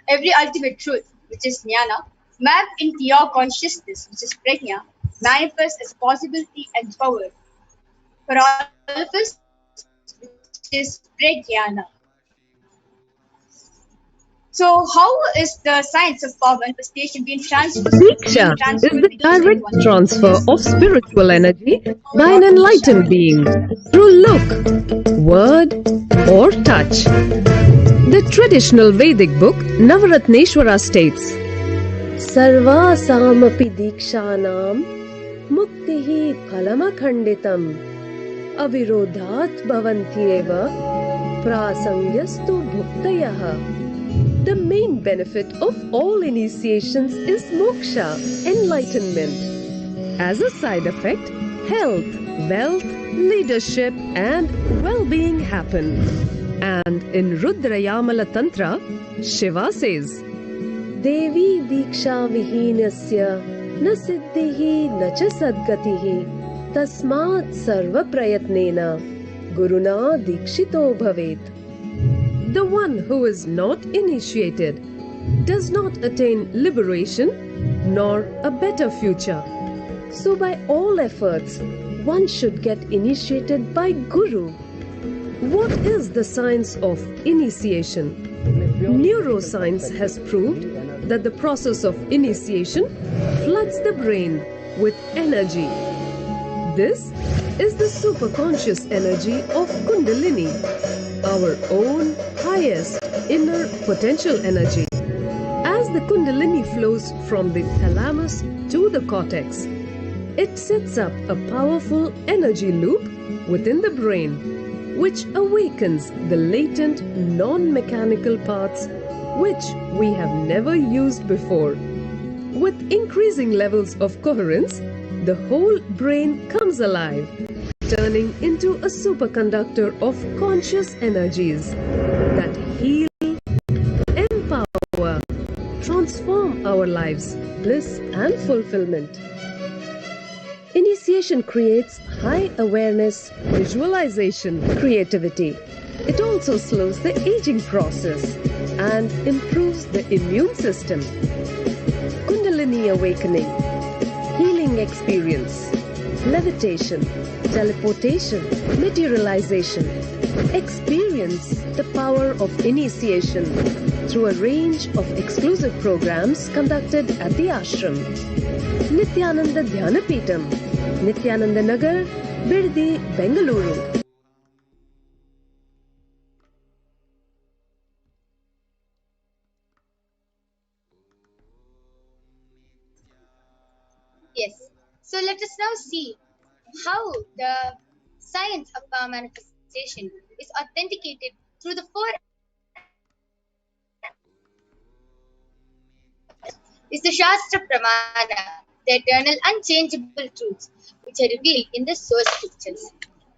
Every ultimate truth, which is jnana, mapped into your consciousness, which is prajna, manifests as possibility and power for all of us, which is prajnana. So, how is the science of power manifestation being Diksha is transferred the to each and direct every one? transfer of Yes. spiritual energy by an Not enlightened Diksha. being through look, word, or touch. The traditional Vedic book Navaratneshwara states, Sarvasamapi Dikshanam Muktihi Phalamakhanditam Avirodhat Bhavantyeva Prasangyastu Bhuktayaha. The main benefit of all initiations is moksha, enlightenment. As a side effect, health, wealth, leadership, and well-being happen. And in Rudrayamala Tantra, Shiva says, Devi Diksha Vihinasya na siddhihi na cha sadgatihi tasmat sarva prayatnena guruna dikshito bhavet. The one who is not initiated does not attain liberation nor a better future. So by all efforts, one should get initiated by Guru. What is the science of initiation? Neuroscience has proved that the process of initiation floods the brain with energy. This is the superconscious energy of Kundalini, our own highest inner potential energy. As the Kundalini flows from the thalamus to the cortex, it sets up a powerful energy loop within the brain, which awakens the latent non-mechanical parts which we have never used before. With increasing levels of coherence, the whole brain comes alive, turning into a superconductor of conscious energies that heal, empower, transform our lives, bliss and fulfillment. Initiation creates high awareness, visualization, creativity. It also slows the aging process and improves the immune system. Kundalini awakening, healing experience, levitation, teleportation, materialization. Experience the power of initiation through a range of exclusive programs conducted at the ashram. Nithyananda Dhyanapitham, Nithyananda Nagar, Birdi, Bengaluru. Yes. So let us now see how the science of power manifestation is authenticated through the four is the Shastra Pramana, the eternal unchangeable truths which are revealed in the source scriptures.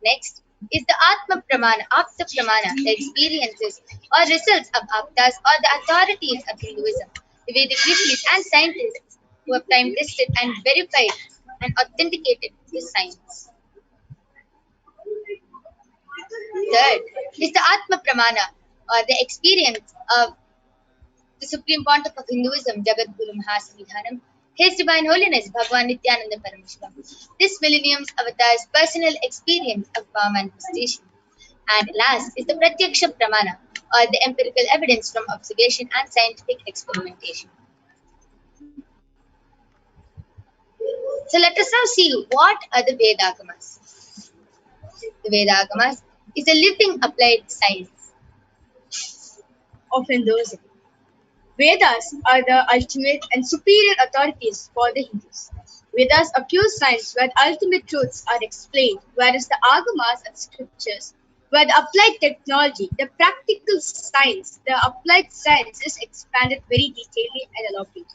Next is the Atma Pramana, Apta Pramana, the experiences or results of Aptas or the authorities of Hinduism, the Vedic rishis and scientists who have time tested and verified and authenticated this science. Third is the Atma Pramana or the experience of the Supreme Pontiff of Hinduism, Jagat Guru Mahasamidhanam, His Divine Holiness Bhagwan Nithyananda Paramashivam. This millennium's avatar's personal experience of power manifestation. And last is the Pratyaksha Pramana, or the empirical evidence from observation and scientific experimentation. So let us now see what are the Vedagamas. The Vedagamas is a living applied science of Hinduism. Vedas are the ultimate and superior authorities for the Hindus. Vedas are pure science where the ultimate truths are explained, whereas the Agamas and scriptures where the applied technology, the practical science, the applied science is expanded very detailedly and elaborately.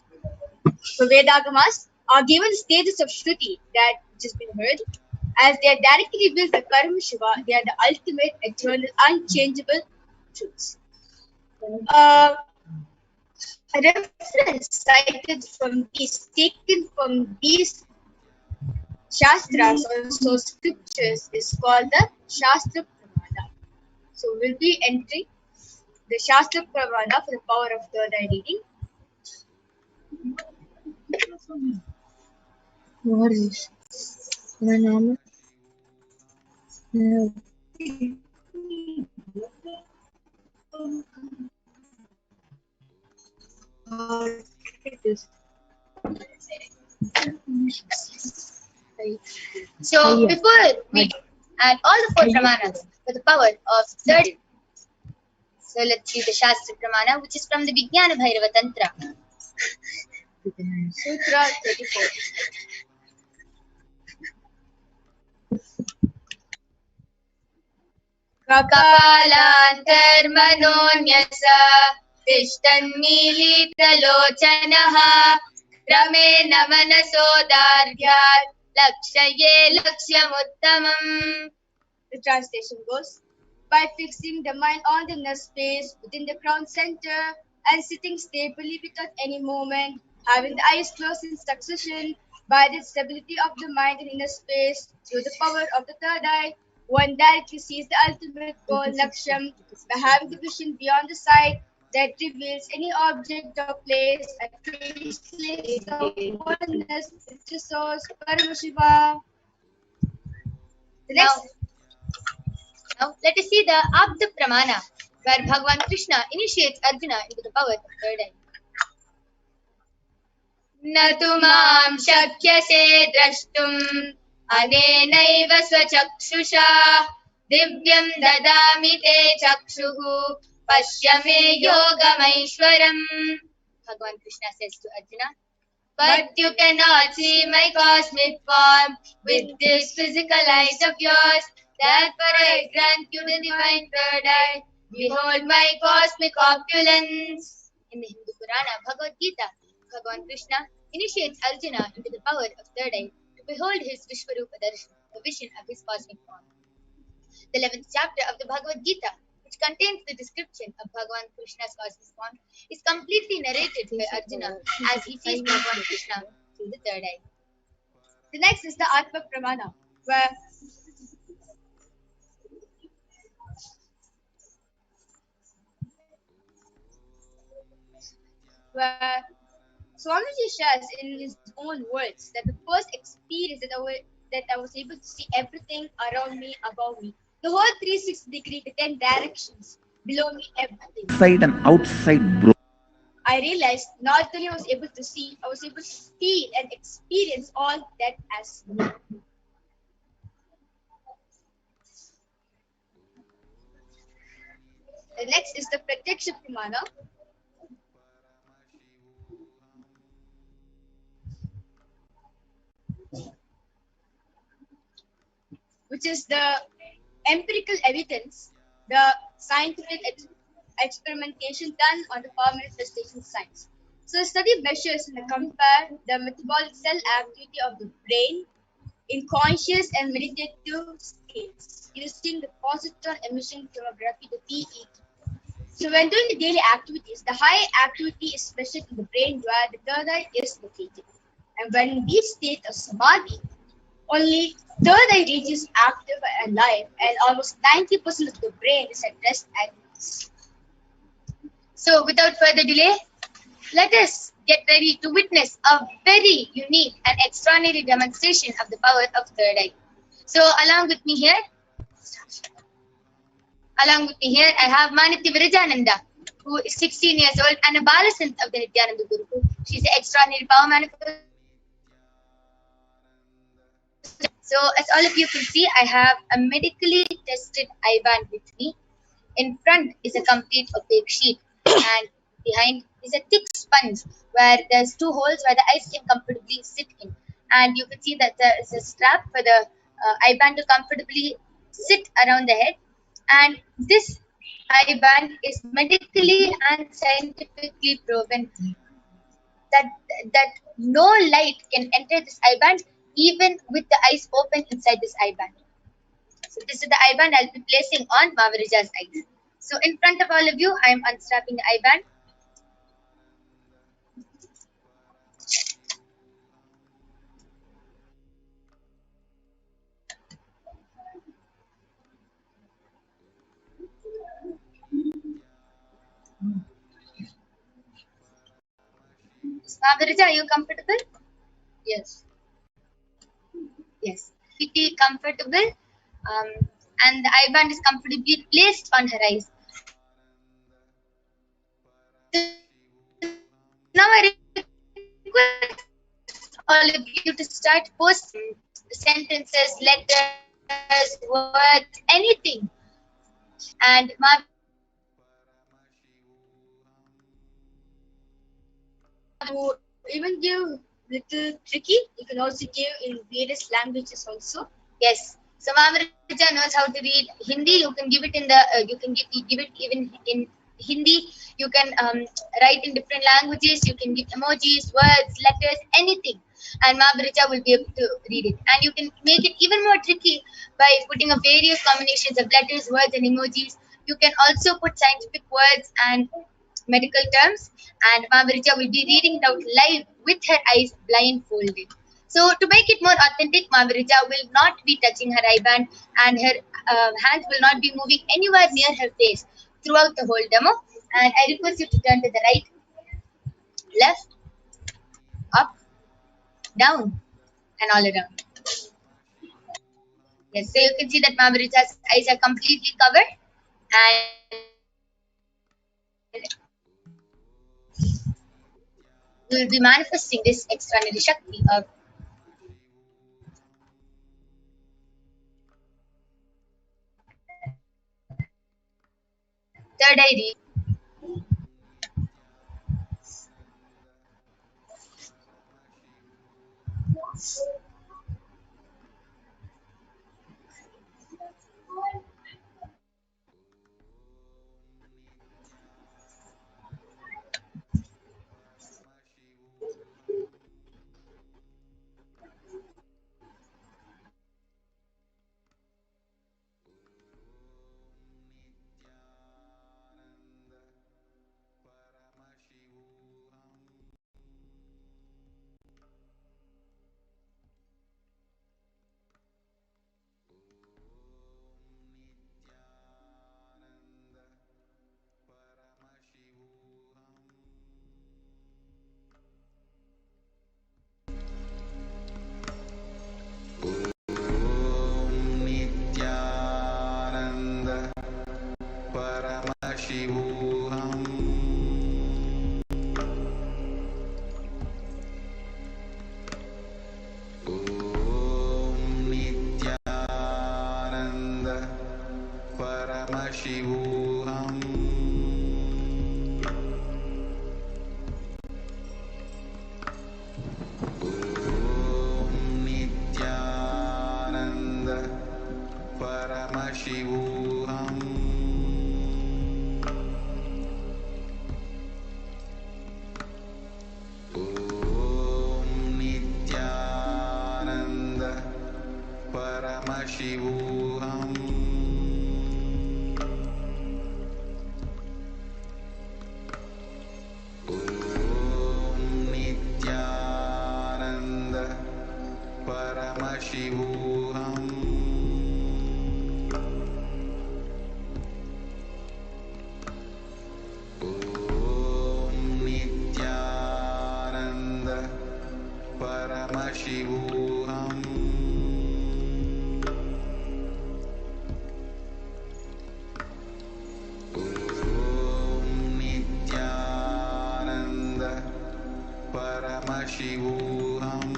So Vedagamas are given the status of Shruti that which has been heard, as they are directly with the Paramashiva, they are the ultimate, eternal, unchangeable truths. Uh, a reference cited from these, taken from these Shastras, also scriptures, is called the Shastra Pramana. So we'll be entering the Shastra Pramana for the power of third eye reading. What is my name? No. So before we and all the four pramanas for the power of third. So let's see the Shastra Pramana, which is from the Vijnana Bhairava Tantra. Sutra 34. Kapalantarmanonyasa tishtannilitalochanaः क्रमेण मनसोदार्ढ्यात् lakshye lakshyamuttamam. The translation goes, by fixing the mind on the inner space within the crown center and sitting stably without any movement, having the eyes closed in succession, by the stability of the mind in inner space through the power of the third eye, one directly sees the ultimate goal, Laksham, by having the vision beyond the sight that reveals any object or place, a traceless of oneness, its source, Paramashivoham. Now, let us see the Abda Pramana, where Bhagavan Krishna initiates Arjuna into the power of third eye. Natu mam shakyase drashtum anenaiva swachakshusha divyam dadami te chakshuhu pashyame yogamaishwaram. Bhagavan Krishna says to Arjuna, but you cannot see my cosmic form with this physical eyes of yours. Therefore I grant you the divine third eye. Behold my cosmic opulence. In the Hindu Purana Bhagavad Gita, Bhagavan Krishna initiates Arjuna into the power of third eye to behold his Vishwarupa Darshan, the vision of his cosmic form. The 11th chapter of the Bhagavad Gita, which contains the description of Bhagavan Krishna's cosmic form, is completely narrated by Arjuna as he sees Bhagavan Krishna through the third eye. The next is the Atma Pramana, where Swamiji shares in his own words that the first experience that I was able to see everything around me, above me, the whole 360-degree, the 10 directions below me, everything. Inside and outside, bro. I realized not only I was able to see, I was able to feel and experience all that as me. The next is the Pratyaksha Pramana, which is the empirical evidence, the scientific experimentation done on the power manifestation science. So, study measures and compare the metabolic cell activity of the brain in conscious and meditative states using the positron emission tomography, the PET. So, when doing the daily activities, the high activity is measured in the brain where the third eye is located. And when in these states of samadhi, only third eye region is active and alive, and almost 90% of the brain is at rest and peace. So, without further delay, let us get ready to witness a very unique and extraordinary demonstration of the power of third eye. So, along with me here, I have Maniti Virajananda, who is 16 years old and a Balasant of the Nithyananda Gurukul. She's an extraordinary power manifestation. So, as all of you can see, I have a medically tested eye band with me. In front is a complete opaque sheet, and behind is a thick sponge where there's two holes where the eyes can comfortably sit in. And you can see that there is a strap for the eye band to comfortably sit around the head. And this eye band is medically and scientifically proven that no light can enter this eye band even with the eyes open inside this eye band. So this is the eye band I'll be placing on Mavarija's eyes. So in front of all of you, I am unstrapping the eye band. Maharija, are you comfortable? Yes. Yes. Pretty comfortable. And the eyeband is comfortably placed on her eyes. So now I request all of you to start posting sentences, letters, words, anything. And even give little tricky. You can also give in various languages also. Yes. So Mamarija knows how to read Hindi. You can give it in the you can give it even in Hindi. You can write in different languages. You can give emojis, words, letters, anything, and Mamarija will be able to read it. And you can make it even more tricky by putting a various combinations of letters, words, and emojis. You can also put scientific words and medical terms, and Mamarija will be reading it out live with her eyes blindfolded. So, to make it more authentic, Mamarija will not be touching her eyeband, and her hands will not be moving anywhere near her face throughout the whole demo. And I request you to turn to the right, left, up, down, and all around. Yes, so you can see that Mamarija's eyes are completely covered, and we will be manifesting this extraordinary Shakti of third eye read. Paramashivoham. Om Nithyananda Paramashivoham. Om Nithyananda Paramashivoham. Om Nithyananda Paramashivoham. Om Nithyananda Paramashivoham. Om Nithyananda Paramashivoham. Om Nithyananda Paramashivoham. Om Nithyananda Paramashivoham.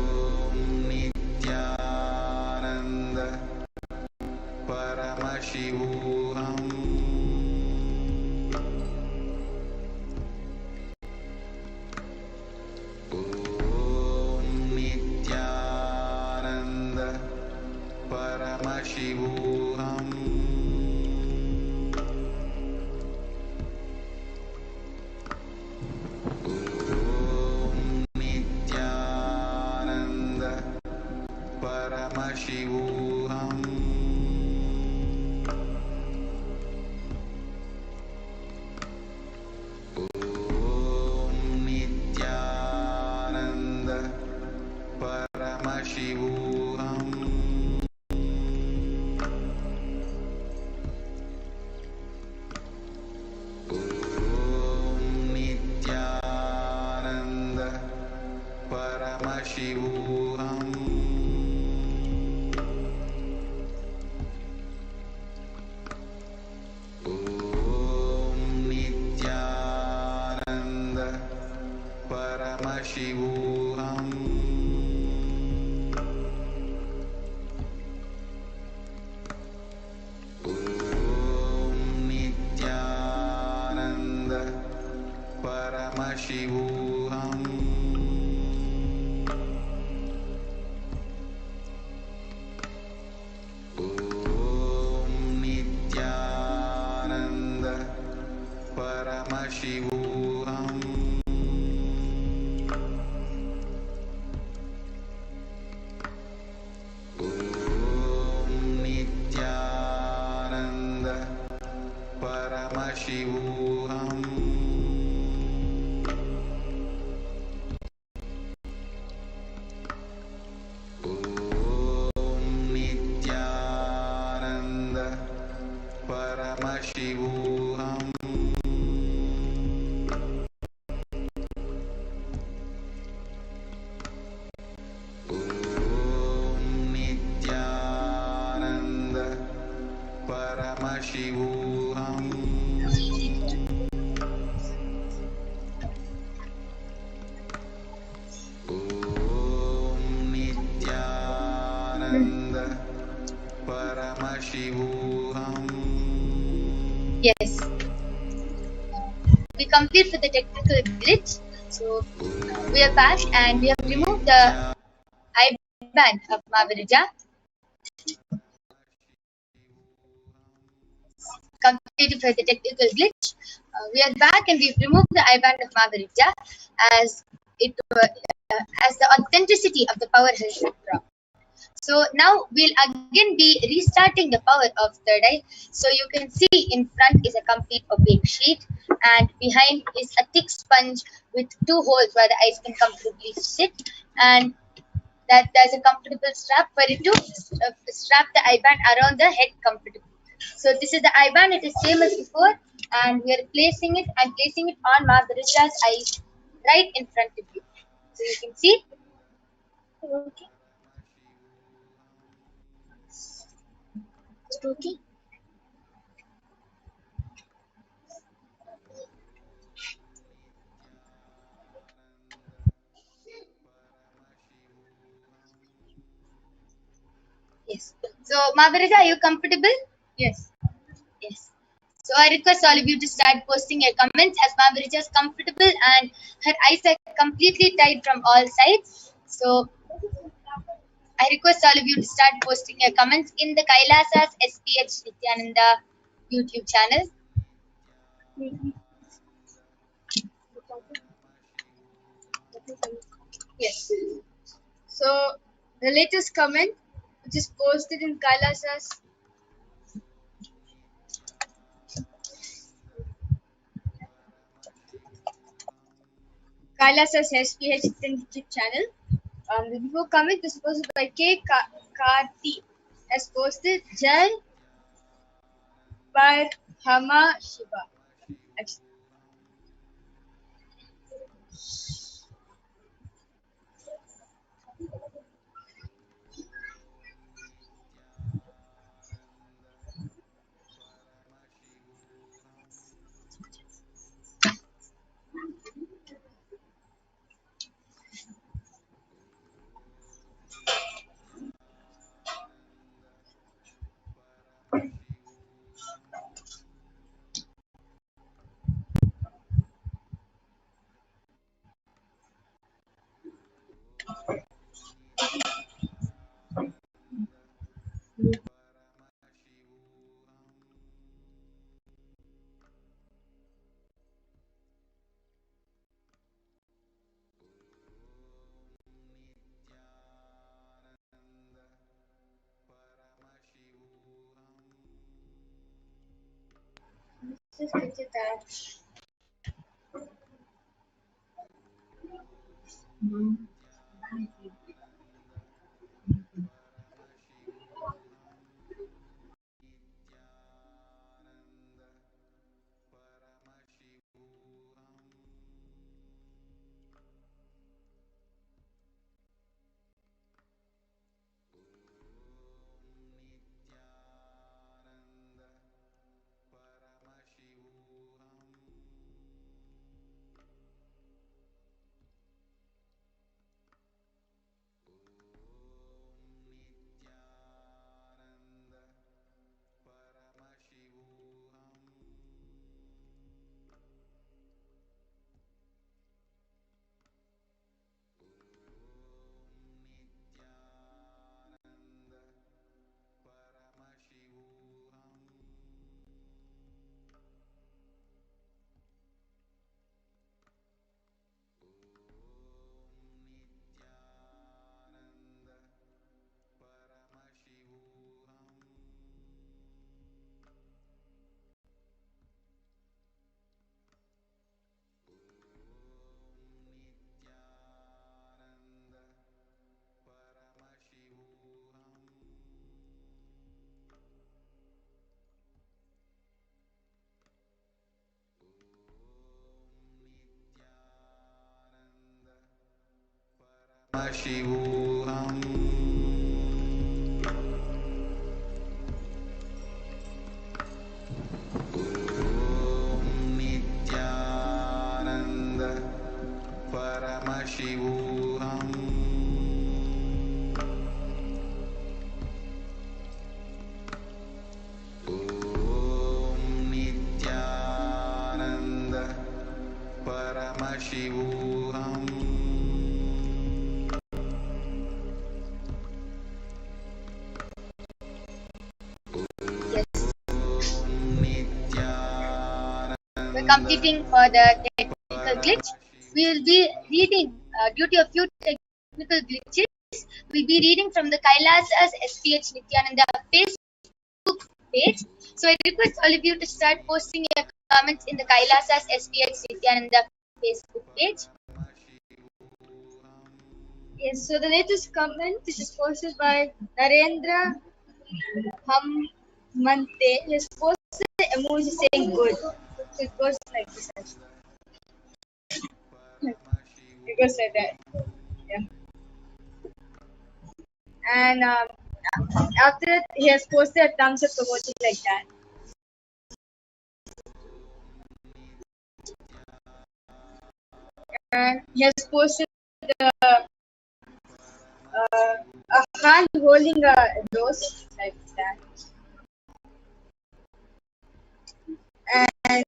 Om Nithyananda Paramashivoham. Om Nithyananda Paramashivoham. Om Nithyananda Paramashivoham. Paramashivoham. Om Nithyananda Paramashivoham. Om Nithyananda Paramashivoham. Om Nithyananda Paramashivoham. Om Nithyananda Paramashivoham. Om Nithyananda Paramashivoham. Om Nithyananda Paramashivoham. Yes. We complete with the technical glitch. So we are back and we have removed the I-band of Mavirija. Completed for the technical glitch. We are back and we've removed the I-band of Mavirija as it as the authenticity of the power has dropped. So now we'll again be restarting the power of third eye. So you can see in front is a complete opaque sheet and behind is a thick sponge with two holes where the eyes can comfortably sit, and that there's a comfortable strap for it to strap the eye band around the head comfortably. So this is the eye band, it is same as before, and we are placing it on Madhurija's eyes right in front of you. So you can see. Okay. Okay. Yes. So Mavirija, are you comfortable? Yes. Yes. So I request all of you to start posting your comments as Mavirija is comfortable and her eyes are completely tied from all sides. So I request all of you to start posting your comments in the Kailasa's HDH Nithyananda YouTube channel. Yes. So the latest comment which is posted in Kailasa's SPH YouTube channel. The before comment is posted by K. Karti has posted Jai Paramashiva. Paramashivoham. Om Nithyananda Paramashivoham. Om Nithyananda Paramashivoham. We're completing for the technical glitch. We will be reading, due to a few technical glitches, we'll be reading from the Kailasa's HDH Nithyananda Facebook page. So I request all of you to start posting your comments in the Kailasa's HDH Nithyananda Facebook page. Yes, so the latest comment, this is posted by Narendra Hammante. He has posted the emoji saying good. So it goes like this. It goes like that. Yeah. And after that, he has posted a thumbs up emoji like that. And he has posted a hand holding a rose like that. And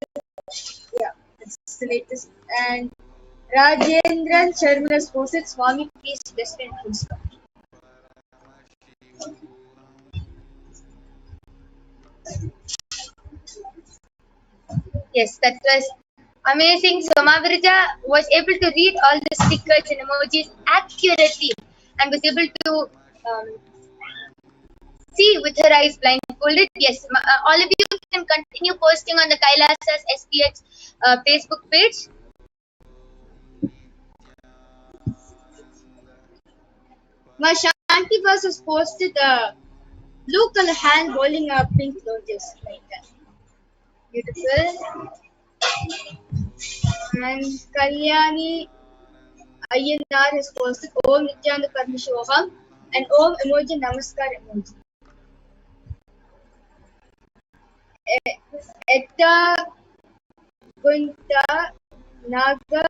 yeah, that's the latest. And Rajendran Sharma has posted Swami Peace Best Friend Full Stop. Yes, that was amazing. So Mavirija was able to read all the stickers and emojis accurately and was able to see with her eyes blindfolded. Yes, all of you can continue posting on the Kailasa's SPH Facebook page. My Shanti Bus has posted a blue color hand holding a pink lotus like that. Beautiful. And Kalyani Ayyanar has posted Om Nithyananda Paramashivoham and Om emoji Namaskar emoji. Etta Gunta Naga.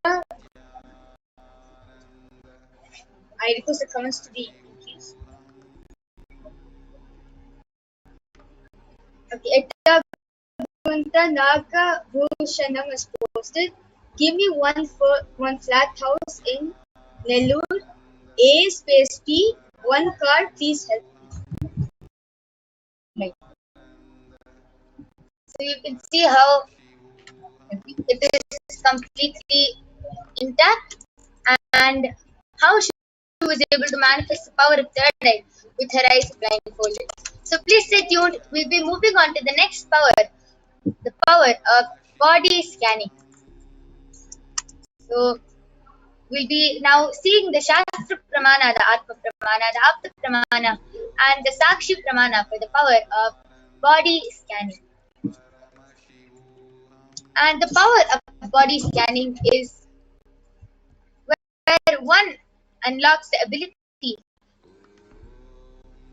I request the comments to be increased. Okay, Etta Gunta Naga Bhushanam has posted. Give me one flat house in Nellore. A space P, one car, please help me. So you can see how it is completely intact and how she was able to manifest the power of third eye with her eyes blindfolded. So please stay tuned. We'll be moving on to the next power, the power of body scanning. So we'll be now seeing the Shastra Pramana, the Atma Pramana, the Apta Pramana, and the Sakshi Pramana for the power of body scanning. And the power of body scanning is where one unlocks the ability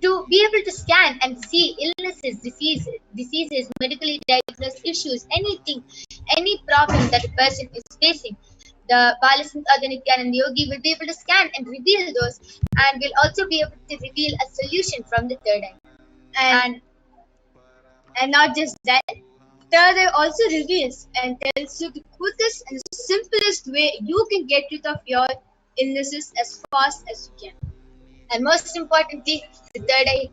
to be able to scan and see illnesses, diseases, medically diagnosed issues, anything, any problem that a person is facing. The Balasant Nithyananda Yogi will be able to scan and reveal those, and will also be able to reveal a solution from the third eye. And not just that, third eye also reveals and tells you the quickest and simplest way you can get rid of your illnesses as fast as you can. And most importantly, the third eye,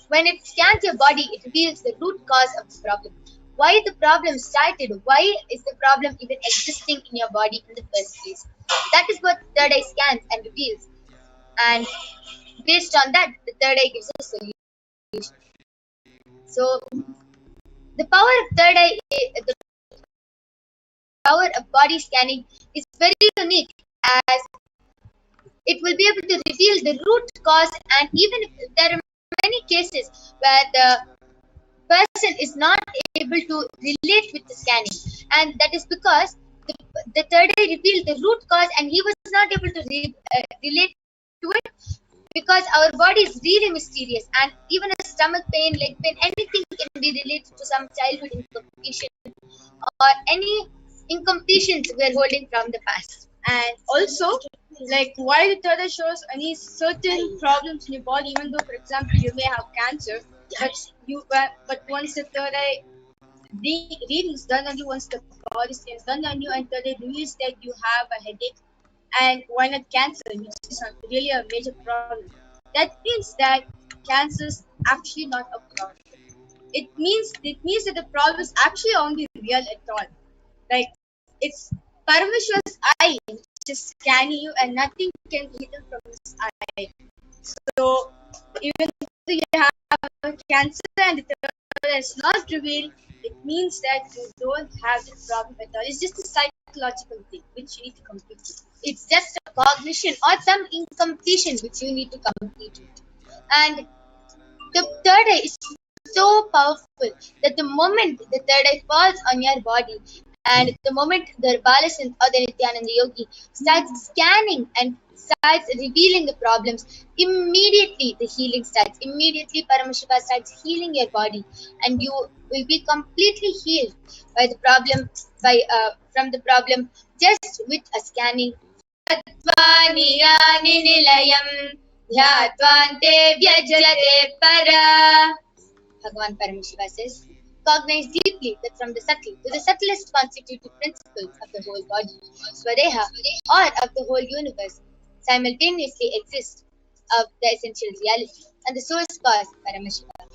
when it scans your body, it reveals the root cause of the problem. Why the problem started? Why is the problem even existing in your body in the first place? That is what the third eye scans and reveals. And based on that, the third eye gives a solution. So the power of third eye, the power of body scanning is very unique, as it will be able to reveal the root cause. And even if there are many cases where the person is not able to relate with the scanning, and that is because the third eye revealed the root cause and he was not able to relate to it, because our body is really mysterious, and even a stomach pain, leg pain, anything can be related to some childhood incompletion or any incompletions we are holding from the past. And also, like, why the third eye shows any certain problems in your body, even though, for example, you may have cancer, but once the third eye reading is done on you, once the body scan is done on you, and third eye reveals that you have a headache, and why not cancer, which is not really a major problem. That means that cancer is actually not a problem. It means that the problem is actually only real at all. Like, it's Paramashiva's eye which is scanning you, and nothing can be hidden from his eye. So even though you have a cancer and the third is not revealed, it means that you don't have the problem at all. It's just a psychological thing which you need to complete. It's just a cognition or some incompletion which you need to complete it. And the third eye is so powerful that the moment the third eye falls on your body, and the moment the Balasant or the Nithyananda Yogi starts scanning and starts revealing the problems, immediately the healing starts. Immediately Paramashiva starts healing your body, and you will be completely healed by the problem, by from the problem, just with a scanning. Nilayam Dhyatvante Vyajate Para. Bhagavan Paramashiva says, cognize deeply that from the subtle to the subtlest constitutive principles of the whole body, Swadeha, or of the whole universe, simultaneously exist of the essential reality and the source cause Paramashiva.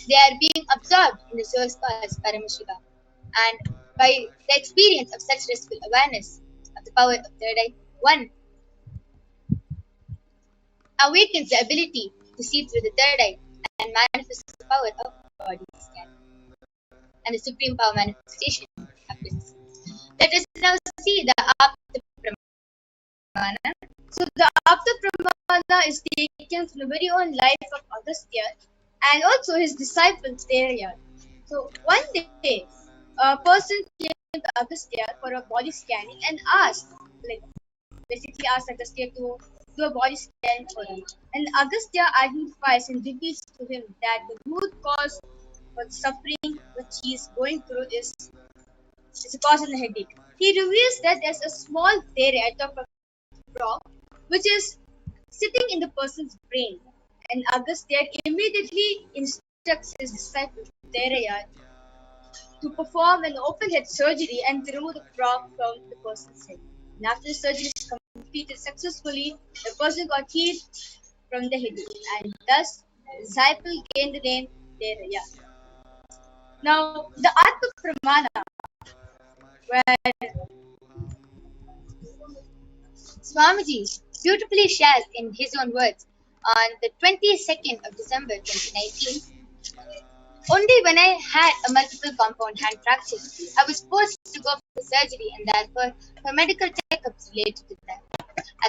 They are being absorbed in the source cause Paramashiva, and by the experience of such restful awareness of the power of third eye, one awakens the ability to see through the third eye and manifest the power of body scan. And the supreme power manifestation happens. Let us now see the Apta Pramana. So the Apta Pramana is taken from the very own life of Agastya and also his disciple Teraya. So one day, a person came to Agastya for a body scanning and asked, like, basically asked Agastya to do a body scan for him. And Agastya identifies and reveals to him that the root cause for the suffering which he is going through is a cause of the headache. He reveals that there's a small area of a frog which is sitting in the person's brain. And Agastya immediately instructs his disciple Teraya to perform an open head surgery and to remove the frog from the person's head. And after the surgery is completed successfully, the person got healed from the headache, and thus the disciple gained the name Teraya. Now, the Atma Pramana, where Swamiji beautifully shares in his own words on the 22nd of December 2019. Only when I had a multiple compound hand fracture, I was forced to go for surgery and therefore for medical checkups related to that.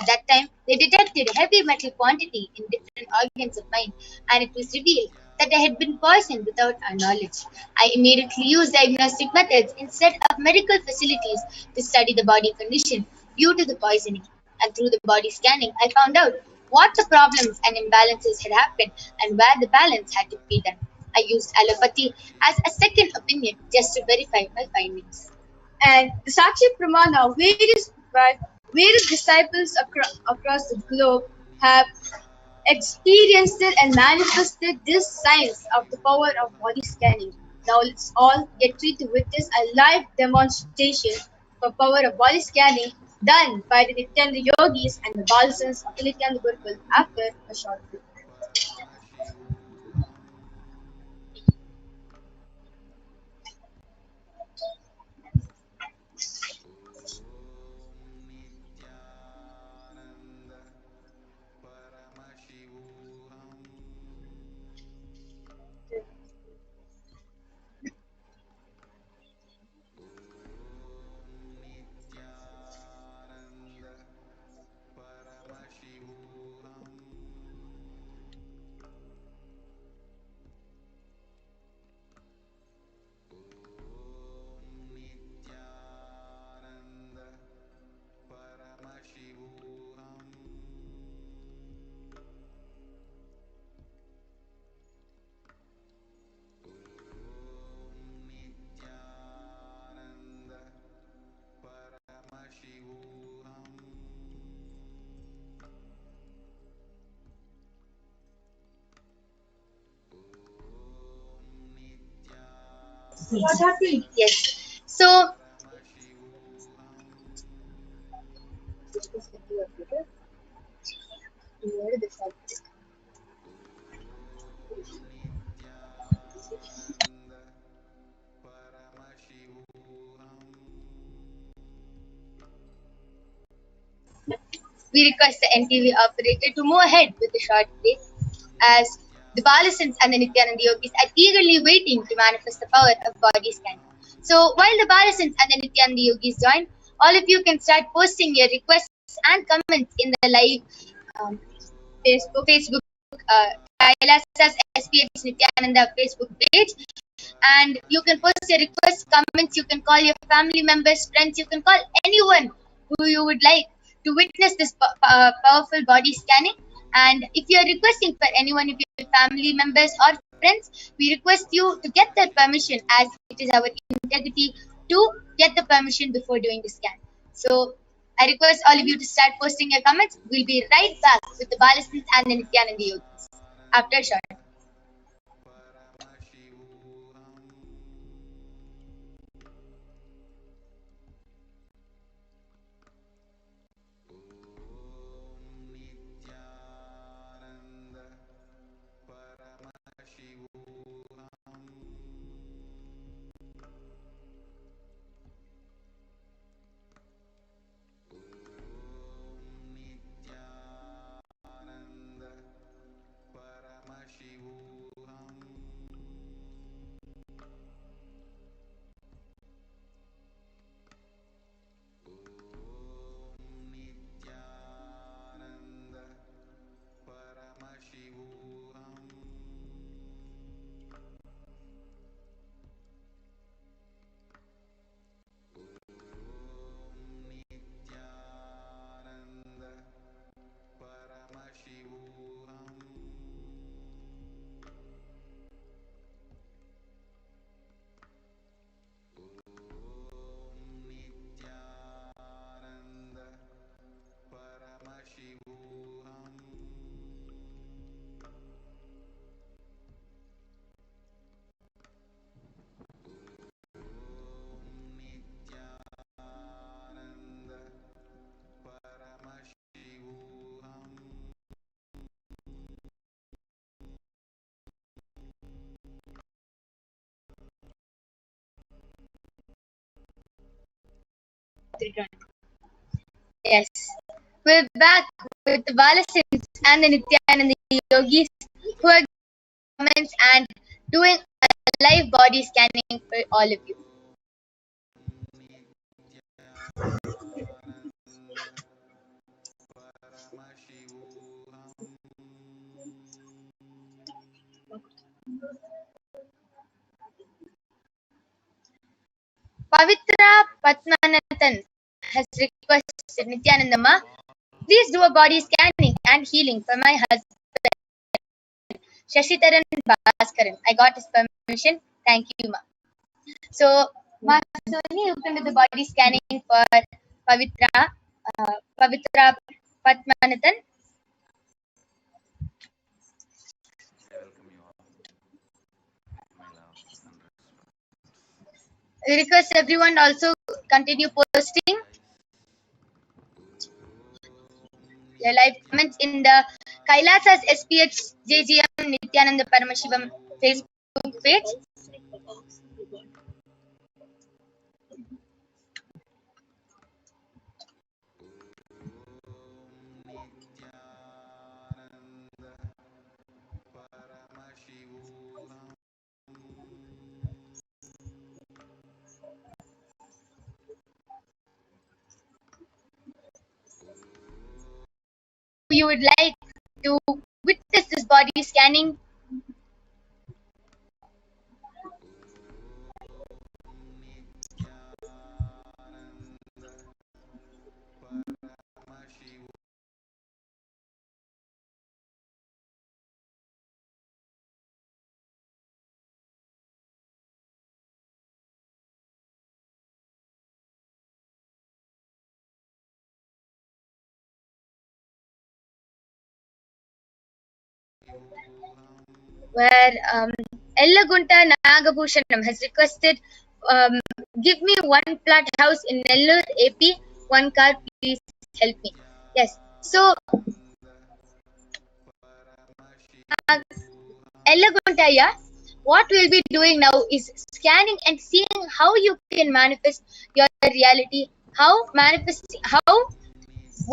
At that time, they detected a heavy metal quantity in different organs of mine, and it was revealed that I had been poisoned without our knowledge. I immediately used diagnostic methods instead of medical facilities to study the body condition due to the poisoning. And through the body scanning, I found out what the problems and imbalances had happened and where the balance had to be done. I used allopathy as a second opinion just to verify my findings. and the Sakshi Pramana, various disciples across the globe have experienced it and manifested this science of the power of body scanning. Now let's all get ready to witness a live demonstration for power of body scanning done by the Nityananda Yogis and the Balasans of the Nityananda Gurukul after a short break. Nityananda Paramashivoham. Nityananda Paramashivoham. What happened? Yes. So, Nithyananda Paramashivoham. we request the NTV operator to move ahead with the short play as the Balasins and the Nithyananda yogis are eagerly waiting to manifest the power of body scanning. So while the Balasins and the Nithyananda yogis join, all of you can start posting your requests and comments in the live um, Facebook Kailasa's SPH Nithyananda Facebook page, and you can post your requests, comments. You can call your family members, friends. You can call anyone who you would like to witness this powerful body scanning. And if you are requesting for anyone of your family members or friends, we request you to get their permission, as it is our integrity to get the permission before doing the scan. So I request all of you to start posting your comments. We'll be right back with the Balasins and the Nithyananda yogis after a short. Paramashivoham. Nithyananda Paramashivoham. Nithyananda Paramashivoham. Nithyananda Paramashivoham. Nithyananda Paramashivoham. Nithyananda Paramashivoham. Nithyananda Paramashivoham. Yes, we're back with the Balasins and the Nithyananda yogis who are comments and doing a live body scanning for all of you. Nithyananda Paramashivoham. Pavitra Patmanathan has requested Nithyanandama, please do a body scanning and healing for my husband Shashitaran Bhaskaran. I got his permission. Thank you, ma. So, ma, Soni, you can do the body scanning for Pavitra Patmanathan. I welcome you all with my love and respect. We request everyone also continue posting your live comments in the Kailasa's SPH JGM Nithyananda Paramashivam Facebook page. Nithyananda Paramashivoham. You would like to witness this body scanning, Nithyananda Paramashivoham. where Ellagunta Nagabhushanam has requested, give me one flat house in Nellore, AP, one car, please help me. Yes. So, Ellaguntaya, what we'll be doing now is scanning and seeing how you can manifest your reality,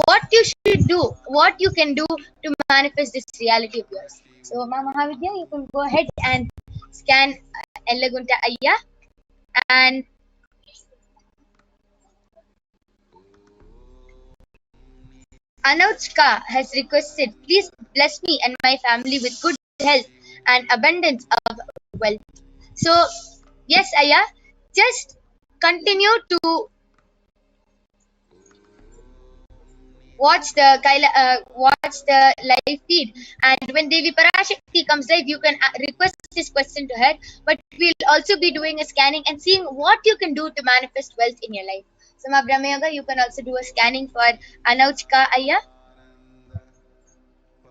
what you should do, what you can do to manifest this reality of yours. So, Ma Mahavidya, you can go ahead and scan Ellagunta Ayya, and Anouchka has requested, please bless me and my family with good health and abundance of wealth. So, yes, Aya, just continue to watch the live feed, and when Devi Parashakti comes live, you can request this question to her. But we'll also be doing a scanning and seeing what you can do to manifest wealth in your life. So, Ma Brahmayoga, you can also do a scanning for Anouchka Aya.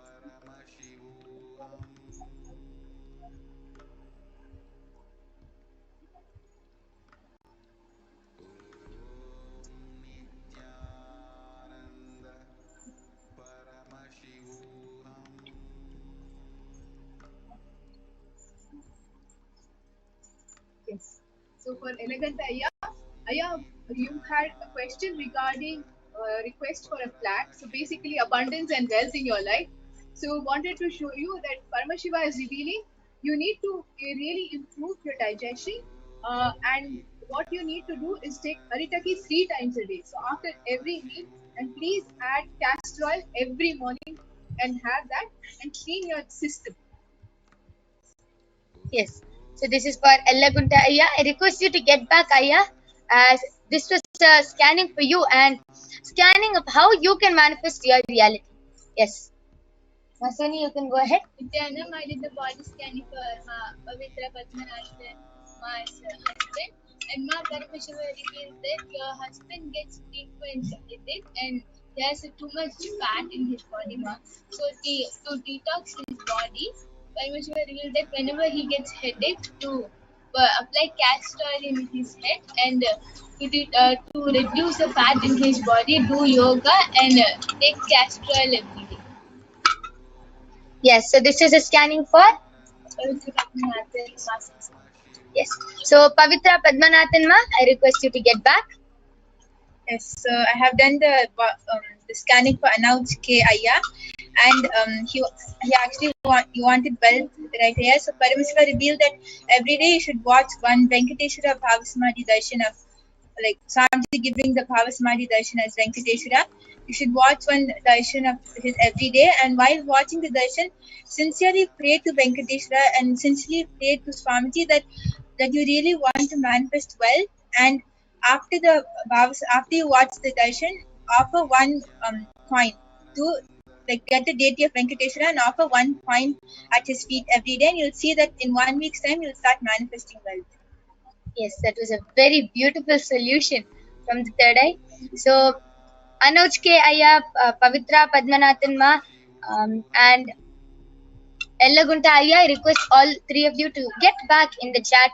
Paramashivoham. Nithyananda Paramashivoham. Yes. So for Elegant Aya, you had a question regarding request for a flat. So basically, abundance and wealth in your life. So wanted to show you that Paramashiva is revealing you need to really improve your digestion, and what you need to do is take aritaki 3 times a day. So after every meal, and please add castor oil every morning and have that and clean your system. Yes. So this is for Ellagunta Aya. I request you to get back, Aya, as this was scanning for you and scanning of how you can manifest your reality. Yes. Masoni, you can go ahead. Nithyanam, I did the body scanning for Pavitra Padmanathan, my husband, and Ma Paramashiva revealed that your husband gets frequent headache and there's too much fat in his body, Ma. So to detox his body, Paramashiva revealed that whenever he gets headache, to apply castor oil in his head and to reduce the fat in his body, do yoga and take castor oil every day. Yes. So this is a scanning for. Pavitra Padmanathan, masses. Yes. So Pavitra Padmanathan ma, I request you to get back. Yes, so I have done the scanning for Anouch K. Aya, and he actually wanted wealth right here. So Paramashiva revealed that every day you should watch one Venkateshwara Bhavasamadhi Darshan of, like, Swamiji giving the Bhavasamadhi Darshan as Venkateshwara. You should watch one darshan of his every day, and while watching the darshan, sincerely pray to Venkateshwara and sincerely pray to Swamiji that you really want to manifest wealth. And after after you watch the darshan, offer one coin to, like, get the deity of Venkateshwara and offer one coin at his feet every day, and you'll see that in 1 week's time you'll start manifesting wealth. Yes, that was a very beautiful solution from the third eye. So Anuj K. Aya, Pavitra Padmanathan ma, and Ellagunta Aya, I request all three of you to get back in the chat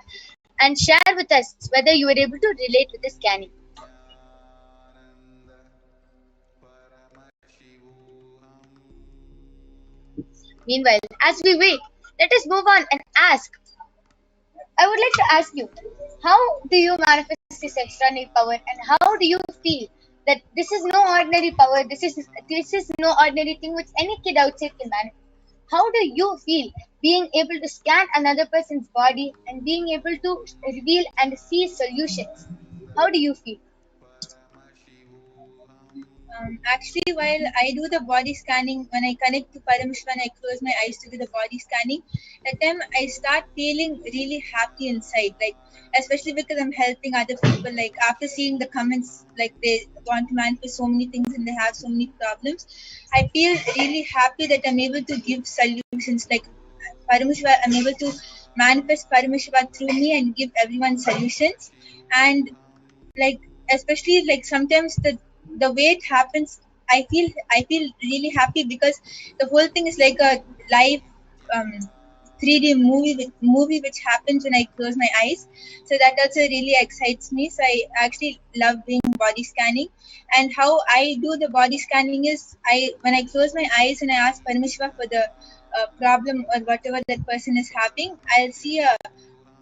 and share with us whether you were able to relate with the scanning. Nithyananda Paramashivoham. Meanwhile, as we wait, let us move on and ask. I would like to ask you, how do you manifest this extraordinary power, and how do you feel that this is no ordinary power, this is no ordinary thing which any kid outside can manifest? How do you feel being able to scan another person's body and being able to reveal and see solutions? How do you feel? Actually, while I do the body scanning, when I connect to Paramashiva and I close my eyes to do the body scanning, that time I start feeling really happy inside. Like, especially because I'm helping other people. Like, after seeing the comments, like, they want to manifest so many things and they have so many problems, I feel really happy that I'm able to give solutions. Like, Paramashiva, I'm able to manifest Paramashiva through me and give everyone solutions. And, like, especially, like, sometimes the way it happens, I feel really happy because the whole thing is like a live 3D movie which happens when I close my eyes. So that also really excites me. So I actually love doing body scanning. And how I do the body scanning is when I close my eyes and I ask Paramashiva for the problem or whatever that person is having, I'll see a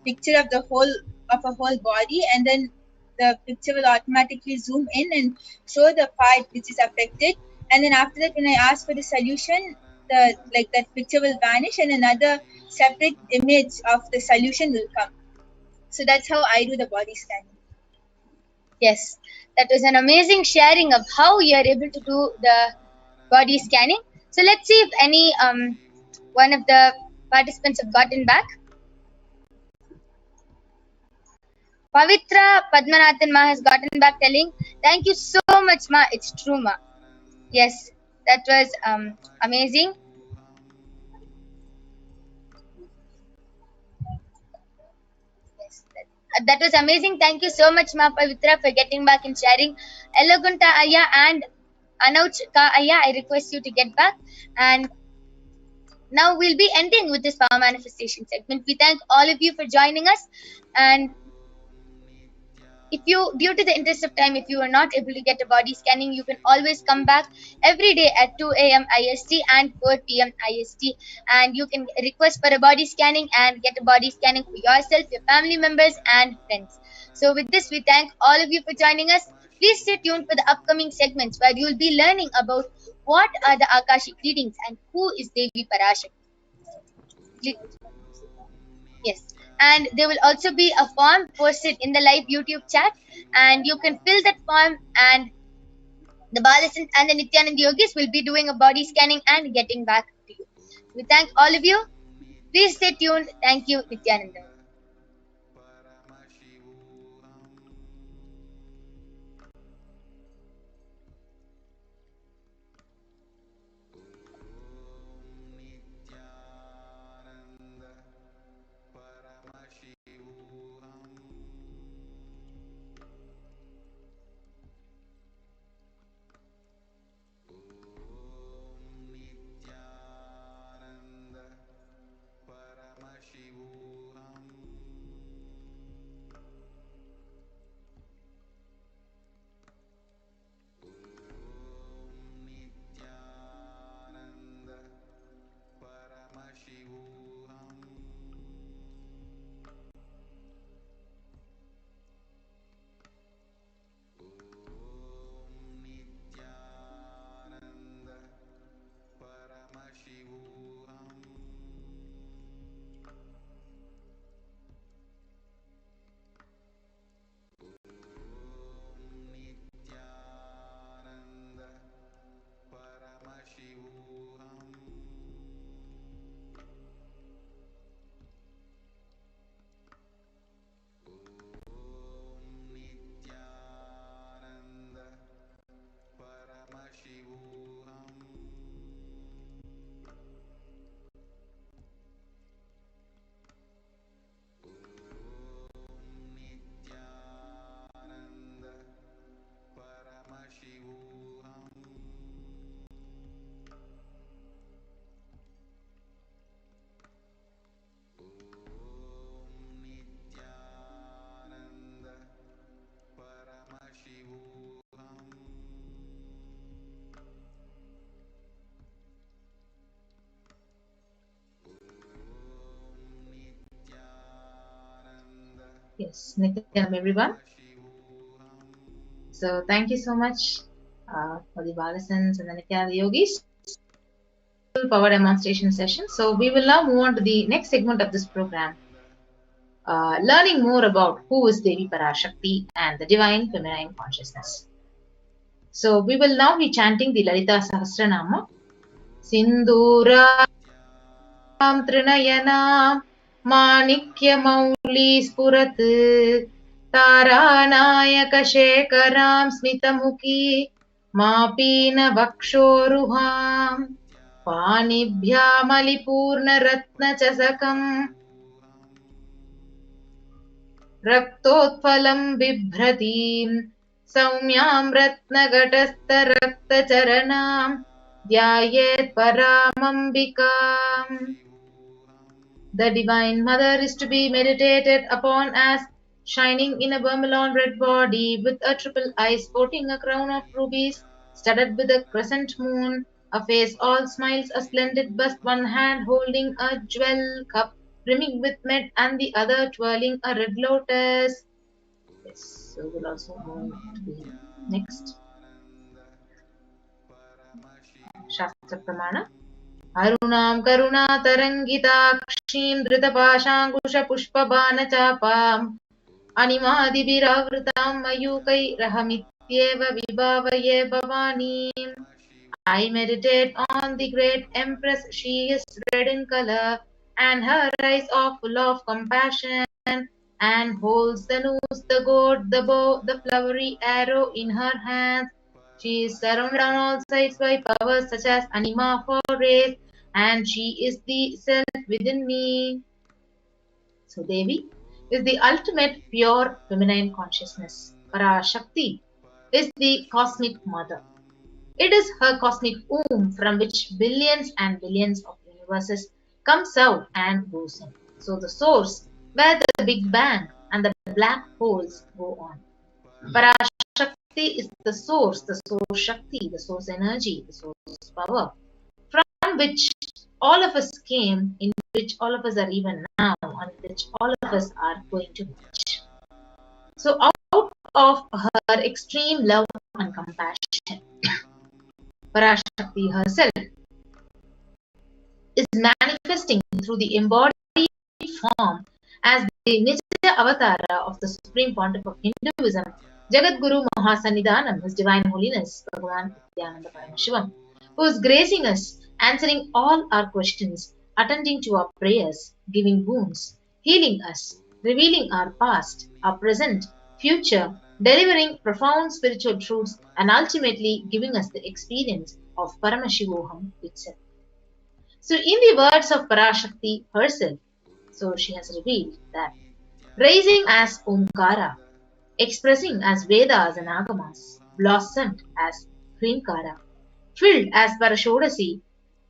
picture of a whole body, and then the picture will automatically zoom in and show the part which is affected. And then after that, when I ask for the solution, that picture will vanish and another separate image of the solution will come. So that's how I do the body scanning. Yes, that was an amazing sharing of how you are able to do the body scanning. So let's see if any one of the participants have gotten back. Pavitra Padmanathan Ma has gotten back telling, thank you so much Ma, it's true Ma. Yes, that was amazing. Yes, that was amazing. Thank you so much Ma Pavitra for getting back and sharing. Elagunta Aya and Anouch Ka Aya, I request you to get back. And now we'll be ending with this power manifestation segment. We thank all of you for joining us, and if you, due to the interest of time, if you are not able to get a body scanning, you can always come back every day at 2 a.m. IST and 4 p.m. IST, and you can request for a body scanning and get a body scanning for yourself, your family members, and friends. So with this, we thank all of you for joining us. Please stay tuned for the upcoming segments where you will be learning about what are the Akashic readings and who is Devi Parashakti. Yes, and there will also be a form posted in the live YouTube chat, and you can fill that form, and the Balasant and the Nithyananda Yogis will be doing a body scanning and getting back to you. We thank all of you. Please stay tuned. Thank you, Nithyananda. Yes, Nityanam everyone. So thank you so much for the Balasans and the Nityananda Yogis power demonstration session. So we will now move on to the next segment of this program, learning more about who is Devi Parashakti and the divine feminine consciousness. So we will now be chanting the Lalita Sahasranama. Sindura Trinayana Manikya Mauli Spurat Taranayaka Shekaram Smitamuki Mapina Vakshoruham पाणिभ्यामलिपूर्णरत्नचषकम् रक्तोत्फलं बिभ्रतीं सौम्यां रत्नघटस्थरक्तचरणां ध्यायेत् परामम्बिकाम् The Divine Mother is to be meditated upon as shining in a vermilion red body with a triple eye sporting a crown of rubies studded with a crescent moon, a face all smiles, a splendid bust, one hand holding a jewel cup brimming with med and the other twirling a red lotus. Yes, so we'll also move to the next Shastra Pramana. Arunam Karuna Tarangitakshim Dritapashankusha Pushpabanachapam Animadibhiravritam Mayukai Rahamityeva Vibhavaye Bhavanim. I meditate on the great Empress. She is red in color, and her eyes are full of compassion, and holds the noose, the gourd, the bow, the flowery arrow in her hands. She is surrounded on all sides by powers such as anima for race, and she is the self within me. So Devi is the ultimate pure feminine consciousness. Parashakti is the cosmic mother. It is her cosmic womb from which billions and billions of universes comes out and goes in. So the source where the Big Bang and the black holes go on. Parashakti is the source Shakti, the source energy, the source power, from which all of us came, in which all of us are even now, and which all of us are going to reach. So out of her extreme love and compassion, Parashakti herself is manifesting through the embodied form as the Nija Avatara of the Supreme Pontiff of Hinduism, Jagadguru Mahasannidhanam, His Divine Holiness, Bhagavan Nithyananda Paramashivam, who is gracing us, answering all our questions, attending to our prayers, giving boons, healing us, revealing our past, our present, future, delivering profound spiritual truths, and ultimately giving us the experience of Paramashivoham itself. So, in the words of Parashakti herself, so she has revealed that rising as Omkara, expressing as Vedas and Agamas, blossomed as Hrinkara, filled as Parashodasi,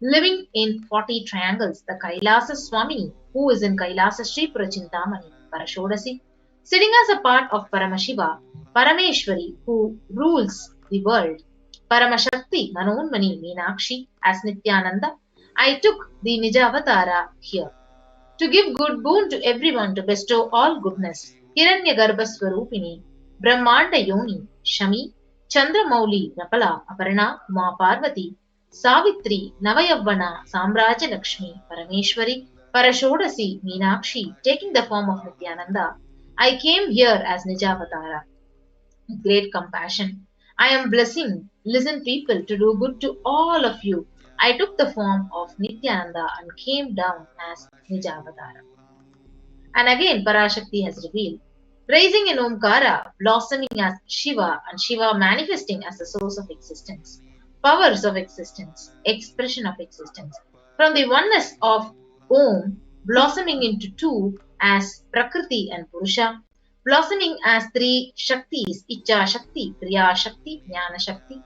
living in 40 triangles, the Kailasa Swamini, who is in Kailasa Sri Purachintamani, Parashodasi, sitting as a part of Paramashiva, Parameshwari, who rules the world, Paramashakti, Manonmani, Meenakshi, as Nithyananda. I took the Nijavatara here to give good boon to everyone, to bestow all goodness. Hiranyagarbha Swarupini, Brahmanda Yoni, Shami, Chandramauli, Rapala, Aparna, Uma Parvati, Savitri, Navayavana, Samraja Lakshmi, Parameshwari, Parashodasi, Meenakshi, taking the form of Nithyananda. I came here as Nijavatara. With great compassion, I am blessing, listen people, to do good to all of you. I took the form of Nithyananda and came down as Nijavatara. And again Parashakti has revealed, rising in Omkara, blossoming as Shiva, and Shiva manifesting as the source of existence, powers of existence, expression of existence. From the oneness of Om, blossoming into two as Prakriti and Purusha, blossoming as three Shaktis, Icha Shakti, Kriya Shakti, Jnana Shakti,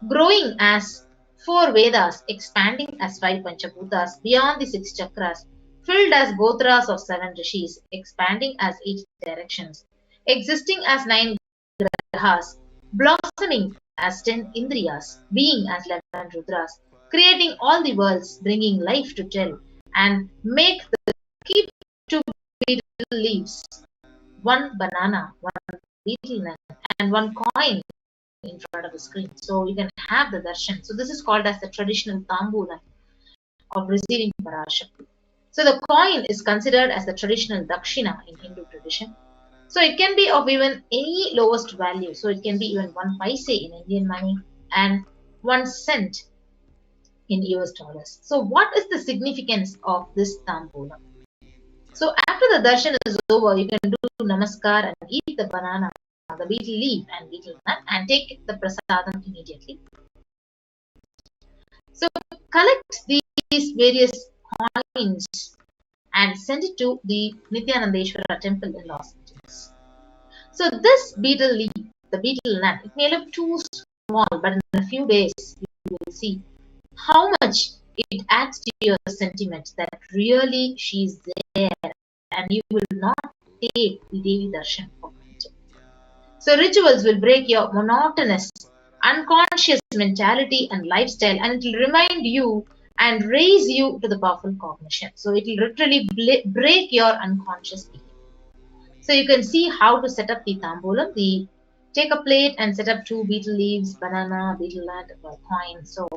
growing as four Vedas, expanding as five Panchabhutas beyond the six chakras, filled as Gotras of seven rishis, expanding as eight directions, existing as nine grahas, blossoming as 10 Indriyas, being as 11 Rudras, creating all the worlds, bringing life to tell, and make the keep two beetle leaves, one banana, one beetle nut, and one coin in front of the screen. So you can have the darshan. So this is called as the traditional tambula of receiving Parashakti. So the coin is considered as the traditional dakshina in Hindu tradition. So it can be of even any lowest value. So it can be even 1 paise in Indian money and 1 cent in US dollars. So what is the significance of this tambula? So after the darshan is over, you can do namaskar and eat the banana, the beetle leaf and beetle nut, and take the prasadam immediately. So collect these various coins and send it to the Nithyanandeshwara temple in Los Angeles. So this beetle leaf, the beetle nut, it may look too small, but in a few days you will see how much it adds to your sentiment that really she is there and you will not take the Devi Darshan for granted. So rituals will break your monotonous, unconscious mentality and lifestyle, and it will remind you and raise you to the powerful cognition. So it will literally break your unconscious behavior. So you can see how to set up the tambulam. Take a plate and set up 2 betel leaves, banana, betel nut, a coin. So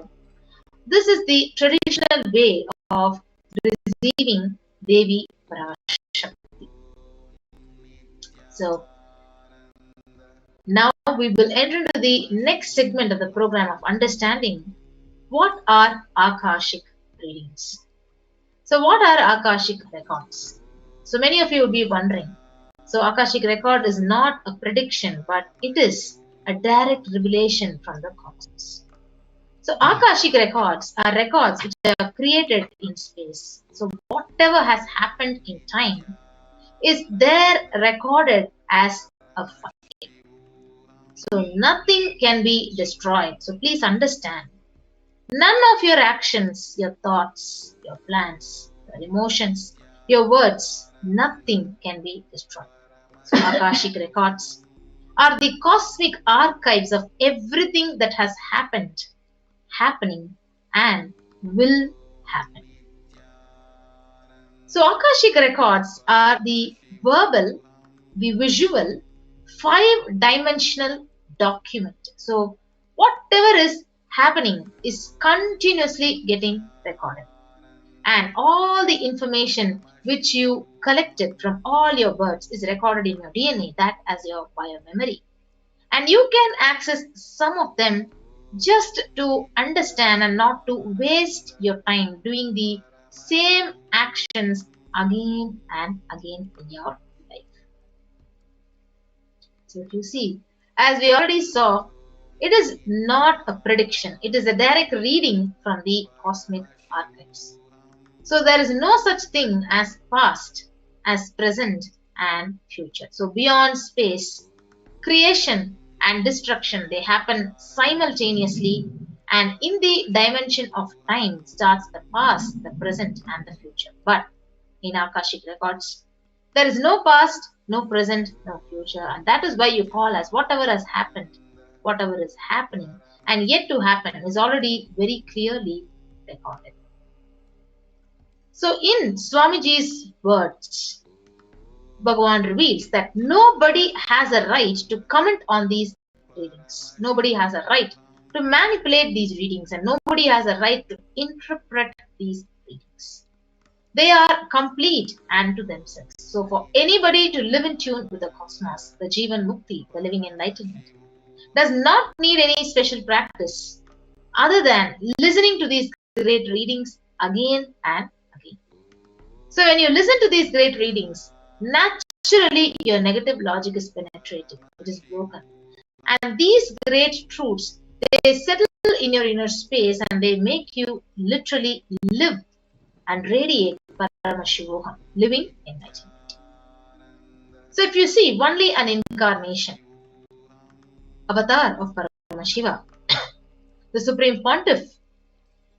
this is the traditional way of receiving Devi Parashakti. So now we will enter into the next segment of the program of understanding what are Akashic readings. So what are Akashic records? So many of you will be wondering. So Akashic record is not a prediction, but it is a direct revelation from the cosmos. So Akashic records are records which are created in space. So whatever has happened in time is there recorded as a file. So nothing can be destroyed. So please understand, none of your actions, your thoughts, your plans, your emotions, your words, nothing can be destroyed. So Akashic records are the cosmic archives of everything that has happened, happening, and will happen. So Akashic records are the verbal, the visual, 5-dimensional document. So whatever is happening is continuously getting recorded. And all the information which you collected from all your births is recorded in your DNA, that as your biomemory. And you can access some of them just to understand and not to waste your time doing the same actions again and again in your life. So if you see, as we already saw, it is not a prediction. It is a direct reading from the cosmic archives. So there is no such thing as past, as present and future. So beyond space, creation and destruction, they happen simultaneously, and in the dimension of time starts the past, the present and the future. But in Akashic records, there is no past, no present, no future, and that is why you call as whatever has happened, whatever is happening and yet to happen is already very clearly recorded. So in Swamiji's words, Bhagavan reveals that nobody has a right to comment on these readings. Nobody has a right to manipulate these readings, and nobody has a right to interpret these readings. They are complete and to themselves. So for anybody to live in tune with the cosmos, the Jivan Mukti, the living enlightenment, does not need any special practice other than listening to these great readings again and again. So when you listen to these great readings, naturally your negative logic is penetrated, it is broken. And these great truths, they settle in your inner space and they make you literally live and radiate Paramashivoham, living enlightenment. So if you see, only an incarnation, avatar of Paramashiva, the Supreme Pontiff,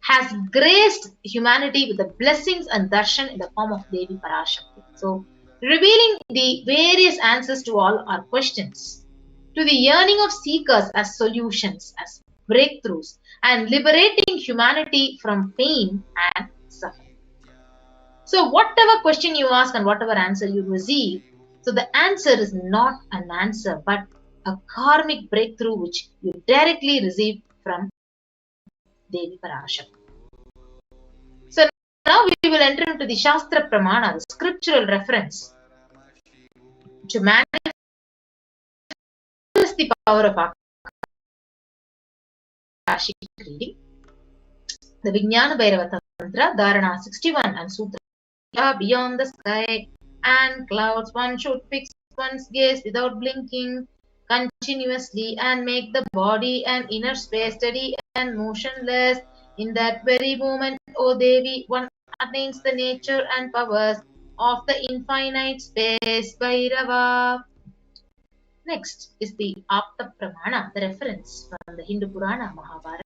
has graced humanity with the blessings and darshan in the form of Devi Parashakti. So revealing the various answers to all our questions, to the yearning of seekers as solutions, as breakthroughs, and liberating humanity from pain and suffering. So whatever question you ask and whatever answer you receive, so the answer is not an answer but a karmic breakthrough which you directly receive from Devi Parashakti. So now we will enter into the Shastra Pramana, the scriptural reference to manifest the power of Akashic reading. The Vijnana Bhairava Tantra, Dharana 61 and Sutra. Beyond the sky and clouds, one should fix one's gaze without blinking continuously and make the body and inner space steady and motionless. In that very moment, O Devi, one attains the nature and powers of the infinite space Bhairava. Next is the Apta Pramana, the reference from the Hindu Purana Mahabharata.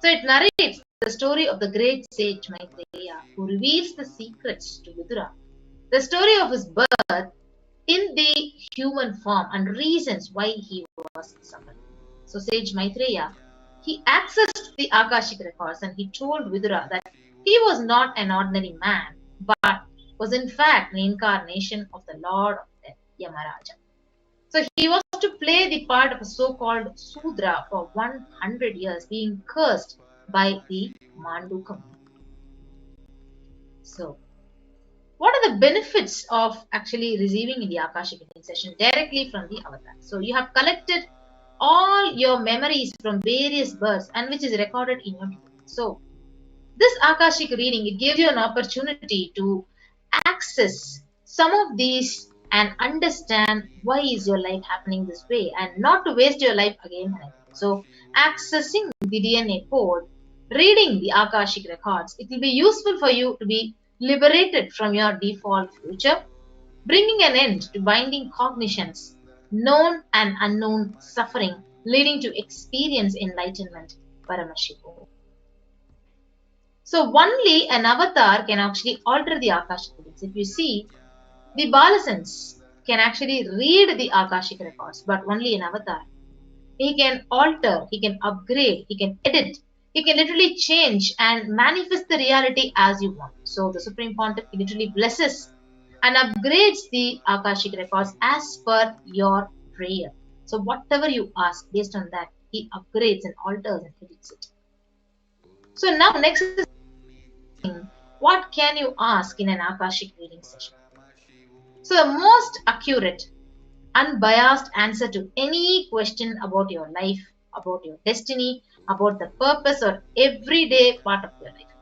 So it narrates the story of the great sage Maitreya, who reveals the secrets to Vidura, the story of his birth in the human form and reasons why he was summoned. So sage Maitreya, he accessed the Akashic records and he told Vidura that he was not an ordinary man, but was in fact an incarnation of the Lord of Death, Yamaraja. So he was to play the part of a so-called Sudra for 100 years, being cursed by the Mandukam. So, what are the benefits of actually receiving the Akashic reading session directly from the avatar? So, you have collected all your memories from various births and which is recorded in your memory. So, this Akashic reading, it gives you an opportunity to access some of these and understand why is your life happening this way and not to waste your life again and again. So accessing the DNA code, reading the Akashic records, it will be useful for you to be liberated from your default future, bringing an end to binding cognitions, known and unknown suffering, leading to experience enlightenment, Paramashivoham. So only an avatar can actually alter the Akashic readings. If you see, the Balasans can actually read the Akashic records, but only an avatar. He can alter, he can upgrade, he can edit, he can literally change and manifest the reality as you want. So the Supreme Pontiff literally blesses and upgrades the Akashic records as per your prayer. So whatever you ask, based on that, he upgrades and alters and edits it. So now next is what can you ask in an Akashic reading session? So the most accurate, unbiased answer to any question about your life, about your destiny, about the purpose or everyday part of your life.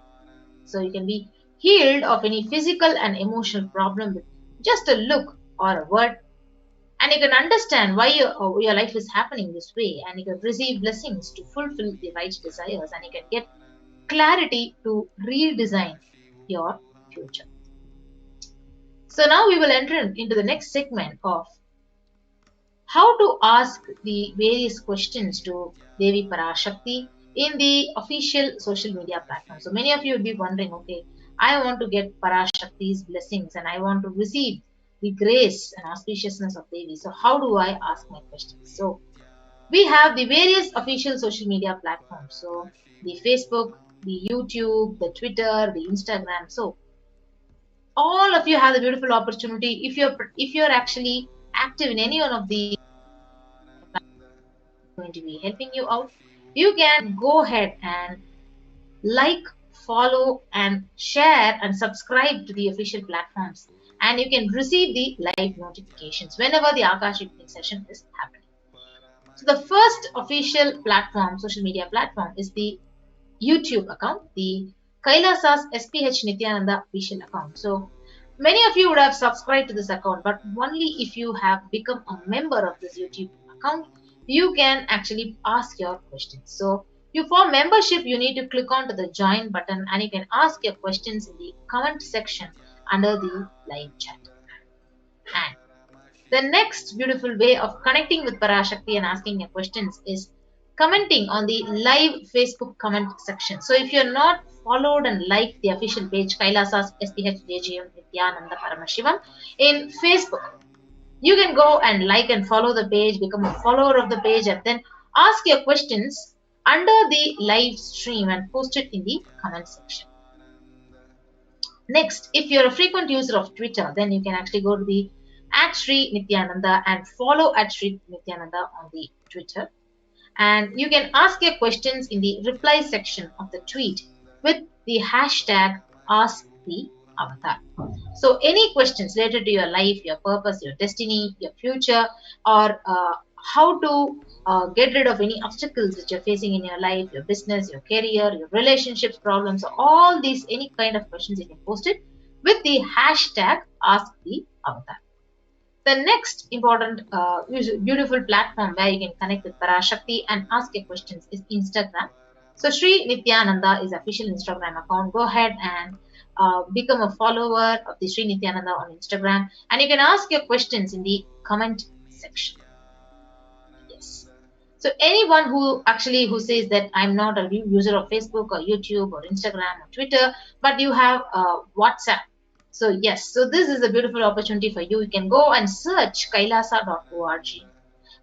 So you can be healed of any physical and emotional problem with just a look or a word. And you can understand why your life is happening this way, and you can receive blessings to fulfill the right desires, and you can get clarity to redesign your future. So now we will enter into the next segment of how to ask the various questions to Devi Parashakti in the official social media platform. So many of you will be wondering, okay, I want to get Parashakti's blessings and I want to receive the grace and auspiciousness of Devi. So how do I ask my questions? So we have the various official social media platforms. So the Facebook, the YouTube, the Twitter, the Instagram. So all of you have the beautiful opportunity. If you're actually active in any one of these, going to be helping you out, you can go ahead and like, follow, and share and subscribe to the official platforms, and you can receive the live notifications whenever the Akashic session is happening. So the first official platform, social media platform, is the YouTube account, the Kailasa's HDH Nithyananda official account. So many of you would have subscribed to this account, but only if you have become a member of this YouTube account, you can actually ask your questions. So for membership, you need to click on to the join button and you can ask your questions in the comment section under the live chat. And the next beautiful way of connecting with Parashakti and asking your questions is commenting on the live Facebook comment section. So if you're not followed and liked the official page Kailasa's HDH Nithyananda Paramashivam in Facebook, you can go and like and follow the page, become a follower of the page, and then ask your questions under the live stream and post it in the comment section. Next, if you're a frequent user of Twitter, then you can actually go to the @Sri Nithyananda and follow @Sri Nithyananda on the Twitter. And you can ask your questions in the reply section of the tweet with the hashtag #AskTheAvatar. So any questions related to your life, your purpose, your destiny, your future, or how to get rid of any obstacles that you're facing in your life, your business, your career, your relationships, problems, all these, any kind of questions, you can post it with the hashtag #AskTheAvatar. The next important, beautiful platform where you can connect with Parashakti and ask your questions is Instagram. So Sri Nithyananda is official Instagram account. Go ahead and become a follower of the Sri Nithyananda on Instagram, and you can ask your questions in the comment section. Yes. So anyone who says that I'm not a user of Facebook or YouTube or Instagram or Twitter, but you have WhatsApp. So yes, so this is a beautiful opportunity for you. You can go and search kailasa.org,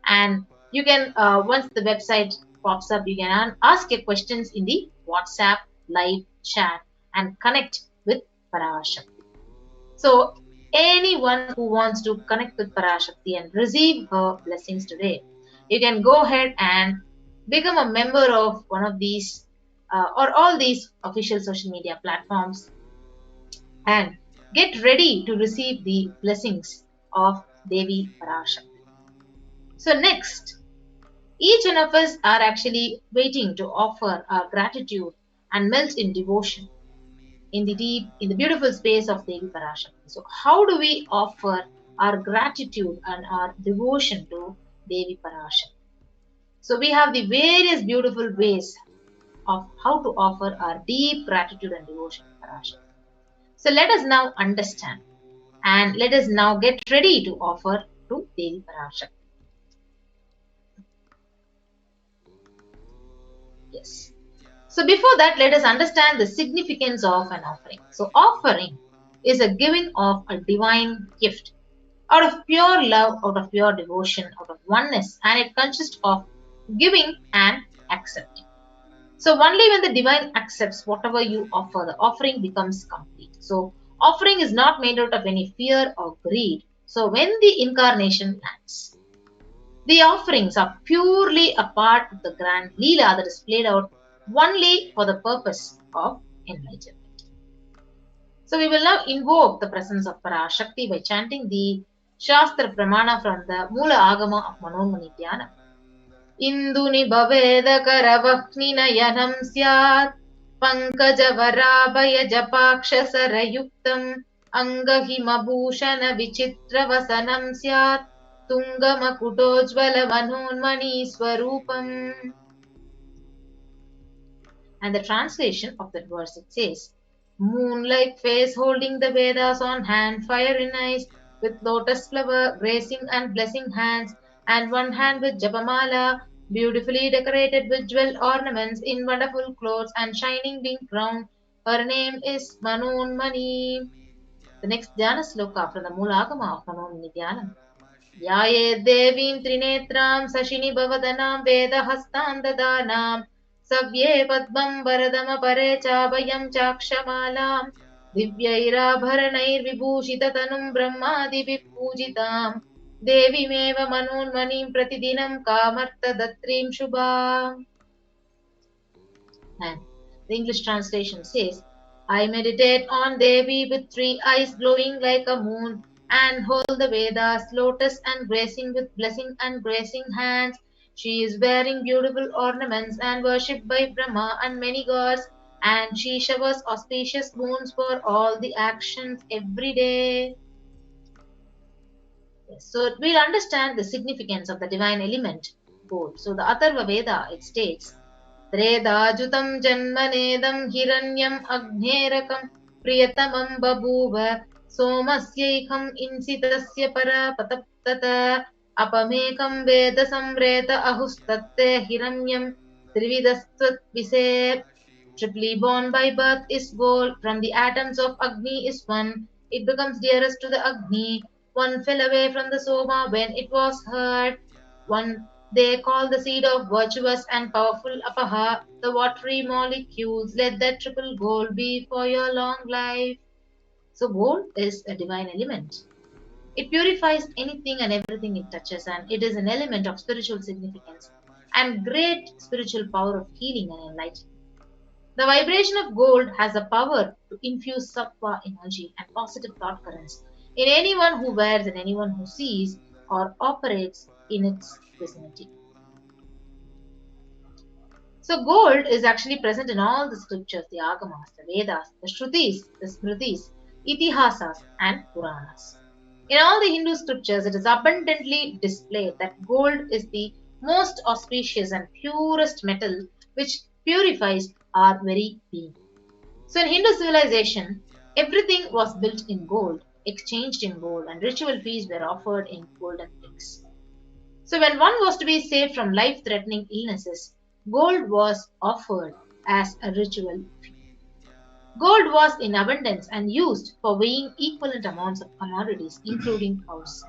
and you can once the website pops up, you can ask your questions in the WhatsApp live chat and connect with Parashakti. So anyone who wants to connect with Parashakti and receive her blessings today, you can go ahead and become a member of one of these or all these official social media platforms and get ready to receive the blessings of Devi Parashakti. So next, each one of us are actually waiting to offer our gratitude and melt in devotion in the beautiful space of Devi Parashakti. So how do we offer our gratitude and our devotion to Devi Parashakti? So we have the various beautiful ways of how to offer our deep gratitude and devotion to Parashakti. So let us now understand and let us now get ready to offer to Devi Parashakti. Yes. So before that, let us understand the significance of an offering. So offering is a giving of a divine gift out of pure love, out of pure devotion, out of oneness, and it consists of giving and accepting. So only when the divine accepts whatever you offer, the offering becomes complete. So offering is not made out of any fear or greed. So when the incarnation lands, the offerings are purely a part of the grand Leela that is played out only for the purpose of enlightenment. So we will now invoke the presence of Parashakti by chanting the Shastra Pramana from the Mula Agama of Manonmani Dhyanam. Induni Bhaveda Karavaknina Yanam Syat Pankajavaraabhaya Japaksha Sarayuktam Angahimabhushana Vichitra Vasanam Syat Tungamakutojvala Manonmani Swarupam. And the translation of that verse, it says, moon-like face holding the Vedas on hand, fire in eyes, with lotus flower gracing and blessing hands, and one hand with Japamala, beautifully decorated with jewel ornaments in wonderful clothes and shining being crowned. Her name is Manonmani. The next Dhyana sloka from the Mulagama of Manonmani Dhyanam. Yaye Devim Trinetraam Sashini Bhavadanaam Vedahastan Dadanam Savye Padmam Varadama Pare Chabhayam Chakshamalam Divyairabharanair Vibhushitatanum Brahmadi Vipujitam Devimeva Manonmanim Pratidinam Kamarta Datrim Shubham. And the English translation says, I meditate on Devi with three eyes glowing like a moon and hold the Vedas, lotus and gracing with blessing and gracing hands. She is wearing beautiful ornaments and worshipped by Brahma and many gods, and she showers auspicious moons for all the actions every day. Yes, so we'll understand the significance of the divine element, gold. So the Atharva Veda, it states, त्रेधाजुतं जन्मनेदं हिरण्यम् अग्नेरकं प्रियतमं बभूव सोमस्यैकम् इंसितस्य परापतप्तत अपमेकं वेद संव्रेत अहुस्तत्ते हिरण्यं त्रिविधस्त्वद्विषे. Triply born by birth is gold, from the atoms of Agni is one, it becomes dearest to the Agni. One fell away from the Soma when it was heard. One they call the seed of virtuous and powerful Apaha, the watery molecules. Let that triple gold be for your long life. So gold is a divine element. It purifies anything and everything it touches, and it is an element of spiritual significance and great spiritual power of healing and enlightenment. The vibration of gold has the power to infuse sattva energy and positive thought currents in anyone who wears and anyone who sees or operates in its vicinity. So gold is actually present in all the scriptures, the Agamas, the Vedas, the Shrutis, the Smritis, Itihasas and Puranas. In all the Hindu scriptures, it is abundantly displayed that gold is the most auspicious and purest metal which purifies our very being. So in Hindu civilization, everything was built in gold, exchanged in gold, and ritual feasts were offered in golden bricks. So when one was to be saved from life-threatening illnesses, gold was offered as a ritual fee. Gold was in abundance and used for weighing equivalent amounts of commodities, including cows.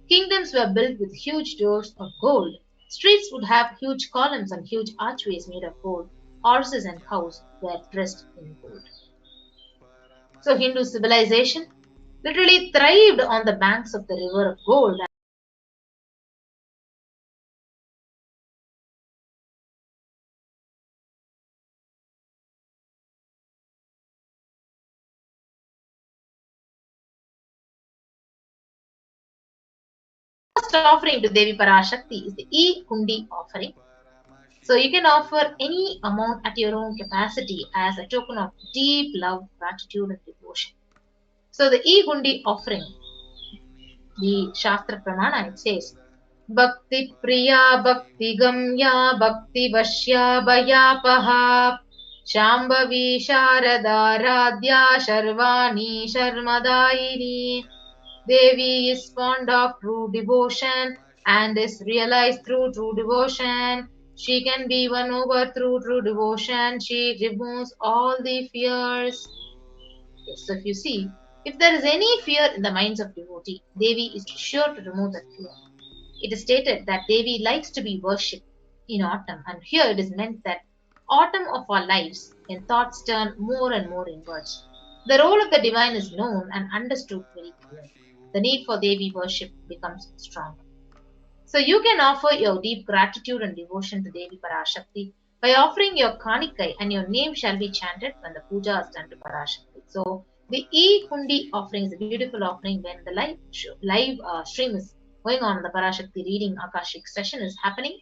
Kingdoms were built with huge doors of gold. Streets would have huge columns and huge archways made of gold. Horses and cows were dressed in gold. So Hindu civilization literally thrived on the banks of the river of gold. First offering to Devi Parashakti is the E-Kundi offering. So you can offer any amount at your own capacity as a token of deep love, gratitude and devotion. So the E-Gundi offering, the Shastra Pramana, it says, Bhakti Priya Bhakti Gamya Bhakti Vashya Bhayapaha Shambhavi Sharada Radhya Sharvani Sharmadaini. Devi is fond of true devotion and is realized through true devotion. She can be won over through true devotion. She removes all the fears. Yes, so if you see, if there is any fear in the minds of devotee, Devi is sure to remove that fear. It is stated that Devi likes to be worshipped in autumn, and here it is meant that autumn of our lives, when thoughts turn more and more inwards. The role of the divine is known and understood very clearly. The need for Devi worship becomes stronger. So you can offer your deep gratitude and devotion to Devi Parashakti by offering your Kanikai, and your name shall be chanted when the puja is done to Parashakti. So the E-Kundi offering is a beautiful offering when the live stream is going on, the Parashakti reading Akashik session is happening.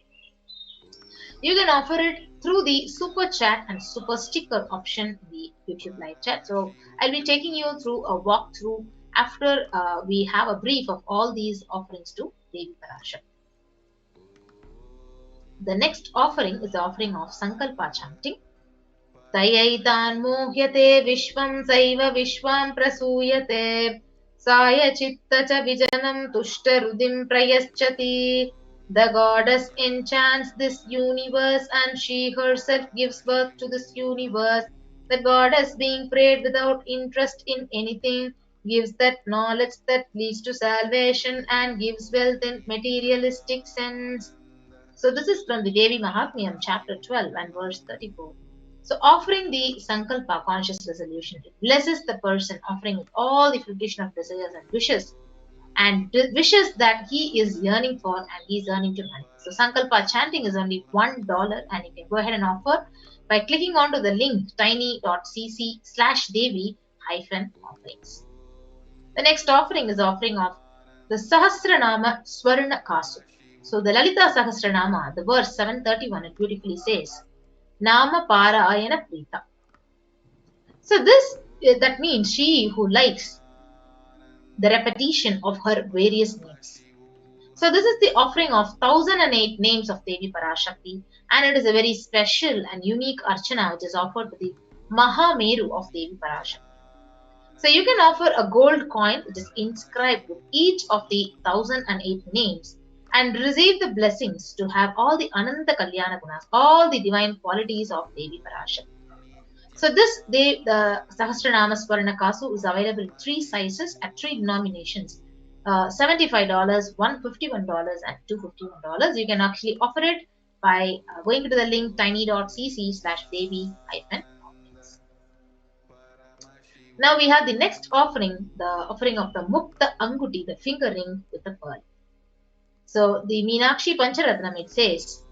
You can offer it through the super chat and super sticker option in the YouTube live chat. So I'll be taking you through a walkthrough after we have a brief of all these offerings to Devi Parashakti. The next offering is the offering of Sankalpa chanting. Tayaitan mohyate vishvam saiva vishvam prasuyate saya chitta cha vijanam tushta rudim prayaschati. The goddess enchants this universe and she herself gives birth to this universe. The goddess, being prayed without interest in anything, gives that knowledge that leads to salvation and gives wealth in materialistic sense. So this is from the Devi Mahatmyam, chapter 12 and verse 34. So offering the Sankalpa conscious resolution, it blesses the person offering with all the fruition of desires and wishes that he is yearning for and he is yearning to manifest. So Sankalpa chanting is only $1 and you can go ahead and offer by clicking onto the link tiny.cc/Devi-offerings. The next offering is the offering of the Sahasranama Swarna Kasu. So the Lalita Sahasranama, the verse 731, it beautifully says, Nama Parayana Prita. So this, that means she who likes the repetition of her various names. So this is the offering of 1008 names of Devi Parashakti, and it is a very special and unique archana which is offered to the Mahameru of Devi Parashakti. So you can offer a gold coin which is inscribed with each of the 1008 names and receive the blessings to have all the Ananta Kalyana Gunas, all the divine qualities of Devi Parashakti. So the Sahasranama Swarna Kasu is available in 3 sizes at 3 denominations, $75, $151 and $251. You can actually offer it by going to the link tiny.cc/Devi-offerings. Now we have the next offering, the offering of the Mukta Anguti, the finger ring with the pearl. So the Meenakshi Pancharatnam, it says,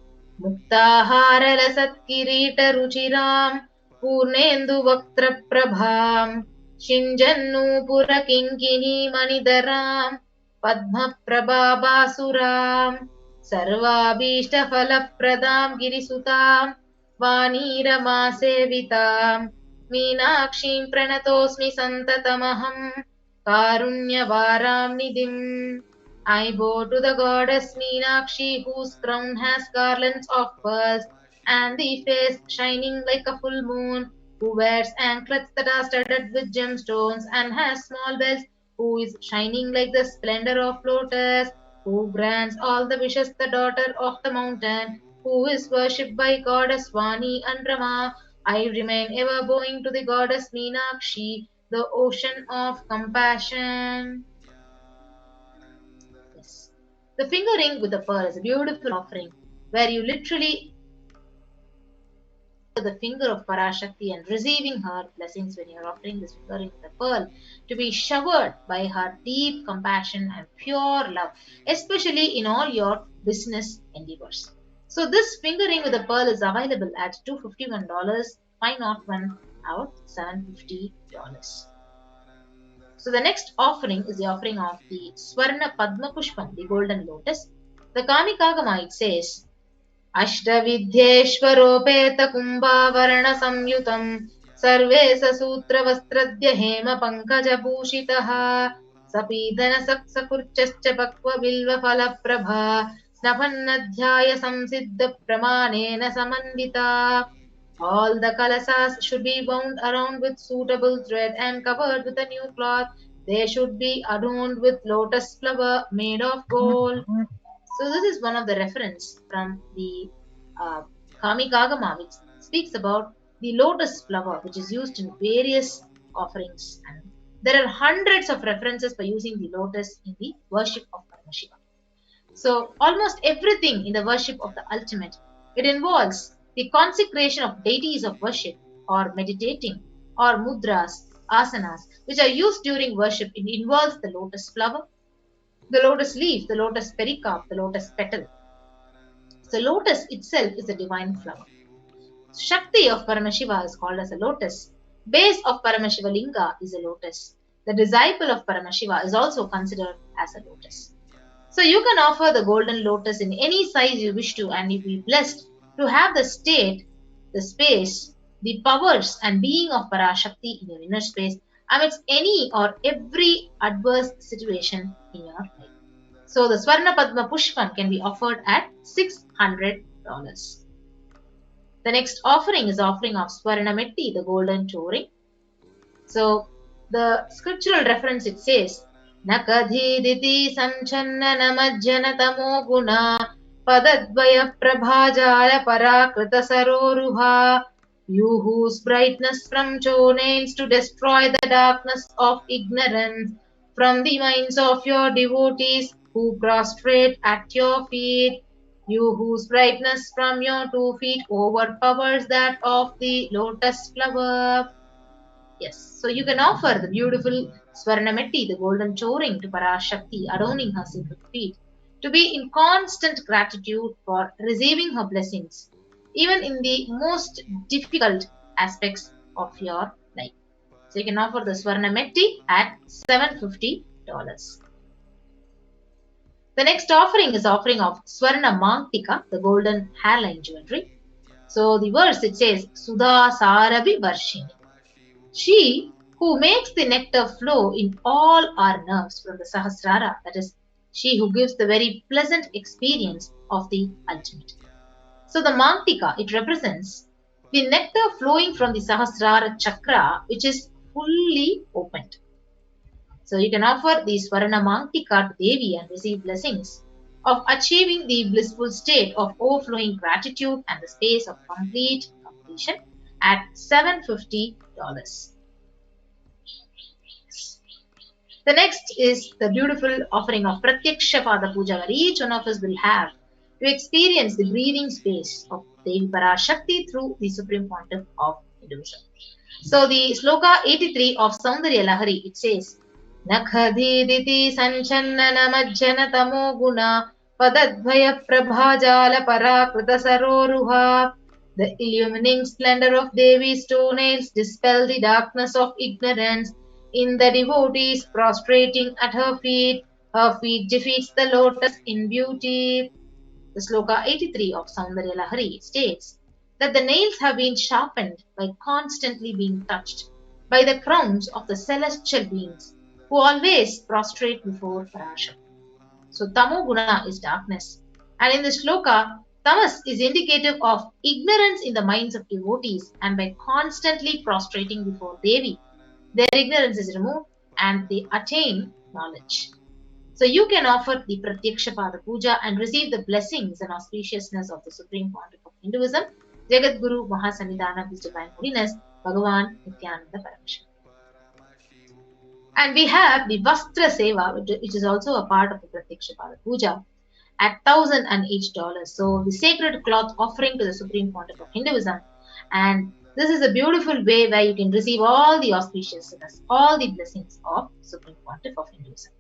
Muktahara Lasat Kirita Ruchiram Purnendu Vaktra Prabham Shinjannu Pura Kinkini Manidaram Padma Prabha Basuram Sarvabhishta Phala Pradam Girisutam Vanirama Sevitam Meenakshim Pranatosmi Santatamaham Karunyavaram Nidhim. I bow to the goddess Meenakshi, whose crown has garlands of pearls, and the face shining like a full moon, who wears anklets that are studded with gemstones, and has small bells, who is shining like the splendor of lotus. who grants all the wishes, the daughter of the mountain, who is worshipped by goddess Vani and Rama. I remain ever bowing to the goddess Meenakshi, the ocean of compassion. Yes. The finger ring with the pearl is a beautiful offering where you literally the finger of Parashakti and receiving her blessings when you are offering this finger ring with a pearl to be showered by her deep compassion and pure love, especially in all your business endeavors. So this finger ring with a pearl is available at $251, 501 out $750. So the next offering is the offering of the Swarna Padma Pushpam, the golden lotus. The Kamikagama, it says, अष्टविद्येश्वरोपेत कुम्भावरण संयुतम् सर्वे सूत्रवस्त्रद्य हेम पङ्कजभूषितः सपीदन सक्सकुर्चश्च पक्वबिल्वफलप्रभा स्नपन्नध्याय संसिद्ध प्रमाणेन समन्विता. All the kalasas should be wound around with suitable thread and covered with a new cloth. They should be adorned with lotus flower made of gold. So this is one of the reference from the Kamikagama, which speaks about the lotus flower, which is used in various offerings. And there are hundreds of references for using the lotus in the worship of Paramashiva. So almost everything in the worship of the ultimate, it involves the consecration of deities of worship or meditating or mudras, asanas, which are used during worship. It involves the lotus flower, the lotus leaf, the lotus pericarp, the lotus petal. So lotus itself is a divine flower. Shakti of Paramashiva is called as a lotus. Base of Paramashiva Linga is a lotus. The disciple of Paramashiva is also considered as a lotus. So you can offer the golden lotus in any size you wish to, and you'll be blessed to have the state, the space, the powers and being of Parashakti in your inner space amidst any or every adverse situation in your life. So the Swarna Padma Pushpam can be offered at $600. The next offering is offering of Swarna Metti, the golden touring. So the scriptural reference, it says, Nakadhiditi Samchanna Namajjana Tamo Guna Padadvaya Prabhajala Parakrita Saroruha. You whose brightness from nails to destroy the darkness of ignorance from the minds of your devotees who prostrate at your feet. You whose brightness from your 2 feet overpowers that of the lotus flower. Yes, so you can offer the beautiful Swarnametti, the golden choring, to Parashakti, adorning her sacred feet, to be in constant gratitude for receiving her blessings, even in the most difficult aspects of your life. So you can offer the Swarnametti at $750. The next offering is offering of Swarna Mangtika, the golden hairline jewelry. So the verse, it says, Sudha Sarabi Varshini. She who makes the nectar flow in all our nerves from the Sahasrara, that is, she who gives the very pleasant experience of the ultimate. So the Mangtika, it represents the nectar flowing from the Sahasrara chakra, which is fully opened. So you can offer the Swarna Mangtika to Devi and receive blessings of achieving the blissful state of overflowing gratitude and the space of complete completion at $750. The next is the beautiful offering of Pratyaksha Pada Puja, where each one of us will have to experience the breathing space of Devi Parashakti through the Supreme Pontiff of Hinduism. So the Sloka 83 of Saundarya Lahari, it says, Nakhadiditi Sanchanana Majjana Tamo Guna Padadvaya Prabhajala Parakrita Saroruha. The illumining splendor of Devi's toenails dispel the darkness of ignorance in the devotees prostrating at her feet. Her feet defeats the lotus in beauty. The Sloka 83 of Saundarya Lahari states that the nails have been sharpened by constantly being touched by the crowns of the celestial beings who always prostrate before Parashakti. So Tamo Guna is darkness, and in the Shloka, Tamas is indicative of ignorance in the minds of devotees, and by constantly prostrating before Devi, their ignorance is removed and they attain knowledge. So you can offer the Pratyakshapada Puja and receive the blessings and auspiciousness of the Supreme Pontiff of Hinduism, Jagat Guru Mahasannidhana, His Divine Holiness, Bhagavan Nithyananda Paramashivam. And we have the Vastra Seva, which is also a part of the Pratyakshapada Puja, at $1,008. So the sacred cloth offering to the Supreme Pontiff of Hinduism. And this is a beautiful way where you can receive all the auspiciousness, all the blessings of Supreme Pontiff of Hinduism.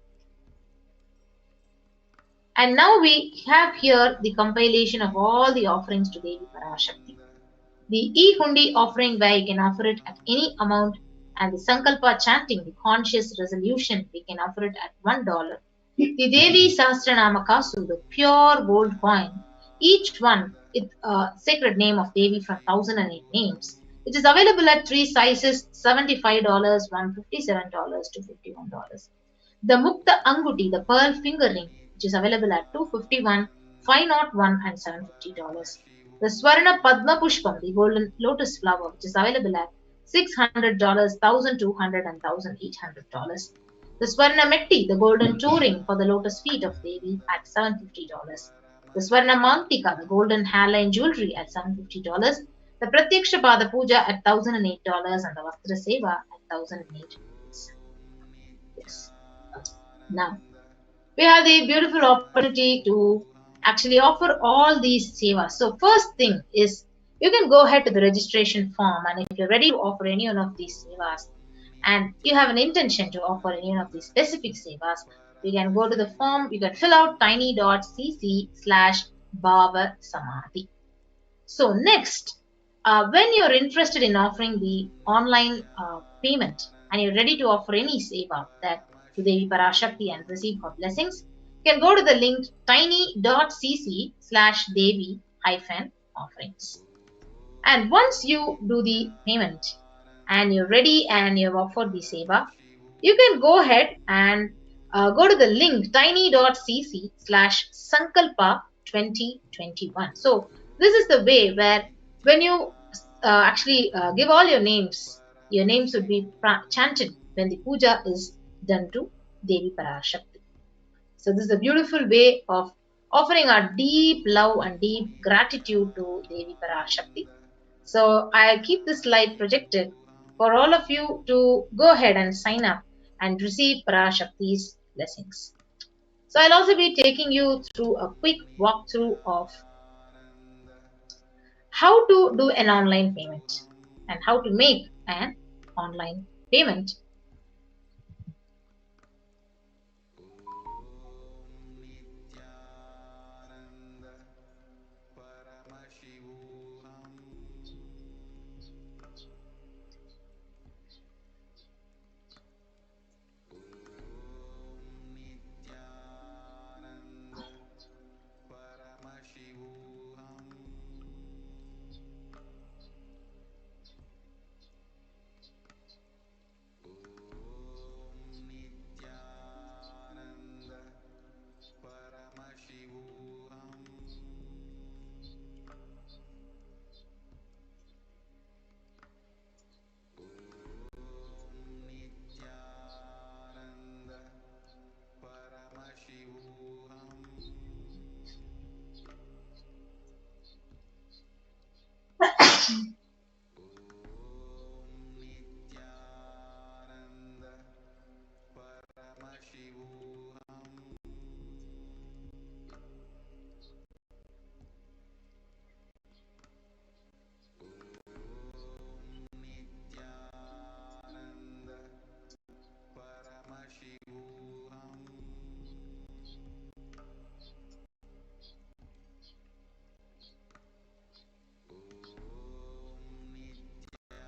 And now we have here the compilation of all the offerings to Devi Parashakti. The e-hundi offering where you can offer it at any amount, and the Sankalpa chanting, the conscious resolution, we can offer it at $1. The Devi Sahasranama Kasu, the pure gold coin, each one with a sacred name of Devi from 1008 names. It is available at 3 sizes, $75, $157 to $51. The Mukta Anguti, the pearl finger ring, which is available at $251, $501 and $750. The Swarna Padma Pushpam, the golden lotus flower, which is available at $600, $1,200 and $1,800. The Swarna Metti, the golden touring for the lotus feet of Devi at $750. The Swarna Mantika, the golden hairline jewelry at $750. The Pratyakshapada Puja at $1,008 and the Vastra Seva at $1,008. Yes. Now, we have the beautiful opportunity to actually offer all these sevas. So first thing is you can go ahead to the registration form, and if you're ready to offer any one of these sevas and you have an intention to offer any one of these specific sevas, you can go to the form, you can fill out tiny.cc/Bhava Samadhi. So next, when you're interested in offering the online payment and you're ready to offer any seva that to Devi Parashakti and receive her blessings, you can go to the link tiny.cc/Devi-offerings. And once you do the payment and you're ready and you've offered the seva, you can go ahead and go to the link tiny.cc/Sankalpa2021. So this is the way where when you actually give all your names would be chanted when the puja is done to Devi Parashakti. So this is a beautiful way of offering our deep love and deep gratitude to Devi Parashakti. So I keep this slide projected for all of you to go ahead and sign up and receive Parashakti's blessings. So I'll also be taking you through a quick walkthrough of how to do an online payment and how to make an online payment.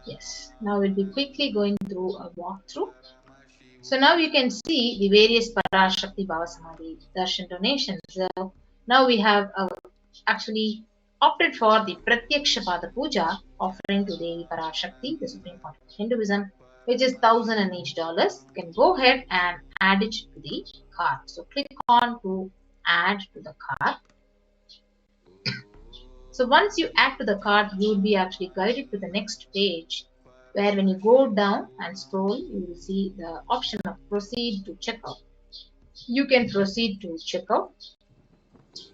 Yes, now we'll be quickly going through a walkthrough. So now you can see the various Parashakti Bhava Samadhi Darshan donations. So now we have actually opted for the Pratyakshapada Puja offering to Devi Parashakti, the Supreme Pontiff of Hinduism, which is $1,008. You can go ahead and add it to the cart. So click on to add to the cart. So once you add to the cart, you will be actually guided to the next page, where when you go down and scroll, you will see the option of proceed to checkout. you can proceed to checkout,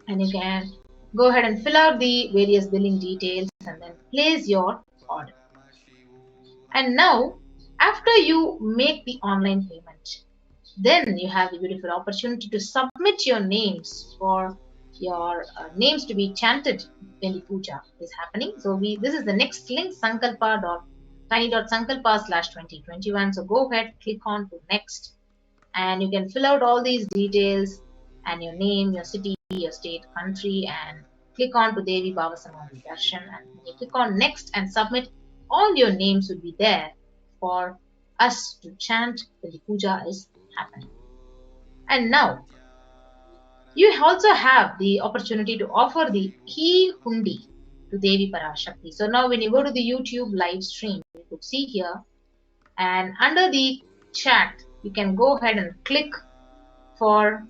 and you can go ahead and fill out the various billing details and then place your order. And now, after you make the online payment, then you have the beautiful opportunity to submit your names for your names to be chanted when the puja is happening. So this is the next link, sankalpa.tiny.sankalpa/2021. So go ahead, click on to next, and you can fill out all these details and your name, your city, your state, country, and click on to Devi Bhavasamadhi Darshan. And when you click on next and submit, all your names will be there for us to chant when the puja is happening. And now you also have the opportunity to offer the e-hundi to Devi Parashakti. So now when you go to the YouTube live stream, you could see here, and under the chat, you can go ahead and click for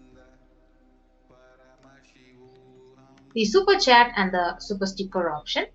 the super chat and the super sticker option.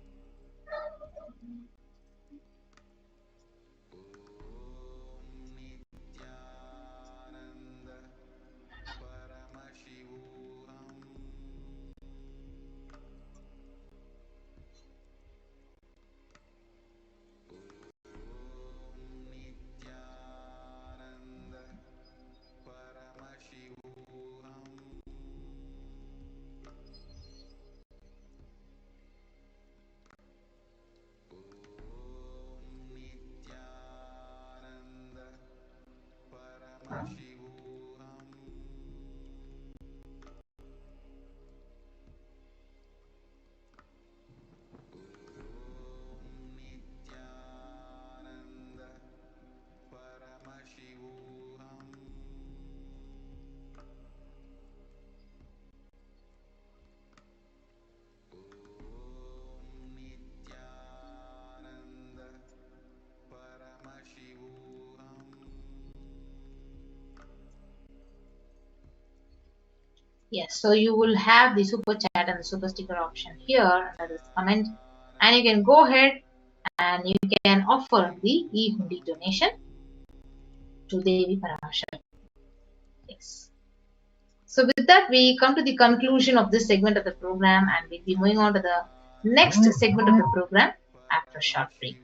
Yes, so you will have the super chat and the super sticker option here under this comment, and you can go ahead and you can offer the e-hundi donation to Devi Parashakti. Yes. So with that, we come to the conclusion of this segment of the program, and we'll be moving on to the next segment of the program after a short break.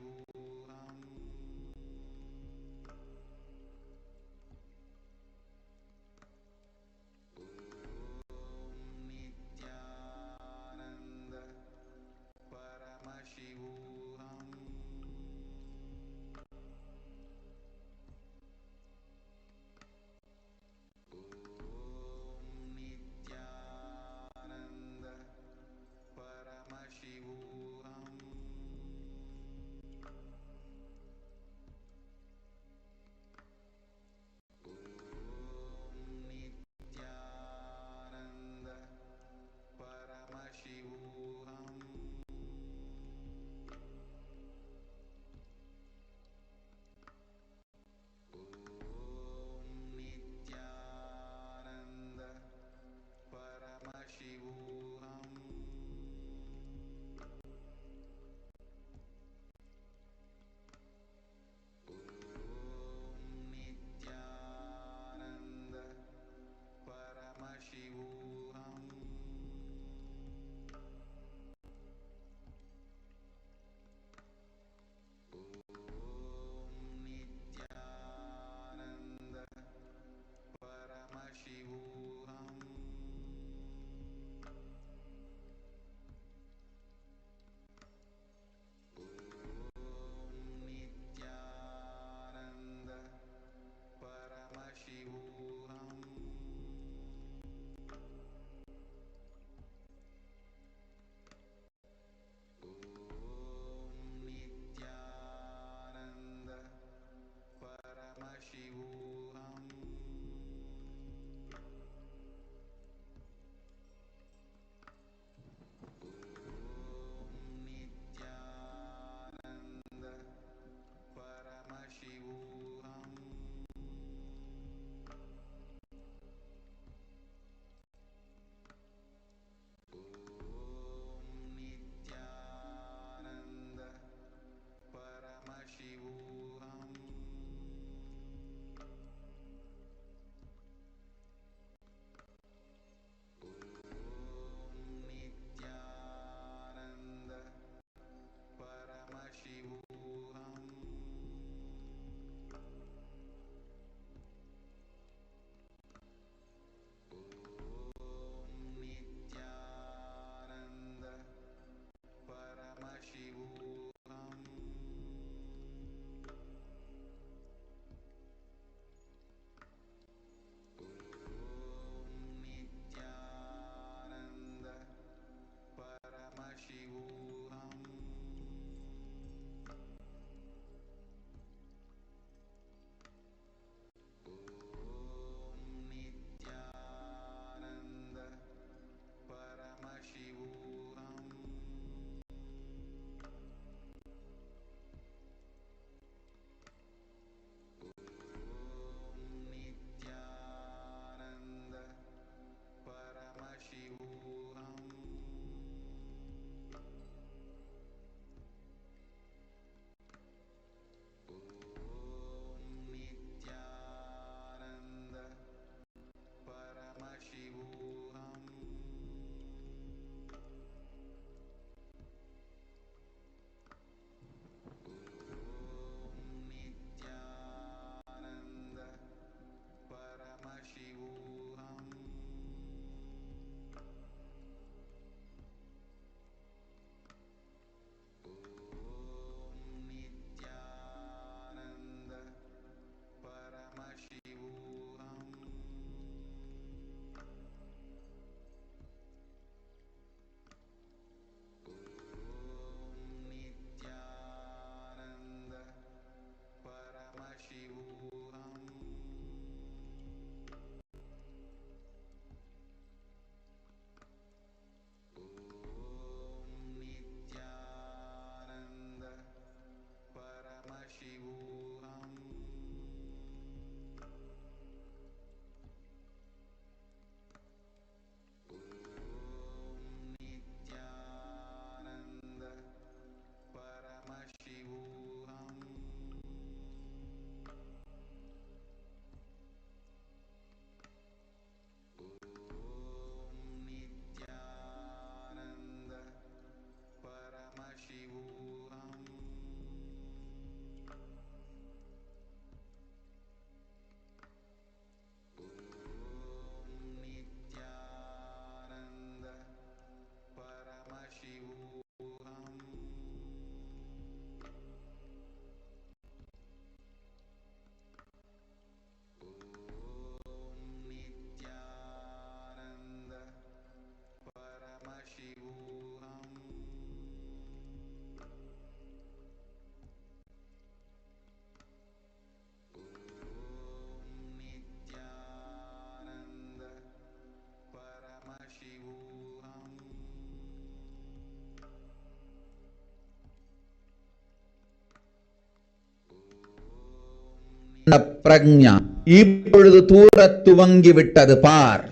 பிரக்ஞா இப்பொழுது தூரத் துவங்கிவிட்டது பார்.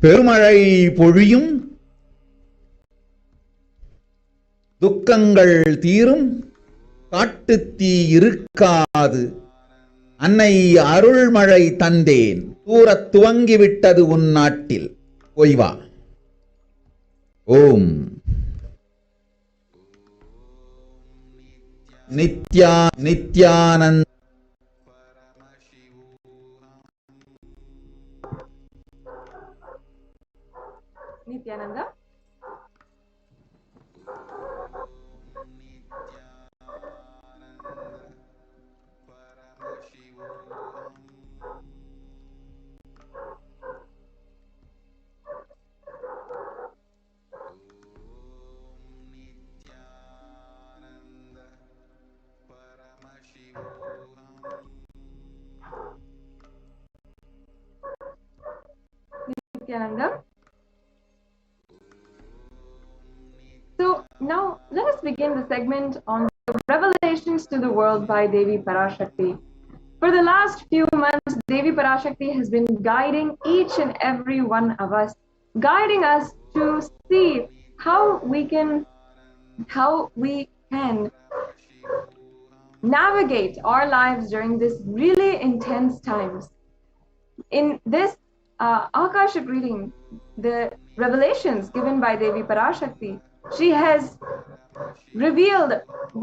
பெருமழை பொழியும், துக்கங்கள் தீரும், காட்டுத்தீ இருக்காது, அன்னை அருள்மழை தந்தேன், தூரத் துவங்கிவிட்டது உன் நாட்டில், போய் வா. ஓம் Nityananda Nithyananda. Nithyananda. So now let us begin the segment on the revelations to the world by Devi Parashakti. For the last few months, Devi Parashakti has been guiding each and every one of us, guiding us to see how we can navigate our lives during this really intense times. In this Akashik reading, the revelations given by Devi Parashakti, she has revealed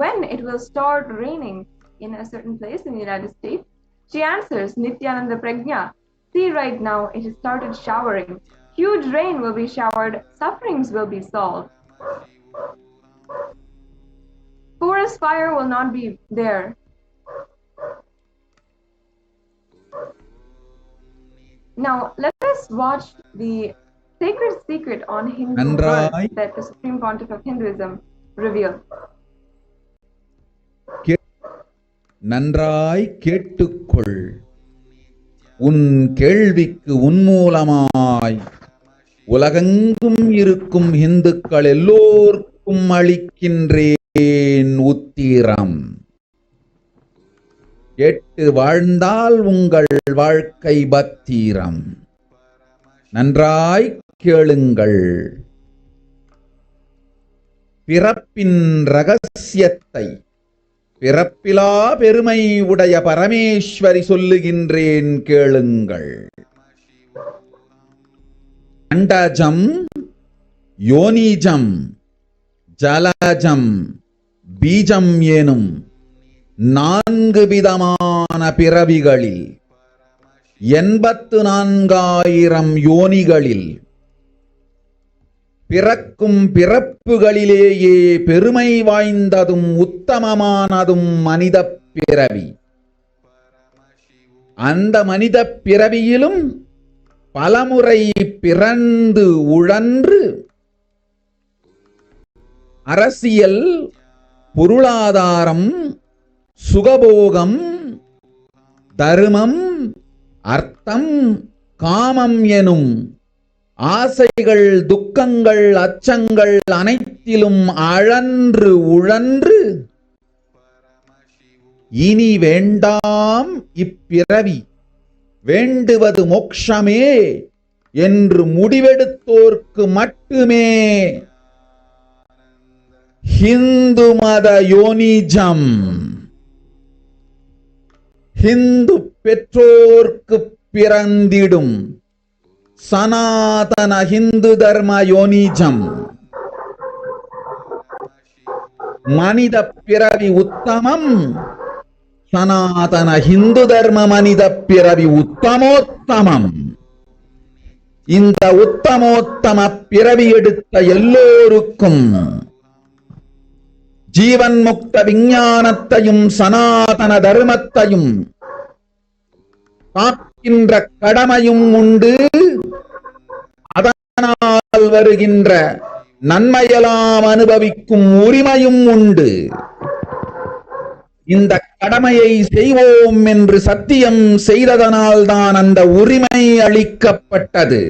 when it will start raining in a certain place in the United States. She answers Nithyananda Prajna, see right now it has started showering. Huge rain will be showered, sufferings will be solved. Forest fire will not be there. Now let us watch the sacred secret on Hindu birth that the Supreme Pontiff of Hinduism revealed. நன்றாய் கேட்டுக்கொள். உன் கேள்விக்கு உன்மூலமாய் உலகெங்கும் இருக்கும் இந்துக்கள் எல்லோருக்கும் அளிக்கின்றேன் உத்திரம். கேட்டு வாழ்ந்தால் உங்கள் வாழ்க்கை பத்திரம். நன்றாய் கேளுங்கள். பிறப்பின் ரகசியத்தை பிறப்பிலா பெருமை உடைய பரமேஸ்வரி சொல்லுகின்றேன் கேளுங்கள். அண்டஜம், யோனிஜம், ஜலஜம், பீஜம் எனும் 4 விதமான பிறவிகளில் 84,000 யோனிகளில் பிறக்கும் பிறப்புகளிலேயே பெருமை வாய்ந்ததும் உத்தமமானதும் மனித பிறவி. அந்த மனித பிறவியிலும் பலமுறை பிறந்து உழன்று அரசியல், பொருளாதாரம், சுகபோகம், தர்மம், அர்த்தம், காமம் எனும் ஆசைகள், துக்கங்கள், அச்சங்கள் அனைத்திலும் அழன்று உழன்று இனி வேண்டாம் இப்பிறவி, வேண்டுவது மோட்சமே என்று முடிவெடுத்தோர்க்கு மட்டுமே ஹிந்து மத யோனிஜம், ஹிந்து பெற்றோர்க்கு பிறந்திடும் சனாதன ஹிந்து தர்ம யோனிஜம். மனித பிறவி உத்தமம், சனாதன ஹிந்து தர்ம மனித பிறவி உத்தமோத்தமம். இந்த உத்தமோத்தம பிறவி எடுத்த எல்லோருக்கும் ஜீவன் முக்த விஞ்ஞானத்தையும் சனாதன தர்மத்தையும் காக்கின்ற கடமையும் உண்டு. அதனால் வருகின்ற நன்மையெல்லாம் அனுபவிக்கும் உரிமையும் உண்டு. இந்த கடமையை செய்வோம் என்று சத்தியம் செய்ததனால்தான் அந்த உரிமை அளிக்கப்பட்டது.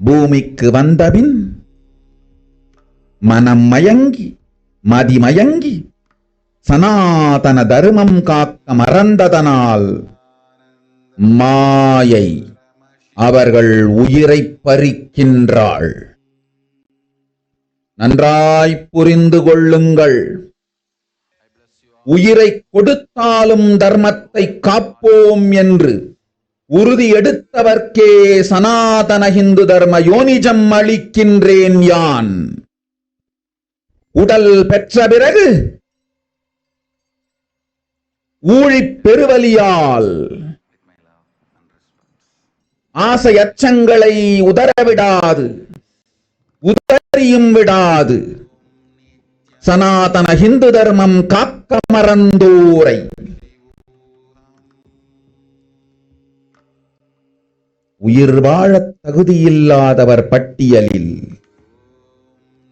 பூமிக்கு வந்தபின் மனம் மயங்கி, மதிமயங்கி, சனாதன தர்மம் காக்க மறந்ததனால் மாயை அவர்கள் உயிரை பறிக்கின்றாள். நன்றாய் புரிந்து கொள்ளுங்கள். உயிரை கொடுத்தாலும் தர்மத்தை காப்போம் என்று உறுதி எடுத்தவர்க்கே சனாதன ஹிந்து தர்ம யோனிஜம் அளிக்கின்றேன் யான். உடல் பெற்ற பிறகு ஊழிப் பெருவலியால் ஆசை அச்சங்களை உதறவிடாது, உதறியும் விடாது சனாதன ஹிந்து தர்மம் காக்க மறந்தோரை உயிர் வாழத் தகுதியில்லாதவர் பட்டியலில்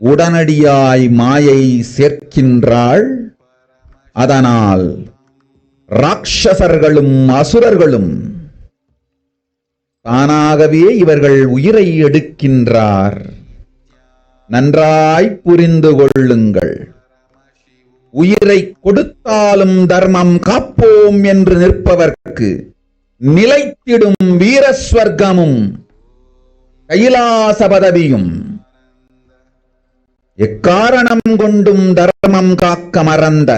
உடனடியாய் மாயை சேர்க்கின்றாள். அதனால் ராட்சசர்களும் அசுரர்களும் தானாகவே இவர்கள் உயிரை எடுக்கின்றார். நன்றாய் புரிந்து கொள்ளுங்கள். உயிரை கொடுத்தாலும் தர்மம் காப்போம் என்று நிற்பவர்க்கு நிலைத்திடும் வீரஸ்வர்க்கமும் கைலாச பதவியும் எக்காரணம் கொண்டும் தர்மம் காக்க மறந்த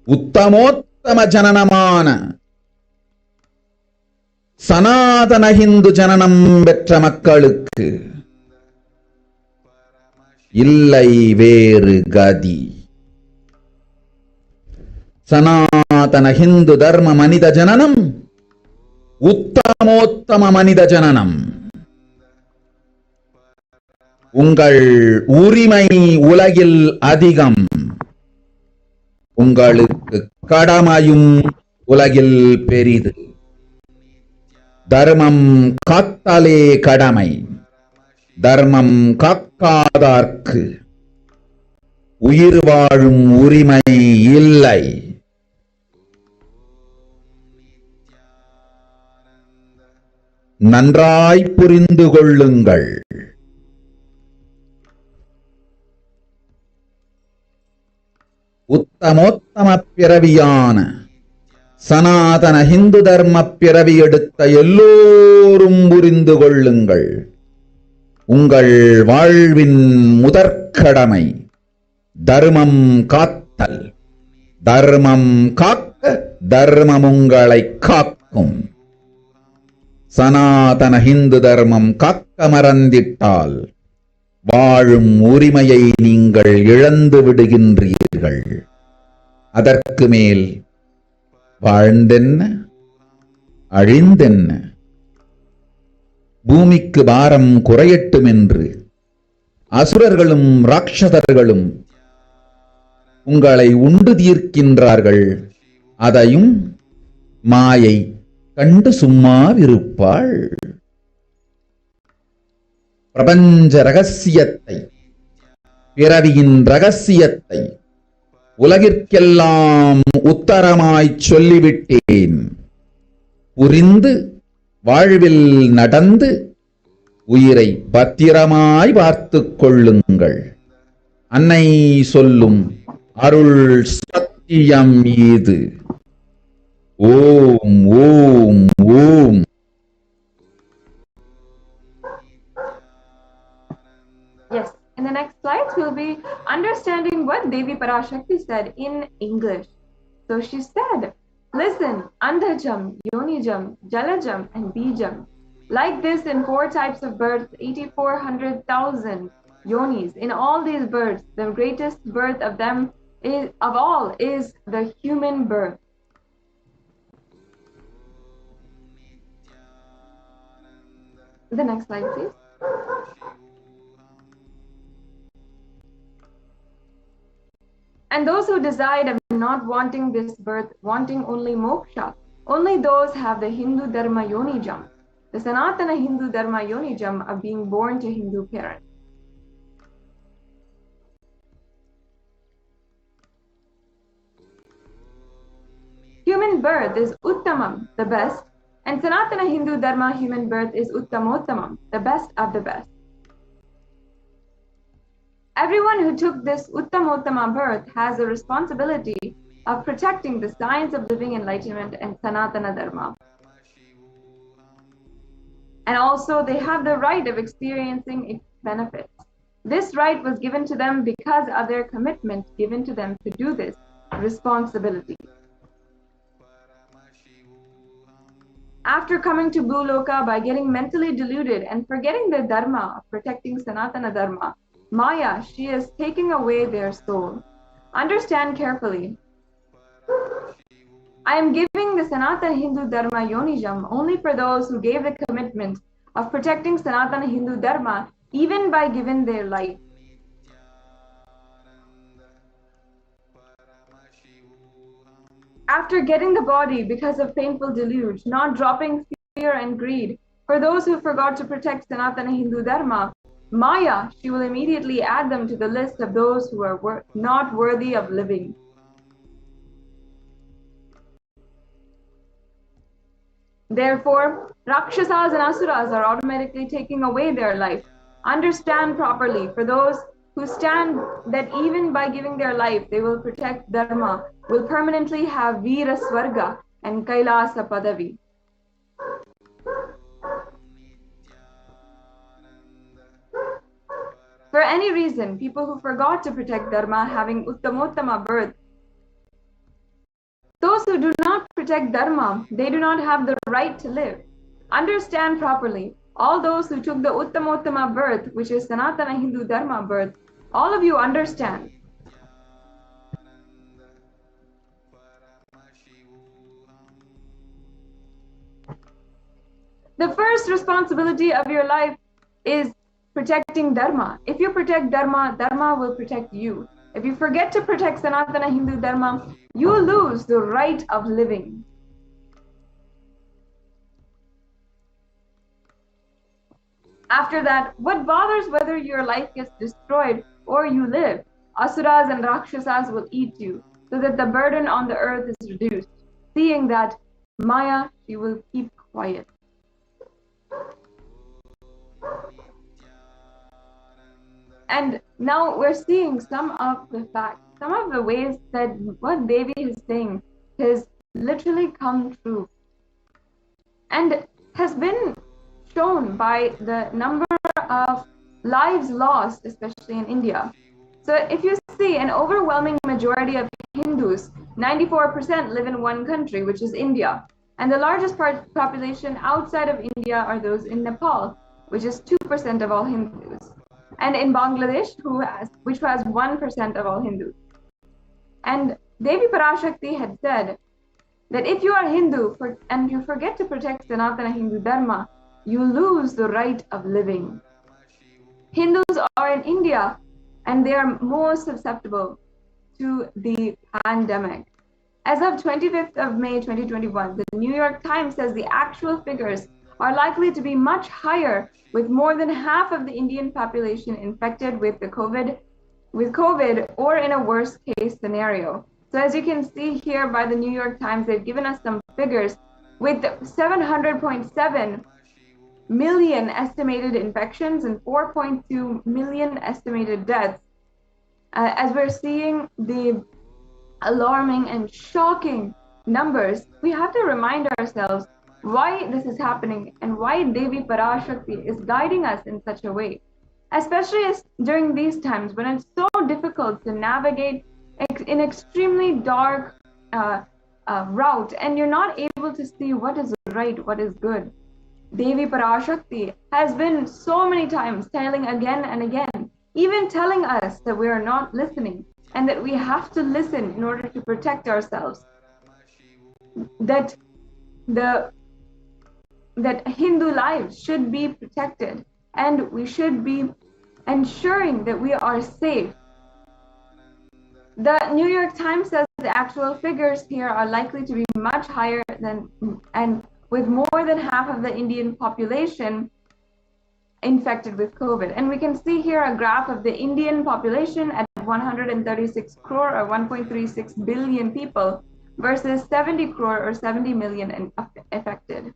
உத்தமோத்தம ஜனனமான சனாதன ஹிந்து ஜனனம் பெற்ற மக்களுக்கு இல்லை வேறு கதி. சனாதன ஹிந்து தர்ம மனித ஜனனம் உத்தமோத்தம மனித ஜனனம். உங்கள் உரிமை உலகில் அதிகம். உங்களுக்கு கடமையும் உலகில் பெரிது. தர்மம் காத்தாலே கடமை. தர்மம் காக்காதார்க்கு உயிர் வாழும் உரிமை இல்லை. நன்றாய் புரிந்து கொள்ளுங்கள். உத்தமோத்தம பிறவியான சனாதன ஹிந்து தர்ம பிறவி எடுத்த எல்லோரும் புரிந்து கொள்ளுங்கள். உங்கள் வாழ்வின் முதற்கடமை தர்மம் காத்தல். தர்மம் காக்க தர்மம் உங்களை காக்கும். சனாதன ஹிந்து தர்மம் காக்க மறந்திட்டால் வாழும் உரிமையை நீங்கள் இழந்து விடுகின்றீர்கள். அதற்கு மேல் வாழ்ந்தென்ன அழிந்தென்ன? பூமிக்கு பாரம் குறையட்டும் என்று அசுரர்களும் ராட்சதர்களும் உங்களை உண்டு தீர்க்கின்றார்கள். அதையும் மாயை கண்டு சும்மாவிருப்பாள். பிரபஞ்ச ரகசியத்தை, பிறவியின் ரகசியத்தை உலகிற்கெல்லாம் உத்தரமாய்ச் சொல்லிவிட்டேன். புரிந்து வாழ்வில் நடந்து உயிரை பத்திரமாய் பார்த்துக் கொள்ளுங்கள். அன்னை சொல்லும் அருள் சத்தியம் இது. ஓம் ஓம் ஓம். Yes, in the next slides we'll be understanding what Devi Parashakti said in English. So she said, listen, Andhajam, Yonijam, Jalajam and Bijam. Like this in 4 types of births, 8400,000 yonis. In all these births, the greatest birth of them of all is the human birth. The next slide, please. And those who decide of not wanting this birth, wanting only moksha, only those have the Hindu Dharma Yonijam, the Sanatana Hindu Dharma Yonijam of being born to Hindu parents. Human birth is Uttamam, the best, and Sanatana Hindu Dharma human birth is Uttamottamam, the best of the best. Everyone who took this Uttamottama birth has a responsibility of protecting the science of living enlightenment and Sanatana Dharma. And also they have the right of experiencing its benefits. This right was given to them because of their commitment given to them to do this responsibility. After coming to Bhuloka by getting mentally deluded and forgetting the Dharma of protecting Sanatana Dharma, Maya, she is taking away their soul. Understand carefully. I am giving the Sanatana Hindu Dharma Yonijam only for those who gave the commitment of protecting Sanatana Hindu Dharma even by giving their life. After getting the body because of painful deluge, not dropping fear and greed, for those who forgot to protect Sanatana Hindu Dharma, Maya, she will immediately add them to the list of those who are not worthy of living. Therefore, Rakshasas and Asuras are automatically taking away their life. Understand properly, for those who stand that even by giving their life, they will protect Dharma, will permanently have Veera Swarga and Kailasa Padavi. For any reason, people who forgot to protect Dharma having Uttamottama birth, those who do not protect Dharma, they do not have the right to live. Understand properly, all those who took the Uttamottama birth, which is Sanatana Hindu Dharma birth, all of you understand. The first responsibility of your life is protecting Dharma. If you protect Dharma, Dharma will protect you. If you forget to protect Sanatana Hindu Dharma, you lose the right of living. After that, what bothers whether your life gets destroyed or you live? Asuras and Rakshasas will eat you, so that the burden on the earth is reduced. Seeing that, Maya, she will keep quiet. And now we're seeing some of the facts, some of the ways that what Devi is saying has literally come true and has been shown by the number of lives lost, especially in India. So if you see, an overwhelming majority of Hindus, 94% live in one country, which is India. And the largest population outside of India are those in Nepal, which is 2% of all Hindus. And in Bangladesh, which has 1% of all Hindus. And Devi Parashakti had said that if you are Hindu and you forget to protect Sanatana Hindu Dharma, you lose the right of living. Hindus are in India and they are more susceptible to the pandemic. As of 25th of May 2021, the New York Times says the actual figures are likely to be much higher, with more than half of the Indian population infected with COVID or in a worst case scenario. So as you can see here by the New York Times, they've given us some figures with 700.7 million estimated infections and 4.2 million estimated deaths. As we're seeing the alarming and shocking numbers, we have to remind ourselves why this is happening and why Devi Parashakti is guiding us in such a way, especially during these times when it's so difficult to navigate in extremely dark route and you're not able to see what is right, what is good. Devi Parashakti has been so many times telling again and again, even telling us that we are not listening and that we have to listen in order to protect ourselves. That Hindu lives should be protected and we should be ensuring that we are safe. The New York Times says the actual figures here are likely to be much higher and with more than half of the Indian population infected with COVID. And we can see here a graph of the Indian population at 136 crore or 1.36 billion people versus 70 crore or 70 million affected.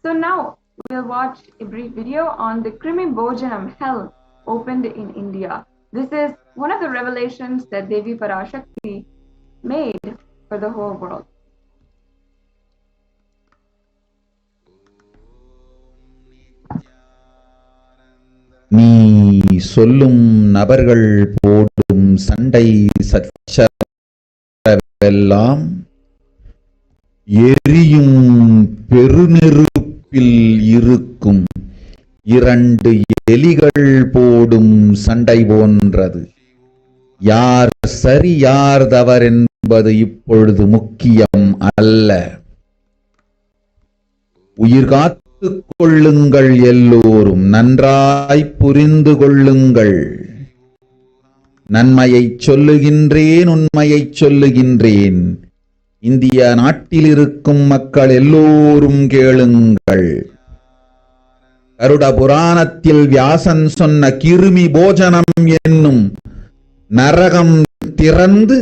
So now we'll watch a brief video on the Krimi Bhojanam hell opened in India. This is one of the revelations that Devi Parashakti made for the whole world. நீ சொல்லும் நபர்கள் போடும் சண்டை சச்சரவெல்லாம் எரியும் பெருநெருப்பில் இருக்கும் இரண்டு எலிகள் போடும் சண்டை போன்றது. யார் சரி யார் தவறு என்பது இப்பொழுது முக்கியம் அல்ல. உயிர் காத்துக் கொள்ளுங்கள், எல்லோரும் நன்றாய் புரிந்து கொள்ளுங்கள். நன்மையைச் சொல்லுகின்றேன், உண்மையைச் சொல்லுகின்றேன். இந்திய நாட்டில் இருக்கும் மக்கள் எல்லோரும் கேளுங்கள். கருட புராணத்தில் வியாசன் சொன்ன கிருமி போஜனம் என்னும் நரகம் திறந்து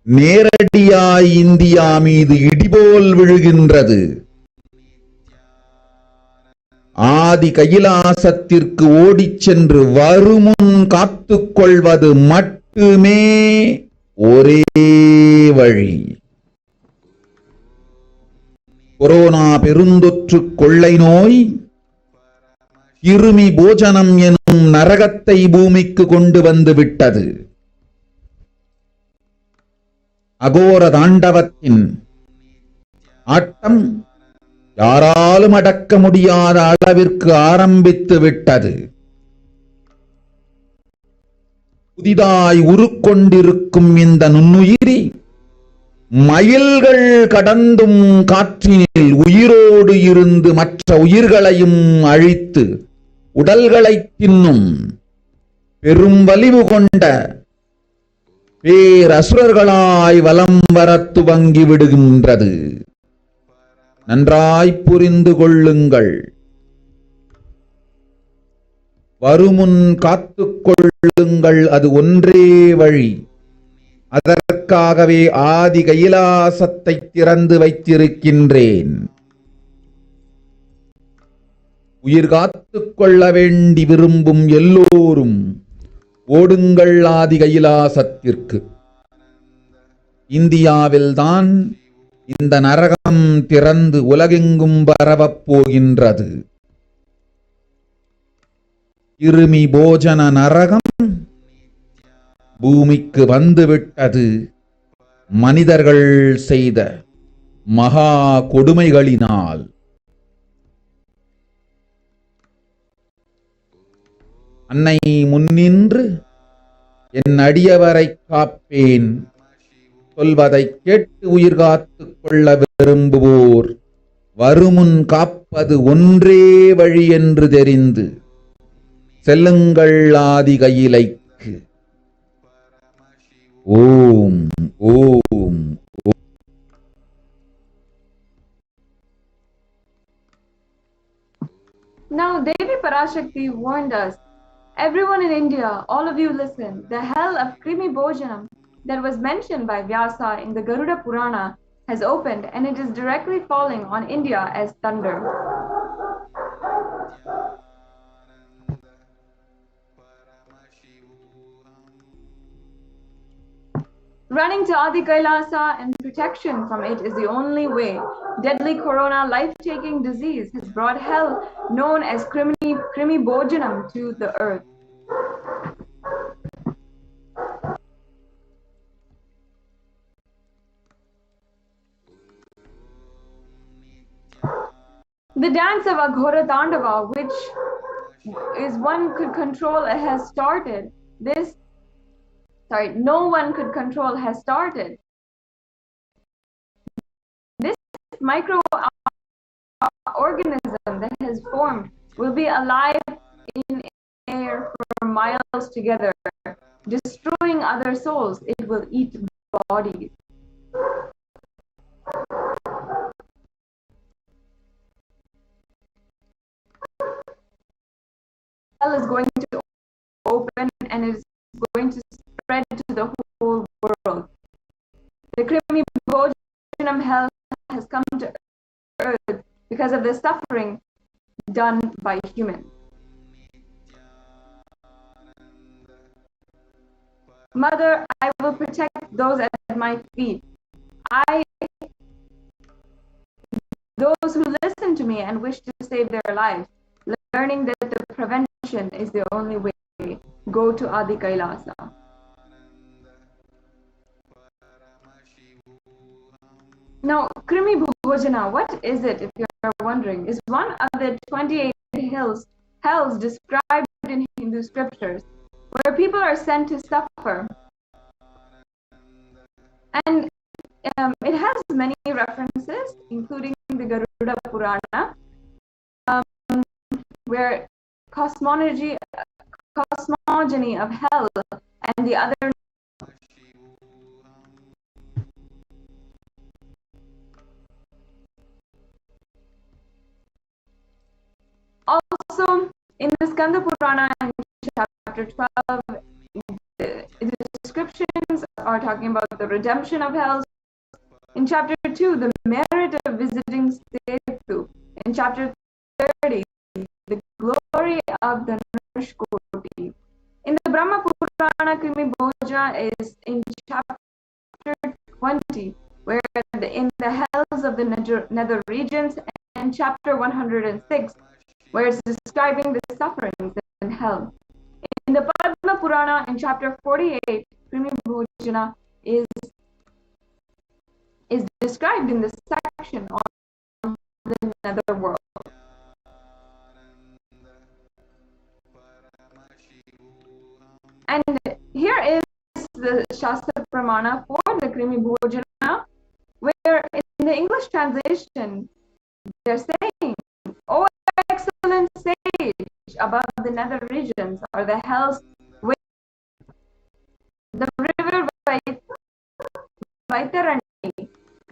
நேரடியாய் இந்தியா மீது இடிபோல் விழுகின்றது. ஆதி கைலாசத்திற்கு ஓடிச் சென்று வருமுன் காத்துக் கொள்வது மட்டுமே ஒரே வழி. கொரோனா பெருந்தொற்று கொள்ளை நோய் கிருமி போஜனம் எனும் நரகத்தை பூமிக்கு கொண்டு வந்து விட்டது. அகோர தாண்டவத்தின் ஆட்டம் யாராலும் அடக்க முடியாத அளவிற்கு ஆரம்பித்து விட்டது. புதிதாய் உருக்கொண்டிருக்கும் இந்த நுண்ணுயிரி மைல்கள் கடந்தும் காற்றினில் உயிரோடு இருந்து மற்ற உயிர்களையும் அழித்து உடல்களை தின்னும் பெரும் வலிவு கொண்ட பேரசுரர்களாய் வலம் வர துவங்கி விடுகின்றது. நன்றாய் புரிந்து கொள்ளுங்கள். வருமுன் காத்துக் கொள்ளுங்கள், அது ஒன்றே வழி. அதற்காகவே ஆதி கைலாசத்தை திறந்து வைத்திருக்கின்றேன். உயிர் காத்துக் கொள்ள வேண்டி விரும்பும் எல்லோரும் ஓடுங்கள் ஆதி கைலாசத்திற்கு. இந்தியாவில்தான் இந்த நரகம் திறந்து உலகெங்கும் பரவப் போகின்றது. கிருமி போஜன நரகம் பூமிக்கு வந்துவிட்டது. மனிதர்கள் செய்த மகா கொடுமைகளினால். அன்னை முன்னின்று என் அடியவரை காப்பேன் சொல்வதை கேட்டு உயிர் காத்துக் கொள்ள விரும்புவோர் வருமுன் காப்பது ஒன்றே வழி என்று தெரிந்து செல்லுங்கள் ஆதி கையிலைக்கு. ஓம் ஓம். Now Devi Parashakti warned us, everyone in India, all of you listen, the hell of Krimi Bhojanam that was mentioned by Vyasa in the Garuda Purana has opened, and it is directly falling on India as thunder. Running to Adi Kailasa and protection from it is the only way. Deadly corona life-taking disease has brought hell known as Krimi Bhojanam to the earth. The dance of Aghora Dandava, which is one could control, has started. No one could control has started. This microorganism that has formed will be alive in air for miles together, destroying other souls. It will eat bodies. Hell is going to open and it is going to spread to the whole world. The Krimi Bhojanam hell has come to earth because of the suffering done by humans. Mother, I will protect those at my feet. Those who listen to me and wish to save their lives, learning that the prevention is the only way, go to Adi Kailasa. Now, Krimi Bhojana, what is it, if you're wondering, is one of the 28 hells described in Hindu scriptures, where people are sent to suffer. And it has many references, including the Garuda Purana, where cosmogony of hell and the other also in the Skanda Purana in chapter 12, the descriptions are talking about the redemption of hell. In chapter 2, the merit of visiting Setu. In chapter 30, the glory of the Nushkoti. In the Brahma Purana, Krimi Bhojana is in chapter 20, where in the hells of the nether regions, and chapter 106, where it's describing the sufferings in hell. In the Padma Purana, in chapter 48, Krimi Bhojana is described in the section on the netherworld. And here is the Shastra Pramana for the Krimi Bhojana, where in the English translation, they're saying, "O excellent sage, above the nether regions or the hells, the river Vaitarani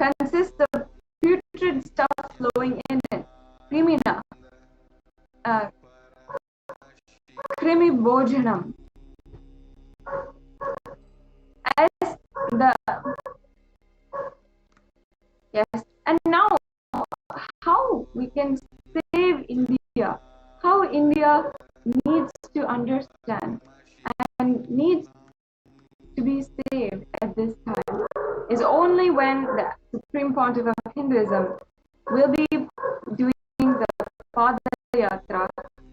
consists of putrid stuff flowing in it. Krimina, Krimi Bhojanam." And now how we can save India, how India needs to understand and needs to be saved at this time is only when the Supreme Pontiff of Hinduism will be doing the Padayatra,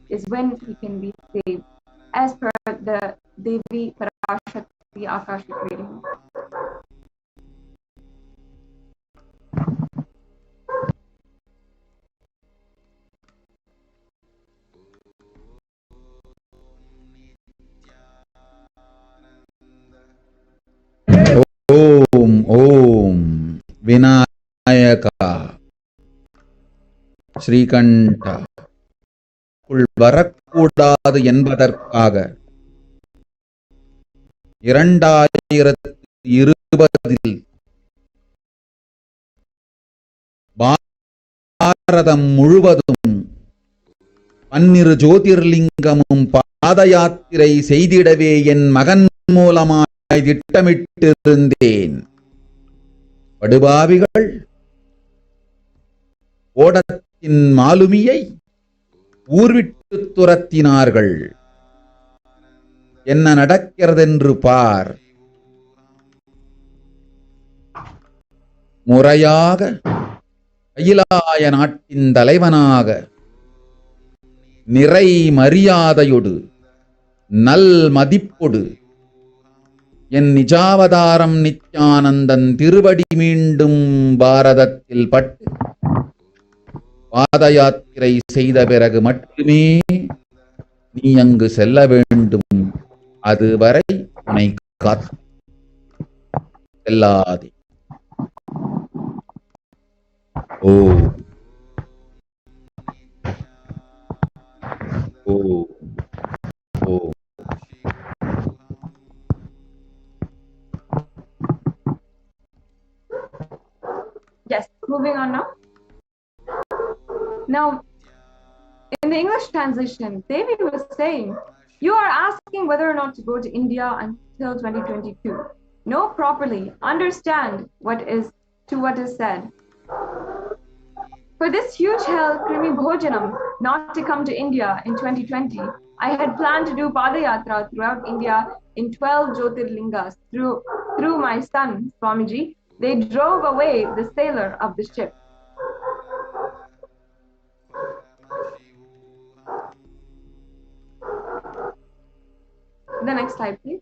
is when he can be saved, as per the Devi Parashakti Akashik reading. ஓம் ஓம் விநாயகா ஸ்ரீகண்டா வரக்கூடாது என்பதற்காக 2020 பாரதம் முழுவதும் 12 ஜோதிர்லிங்கமும் பாத யாத்திரை செய்திடவே என் மகன் மூலமாய் திட்டமிட்டிருந்தேன். படுபாவிகள் ஓடத்தின் மாலுமியை ஊர்விட்டு துரத்தினார்கள். என்ன நடக்கிறதென்று பார். முறையாக கைலாய நாட்டின் தலைவனாக நிறை மரியாதையொடு நல் மதிப்பொடு என் நிஜாவதாரம் நித்யானந்தன் திருவடி மீண்டும் பாரதத்தில் பட்டு பாத யாத்திரை செய்த பிறகு மட்டுமே நீ அங்கு செல்ல வேண்டும். அதுவரை உன்னை காத்து செல்லாதே. ஓ ஓ ஓ Yes, moving on now. Now, in the English translation, Devi was saying, "You are asking whether or not to go to India until 2022. Know properly, understand what is said. For this huge hell, Krimi Bhojanam, not to come to India in 2020, I had planned to do Padayatra throughout India in 12 Jyotirlingas through my son, Swamiji. They drove away the sailor of the ship. The next slide, please.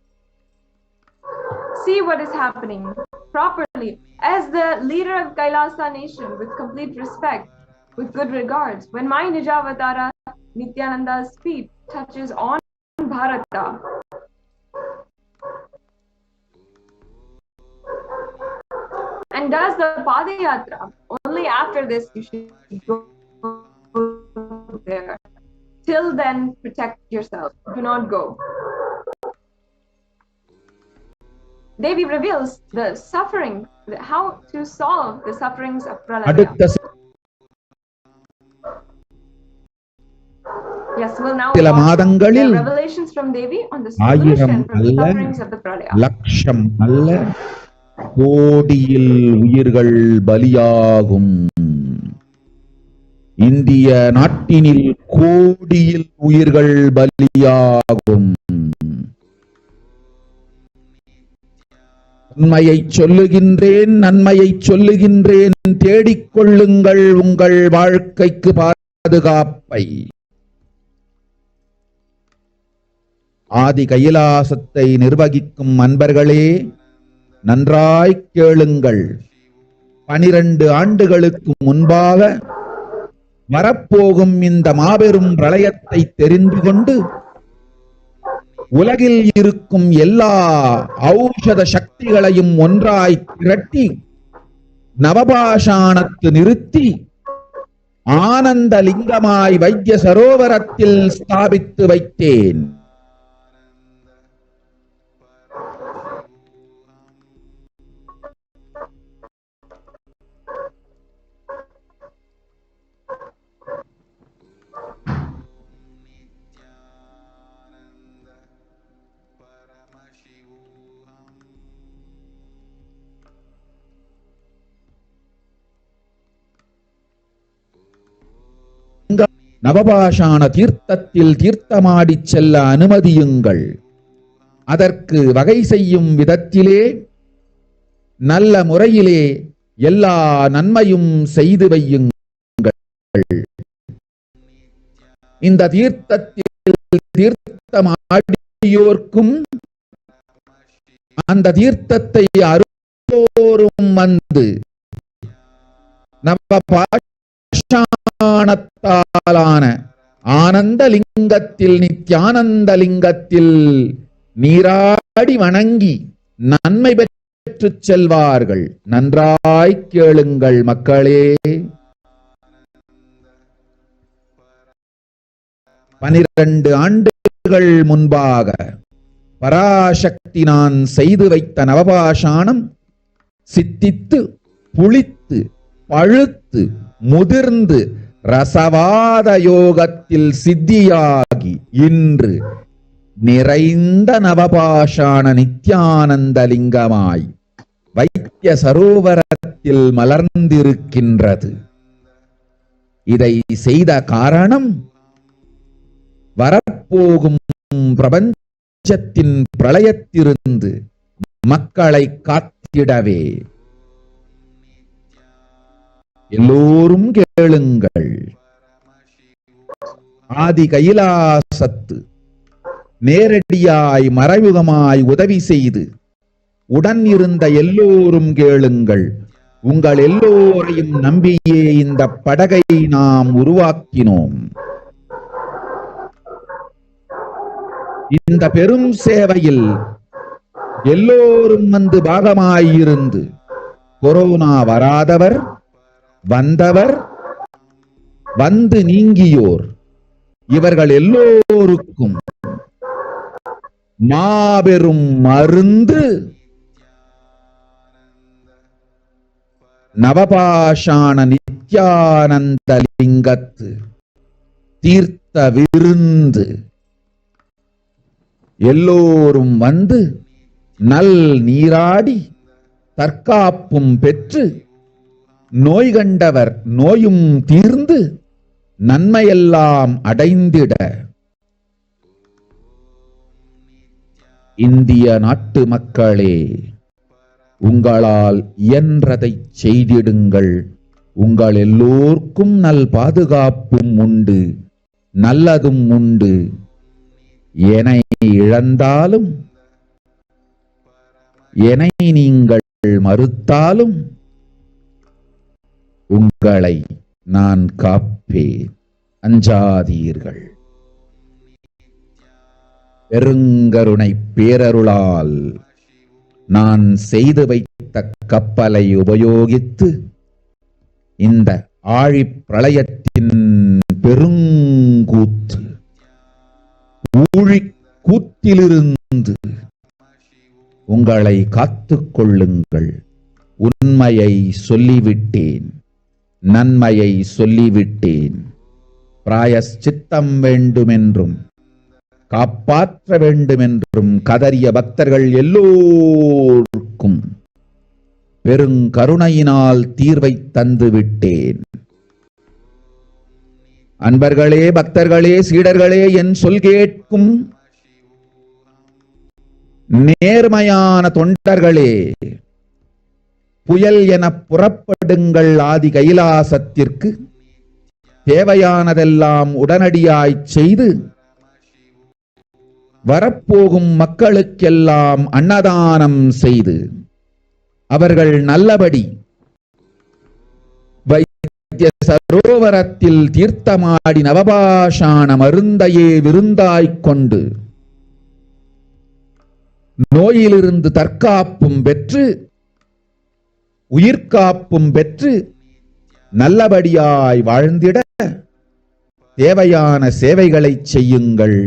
See what is happening properly. As the leader of Kailasa nation, with complete respect, with good regards, when my Nijavatara Nithyananda's feet touches on Bharata, and does the Padayatra, only after this you should go there. Till then, protect yourself. Do not go. Devi reveals the suffering, how to solve the sufferings of Pralaya. Yes, we'll now watch the revelations from Devi on the solution for the sufferings of the Pralaya. லட்சம் அல்ல கோடியில் உயிர்கள் பலியாகும். இந்திய நாட்டினில் கோடியில் உயிர்கள் பலியாகும். உண்மையை சொல்லுகின்றேன், நன்மையை சொல்லுகின்றேன், தேடிக்கொள்ளுங்கள் உங்கள் வாழ்க்கைக்கு பாதுகாப்பை. ஆதி கைலாசத்தை நிர்வகிக்கும் அன்பர்களே, நன்றாய் கேளுங்கள். 12 ஆண்டுகளுக்கு முன்பாக வரப்போகும் இந்த மாபெரும் பிரளயத்தை தெரிந்து கொண்டு உலகில் இருக்கும் எல்லா ஔஷத சக்திகளையும் ஒன்றாய் திரட்டி நவபாஷாணத்து நிறுத்தி ஆனந்த லிங்கமாய் வைத்திய சரோவரத்தில் ஸ்தாபித்து வைத்தேன். நவபாஷாண தீர்த்தத்தில் தீர்த்தமாடி செல்ல அனுமதியுங்கள். அதற்கு வகை செய்யும் விதத்திலே நல்ல முறையிலே எல்லா நன்மையும் செய்து வையுங்கள். இந்த தீர்த்தத்தில் தீர்த்தமாடியோர்க்கும் அந்த தீர்த்தத்தை அருளோரும் வந்து நவபாஷாணத்தாலான ஆனந்த லிங்கத்தில் நித்யானந்த லிங்கத்தில் நீராடி வணங்கி நன்மை பெற்று செல்வார்கள். நன்றாய் கேளுங்கள் மக்களே. 12 ஆண்டுகள் முன்பாக பராசக்தி நான் செய்து வைத்த நவபாஷாணம் சித்தித்து புளித்து பழுத்து முதிர்ந்து ரசவாத யோகத்தில் சித்தியாகி இன்று நிறைந்த நவபாஷாண நித்யானந்த லிங்கமாய் வைத்திய சரோவரத்தில் மலர்ந்திருக்கின்றது. இதை செய்த காரணம் வரப்போகும் பிரபஞ்சத்தின் பிரளயத்திலிருந்து மக்களை காத்திடவே. எல்லோரும் கேளுங்கள். ஆதி கைலாசத்து நேரடியாய் மறைமுகமாய் உதவி செய்து உடன் இருந்த எல்லோரும் கேளுங்கள். உங்கள் எல்லோரையும் நம்பியே இந்த படகை நாம் உருவாக்கினோம். இந்த பெரும் சேவையில் எல்லோரும் வந்து பாகமாயிருந்து கொரோனா வராதவர், வந்தவர், வந்து நீங்கியோர் இவர்கள் எல்லோருக்கும் மாபெரும் மருந்து நவபாஷாண நித்யானந்த லிங்கத்து தீர்த்த விருந்து. எல்லோரும் வந்து நல் நீராடி தற்காப்பும் பெற்று நோய் கண்டவர் நோயும் தீர்ந்து நன்மையெல்லாம் அடைந்திட இந்திய நாட்டு மக்களே, உங்களால் இயன்றதைச் செய்திடுங்கள். உங்கள் எல்லோர்க்கும் நல் பாதுகாப்பும் உண்டு, நல்லதும் உண்டு. என்னை இழந்தாலும், என்னை நீங்கள் மறுத்தாலும் உங்களை நான் காப்பேன். அஞ்சாதீர்கள். பெருங்கருணை பேரருளால் நான் செய்து வைத்த கப்பலை உபயோகித்து இந்த ஆழிப் பிரளயத்தின் பெருங்கூத்து ஊழிக் கூத்திலிருந்து உங்களை காத்துக் கொள்ளுங்கள். உண்மையை சொல்லிவிட்டேன், நன்மையை சொல்லிவிட்டேன். பிராயஷ்சித்தம் வேண்டுமென்றும் காப்பாற்ற வேண்டுமென்றும் கதறிய பக்தர்கள் எல்லோருக்கும் பெருங்கருணையினால் தீர்வை தந்து விட்டேன். அன்பர்களே, பக்தர்களே, சீடர்களே, என் சொல் கேட்கும் நேர்மையான தொண்டர்களே, புயல் என புறப்படுங்கள். ஆதி கைலாசத்திற்கு தேவையானதெல்லாம் உடனடியாய் செய்து வரப்போகும் மக்களுக்கெல்லாம் அன்னதானம் செய்து அவர்கள் நல்லபடி வைத்திய சரோவரத்தில் தீர்த்தமாடி நவபாஷான மருந்தையே விருந்தாய்க் கொண்டு நோயிலிருந்து தற்காப்பும் பெற்று உயிர்காப்பும் பெற்று நல்லபடியாய் வாழ்ந்திட தேவையான சேவைகளை செய்யுங்கள்.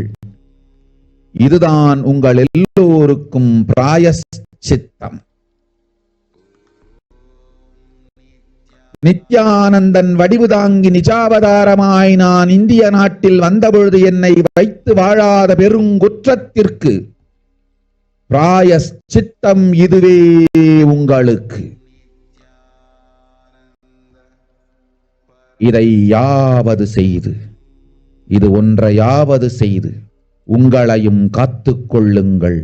இதுதான் உங்கள் எல்லோருக்கும் பிராயஷ்சித்தம். நித்யானந்தன் வடிவு தாங்கி நிஜாவதாரமாய் நான் இந்திய நாட்டில் வந்தபொழுது என்னை வைத்து வாழாத பெருங்குற்றத்திற்கு பிராயஷ்சித்தம் இதுவே உங்களுக்கு. இதை யாவது செய்து, இது ஒன்றையாவது செய்து உங்களையும் காத்துக் கொள்ளுங்கள்,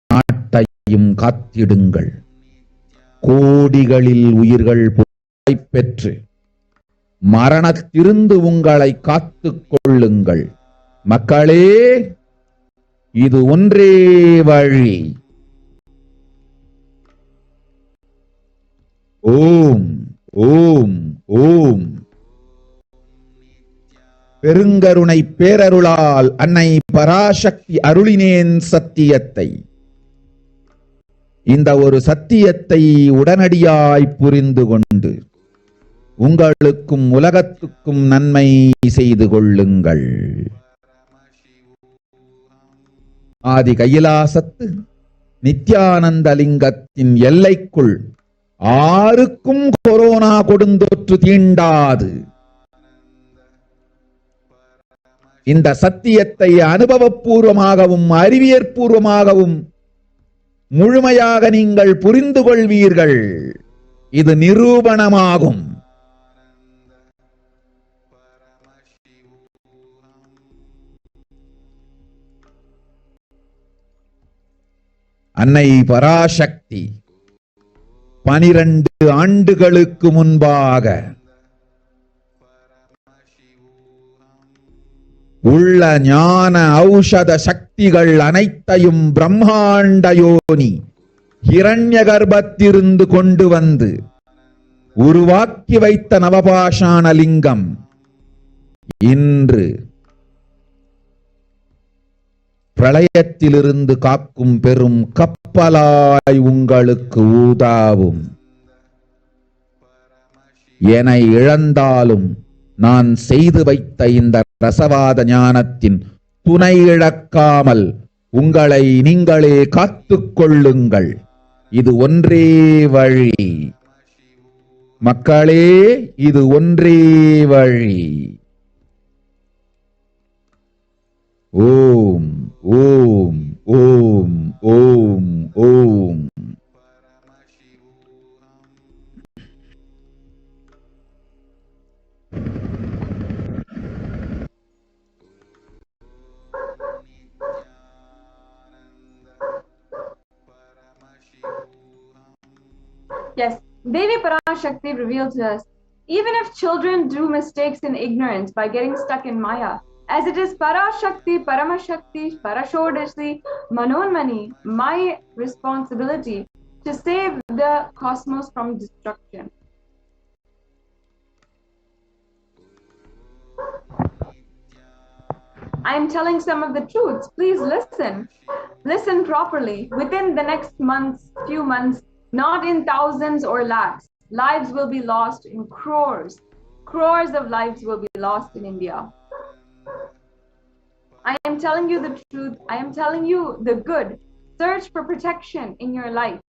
நாட்டையும் காத்திடுங்கள். கோடிகளில் உயிர்கள் பெற்று மரணத்திலிருந்து உங்களை காத்துக் கொள்ளுங்கள். மக்களே, இது ஒன்றே வழி. ஓம் ஓம் ஓம். பெருங்கருணை பேரருளால் அன்னை பராசக்தி அருளினேன் சத்தியத்தை. இந்த ஒரு சத்தியத்தை உடனடியாய் புரிந்து கொண்டு உங்களுக்கும் உலகத்துக்கும் நன்மை செய்து கொள்ளுங்கள். ஆதி கைலாசத்து நித்யானந்த லிங்கத்தின் எல்லைக்குள் ஆருக்கும் கொரோனா கொடுந்தொற்று தீண்டாது. இந்த சத்தியத்தை அனுபவபூர்வமாகவும் அறிவியற்பூர்வமாகவும் முழுமையாக நீங்கள் புரிந்து கொள்வீர்கள். இது நிரூபணமாகும். அன்னை பராசக்தி 12 ஆண்டுகளுக்கு முன்பாக உள்ள ஞான ஔஷத சக்திகள் அனைத்தையும் பிரம்மாண்ட யோனி ஹிரண்ய கர்ப்பத்திலிருந்து கொண்டு வந்து உருவாக்கி வைத்த நவபாஷான லிங்கம் இன்று பிரளயத்திலிருந்து காக்கும் பெரும் கப்பலாய் உங்களுக்கு ஊதாவும். என இழந்தாலும் நான் செய்து வைத்த இந்த ரசவாத ஞானத்தின் துணை இழக்காமல் உங்களை நீங்களே காத்துக் கொள்ளுங்கள். இது ஒன்றே வழி. மக்களே, இது ஒன்றே வழி. ஓம் ஓம் ஓம் ஓம் ஓம். Yes, Devi Parashakti revealed to us, even if children do mistakes in ignorance by getting stuck in Maya, as it is Parashakti, Paramashakti, Parashodashti, Manonmani, my responsibility to save the cosmos from destruction. I am telling some of the truths. Please listen. Listen properly. Within the next months, few months, not in thousands or lakhs, lives will be lost in crores. Crores of lives will be lost in India. I am telling you the truth. I am telling you the good. Search for protection in your life.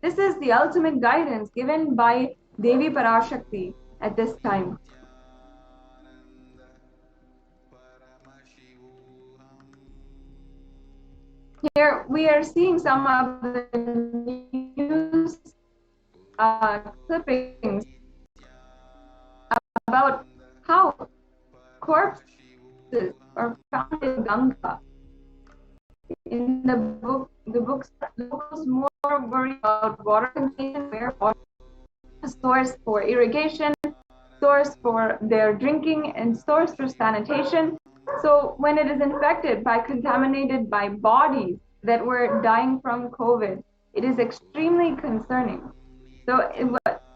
This is the ultimate guidance given by Devi Parashakti at this time. Here we are seeing some of the news clippings about how corpses are found in Ganga. In the books, locals more worry about water contamination, where water is source for irrigation, source for their drinking, and source for sanitation. So when it is infected by contaminated by bodies that were dying from COVID, it is extremely concerning. So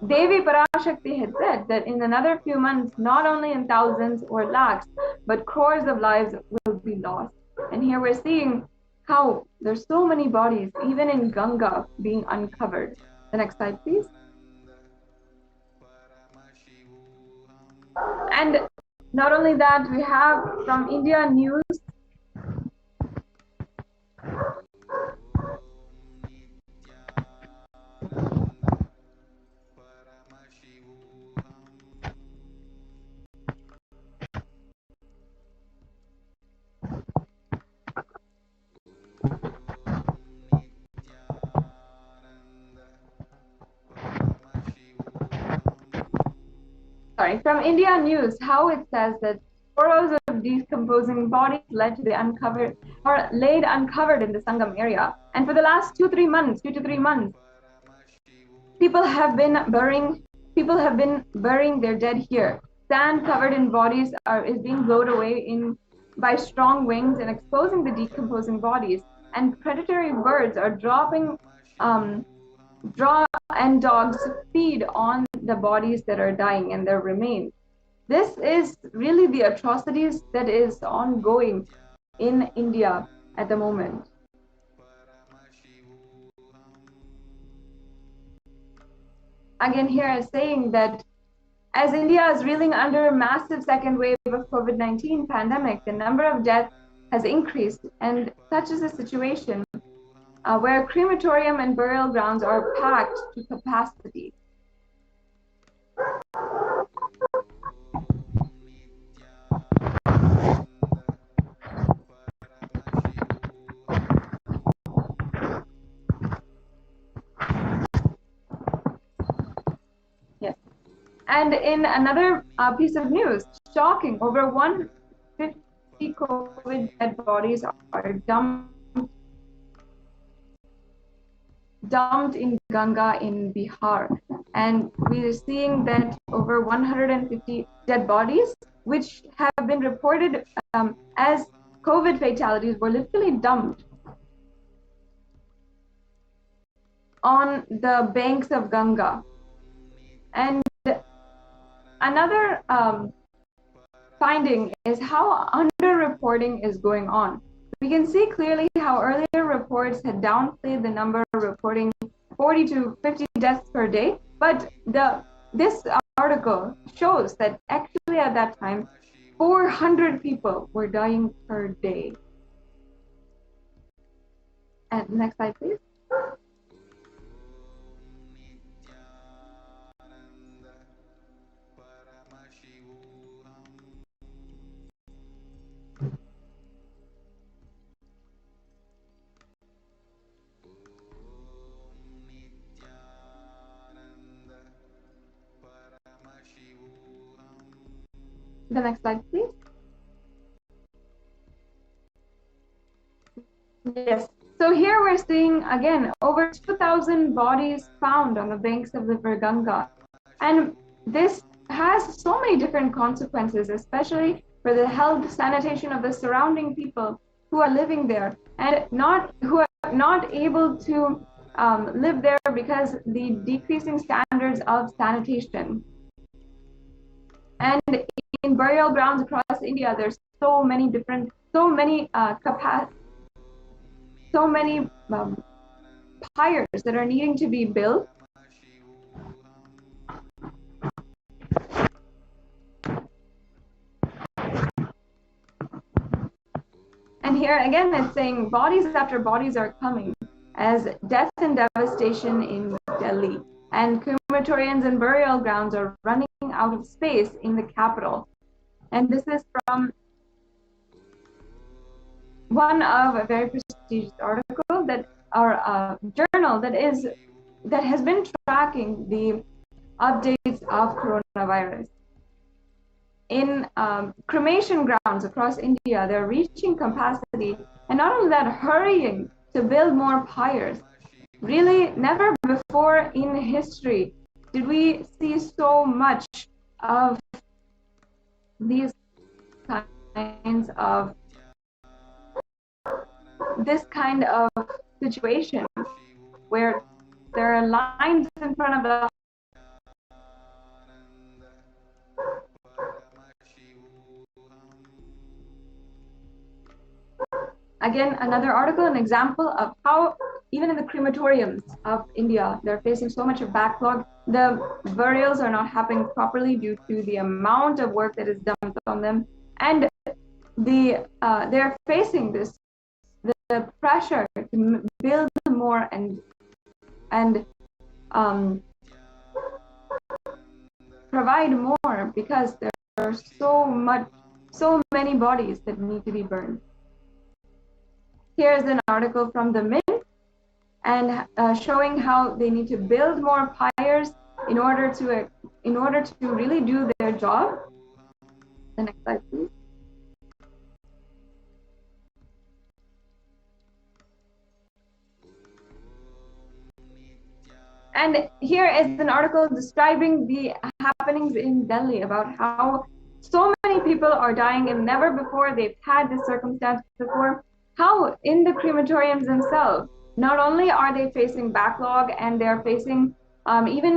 Devi Parashakti had said that in another few months, not only in thousands or lakhs, but crores of lives will be lost. And here we're seeing how there's so many bodies, even in Ganga, being uncovered. The next slide, please. And not only that, we have from India news. Sorry, from India News, how it says that rows of decomposing bodies led to the uncovered or laid uncovered in the Sangam area. And for the last 2 to 3 months, people have been burying their dead here. Sand covered in bodies is being blown away by strong winds and exposing the decomposing bodies. And predatory birds are and dogs feed on the bodies that are dying and their remains. This is really the atrocities that is ongoing in India at the moment. Again, here is saying that as India is reeling under a massive second wave of COVID-19 pandemic, the number of deaths has increased, and such is the situation where crematorium and burial grounds are packed to capacity. Yes. And in another piece of news, shocking, over 150 COVID dead bodies are dumped in Ganga in Bihar. And we are seeing that over 150 dead bodies, which have been reported as COVID fatalities, were literally dumped on the banks of Ganga. And another finding is how underreporting is going on. We can see clearly how earlier reports had downplayed the number reporting 40 to 50 deaths per day, but this article shows that actually at that time 400 people were dying per day. And next slide, please. The next slide, please. Yes. So here we're seeing again over 2,000 bodies found on the banks of the river Ganga. And this has so many different consequences, especially for the health, sanitation of the surrounding people who are living there and who are not able to live there because the decreasing standards of sanitation. And in burial grounds across India, there's so many pyres that are needing to be built. And here again, it's saying bodies after bodies are coming as death and devastation in Delhi. And crematoriums and burial grounds are running out of space in the capital. And this is from one of a very prestigious article that our journal that has been tracking the updates of coronavirus. In cremation grounds across India, they're reaching capacity, and not only that, hurrying to build more pyres. Really, never before in history did we see so much of these kinds of situation where there are lines in front of the again, another article, an example of how even in the crematoriums of India, they're facing so much of backlog. The burials are not happening properly due to the amount of work that is dumped on them. And they're facing the pressure to build more and provide more because there are so many bodies that need to be burned. Here's an article from the Mint and showing how they need to build more pyres in order to really do their job. The next slide, please. And here is an article describing the happenings in Delhi about how so many people are dying and never before they've had this circumstance before. How in the crematoriums themselves, not only are they facing backlog and they're facing even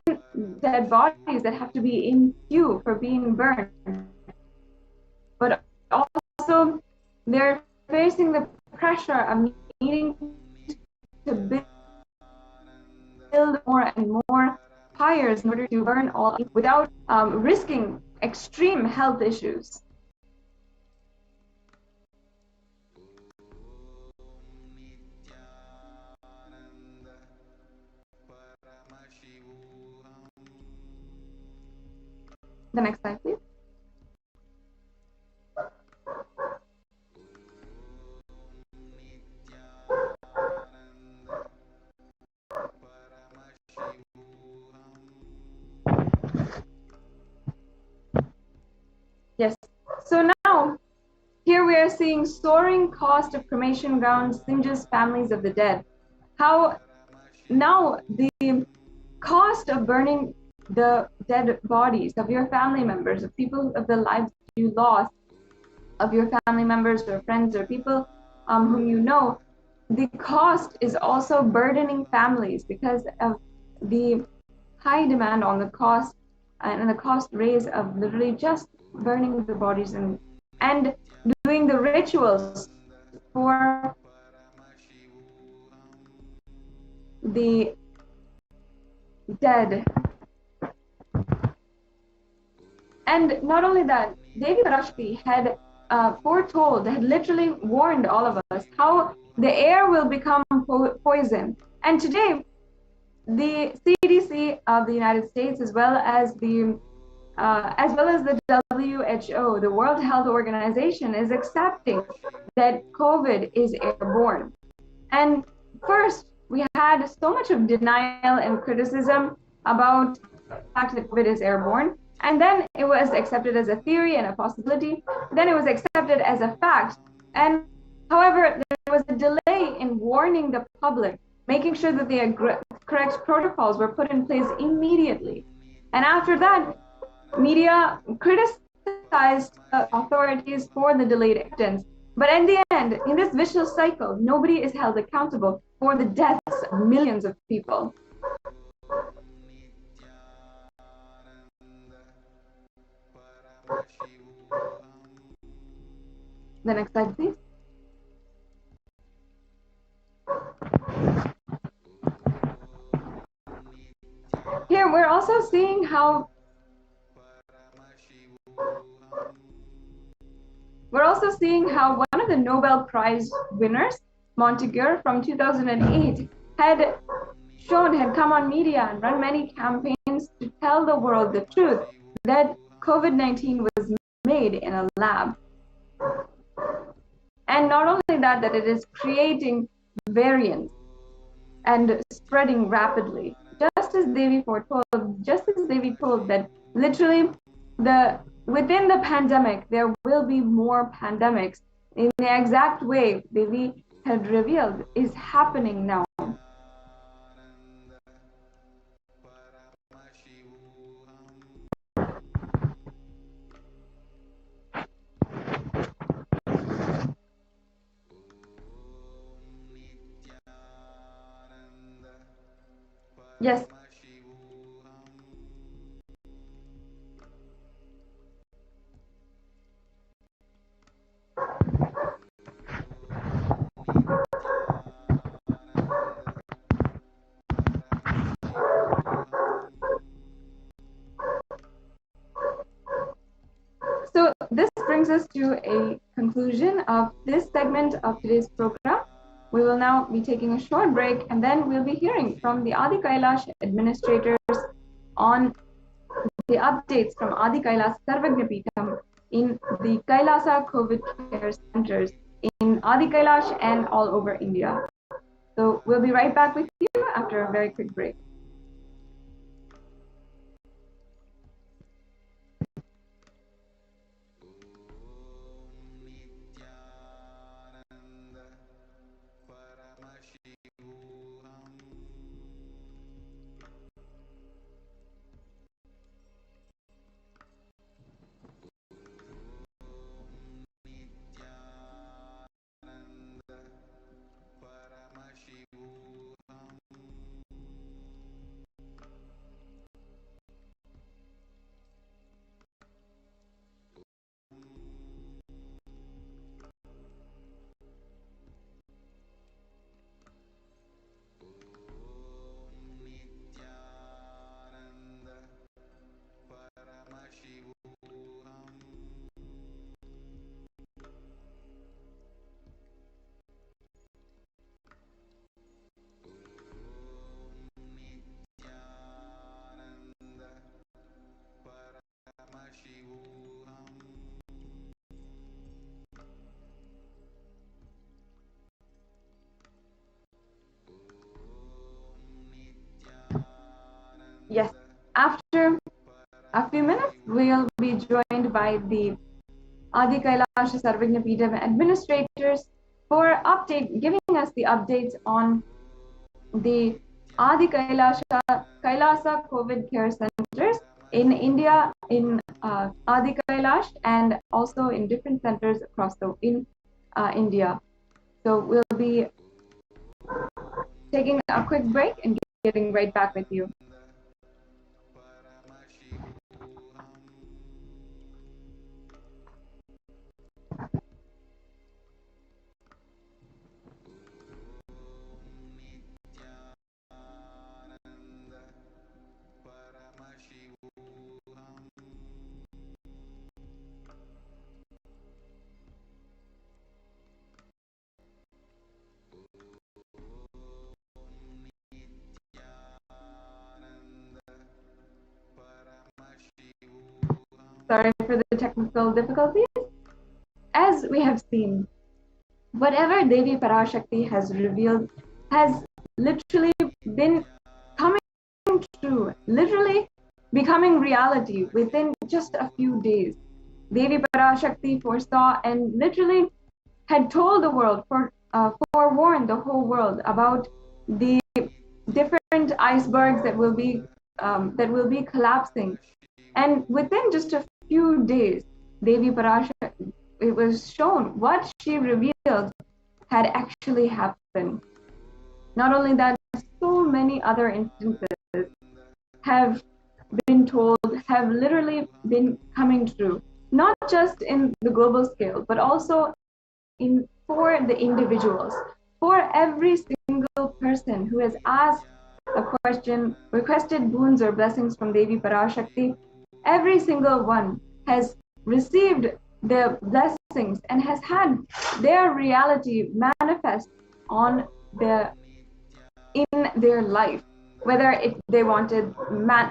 dead bodies that have to be in queue for being burned, but also they're facing the pressure of needing to build more and more pyres in order to burn all without risking extreme health issues. The next slide, please. Yes. So now, here we are seeing soaring cost of cremation grounds singes families of the dead. How now the cost of burning the dead bodies of your family members, of people, of the lives you lost, of your family members or friends or people whom you know, the cost is also burdening families because of the high demand on the cost and the cost raise of literally just burning the bodies and doing the rituals for the dead. And not only that, Devi Parashakti had foretold, had literally warned all of us how the air will become poison. And today, the CDC of the United States, as well as the WHO, the World Health Organization, is accepting that COVID is airborne. And first, we had so much of denial and criticism about the fact that COVID is airborne. And then it was accepted as a theory and a possibility. Then it was accepted as a fact. And however, was a delay in warning the public, making sure that the correct protocols were put in place immediately. And after that, media criticized the authorities for the delayed actions. But in the end, in this vicious cycle, nobody is held accountable for the deaths of millions of people. The next slide, please. Here, we're also seeing how one of the Nobel Prize winners, Montague from 2008, had come on media and run many campaigns to tell the world the truth that COVID-19 was made in a lab. And not only that, that it is creating variants and spreading rapidly. Just as Devi told that literally within the pandemic, there will be more pandemics in the exact way Devi had revealed is happening now. Yes. So this brings us to a conclusion of this segment of today's program. We will now be taking a short break, and then we'll be hearing from the Adi Kailash administrators on the updates from Adi Kailash Sarvagnapeetham in the Kailasa COVID care centers in Adi Kailash and all over India. So we'll be right back with you after a very quick break. Yes, after a few minutes, we'll be joined by the Adi Kailash Sarvagnapeetham administrators for giving us the updates on the Adi Kailasa COVID care centers in India, in Adi Kailash, and also in different centers across India. So we'll be taking a quick break and getting right back with you. Sorry for the technical difficulties. As we have seen, whatever Devi Parashakti has revealed has literally been coming true, literally becoming reality within just a few days. Devi Parashakti foresaw and literally had told the world for forewarned the whole world about the different icebergs that will be collapsing. And within just a few days, Devi Parashakti, it was shown what she revealed had actually happened. Not only that, so many other instances have been told, have literally been coming true, not just in the global scale, but also for the individuals, for every single person who has asked a question, requested boons or blessings from Devi Parashakti, every single one has received the blessings and has had their reality manifest on in their life, whether they wanted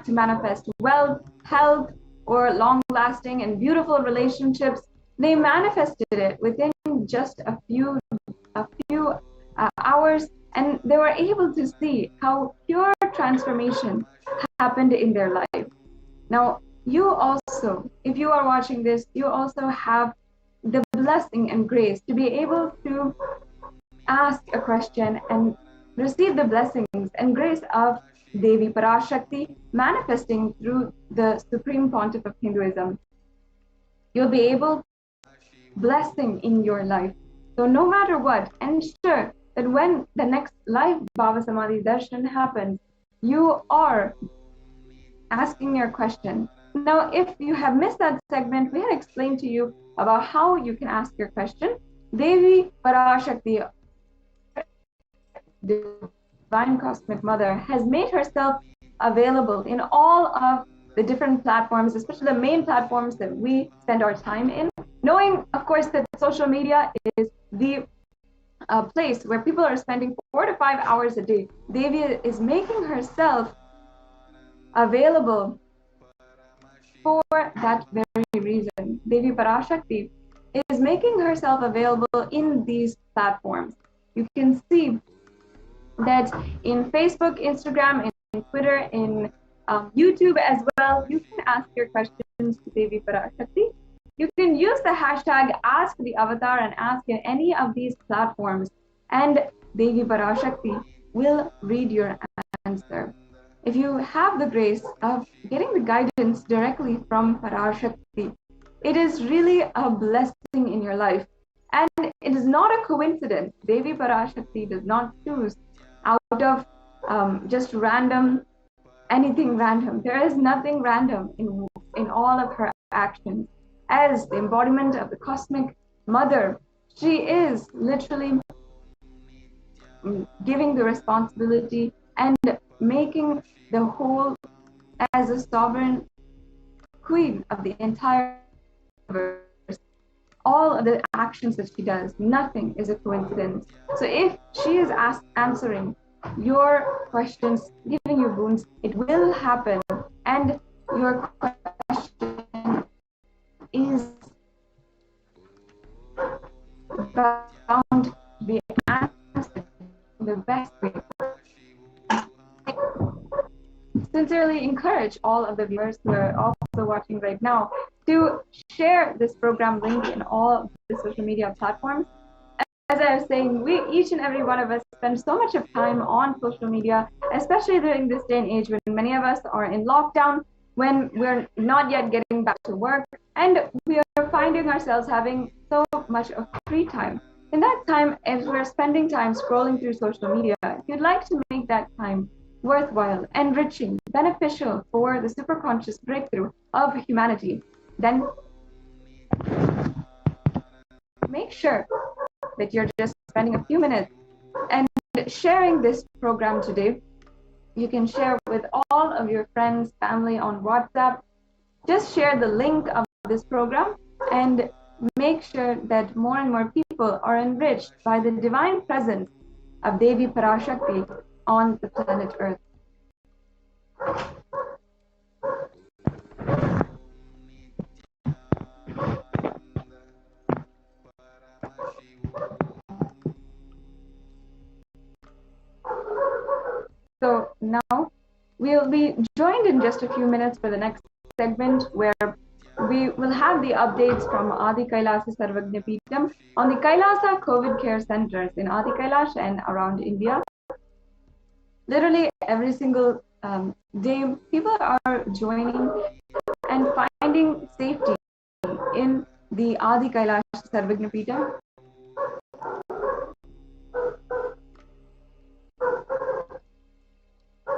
to manifest wealth, health, or long-lasting and beautiful relationships. They manifested it within just a few hours, and they were able to see how pure transformation happened in their life. Now, you also, if you are watching this, you also have the blessing and grace to be able to ask a question and receive the blessings and grace of Devi Parashakti manifesting through the Supreme Pontiff of Hinduism. You'll be able blessing in your life. So no matter what, ensure that when the next live Bhava Samadhi Darshan happens, you are asking your question. Now, if you have missed that segment, we had explained to you about how you can ask your question. Devi Parashakti, Divine Cosmic Mother, has made herself available in all of the different platforms, especially the main platforms that we spend our time in, knowing, of course, that social media is the place where people are spending 4 to 5 hours a day. Devi is making herself available for that very reason. Devi Parashakti is making herself available in these platforms. You can see that in Facebook, Instagram, in Twitter, in YouTube as well. You can ask your questions to Devi Parashakti. You can use the hashtag #AskTheAvatar and ask in any of these platforms, and Devi Parashakti will read your answer. If you have the grace of getting the guidance directly from Parashakti, it is really a blessing in your life. And it is not a coincidence. Devi Parashakti does not choose out of just anything random. There is nothing random in all of her actions. As the embodiment of the cosmic mother, she is literally giving the responsibility and making the whole as a sovereign queen of the entire universe. All of the actions that she does, nothing is a coincidence. So if she is answering your questions, giving you boons, it will happen, and your question is bound to be answered in the best way. Sincerely encourage all of the viewers who are also watching right now to share this program link in all the social media platforms. As I was saying, each and every one of us spend so much of time on social media, especially during this day and age when many of us are in lockdown, when we're not yet getting back to work, and we are finding ourselves having so much of free time. In that time, as we're spending time scrolling through social media, if you'd like to make that time worthwhile, enriching, beneficial for the superconscious breakthrough of humanity, then make sure that you're just spending a few minutes and sharing this program today. You can share with all of your friends, family on WhatsApp. Just share the link of this program and make sure that more and more people are enriched by the divine presence of Devi Parashakti on the planet Earth. So now we'll be joined in just a few minutes for the next segment, where we will have the updates from Adi Kailasa Sarvagna Peetham on the Kailasa COVID care centers in Adi Kailash and around India. Literally every single day, people are joining and finding safety in the Adi Kailash Sarvagna Peetham.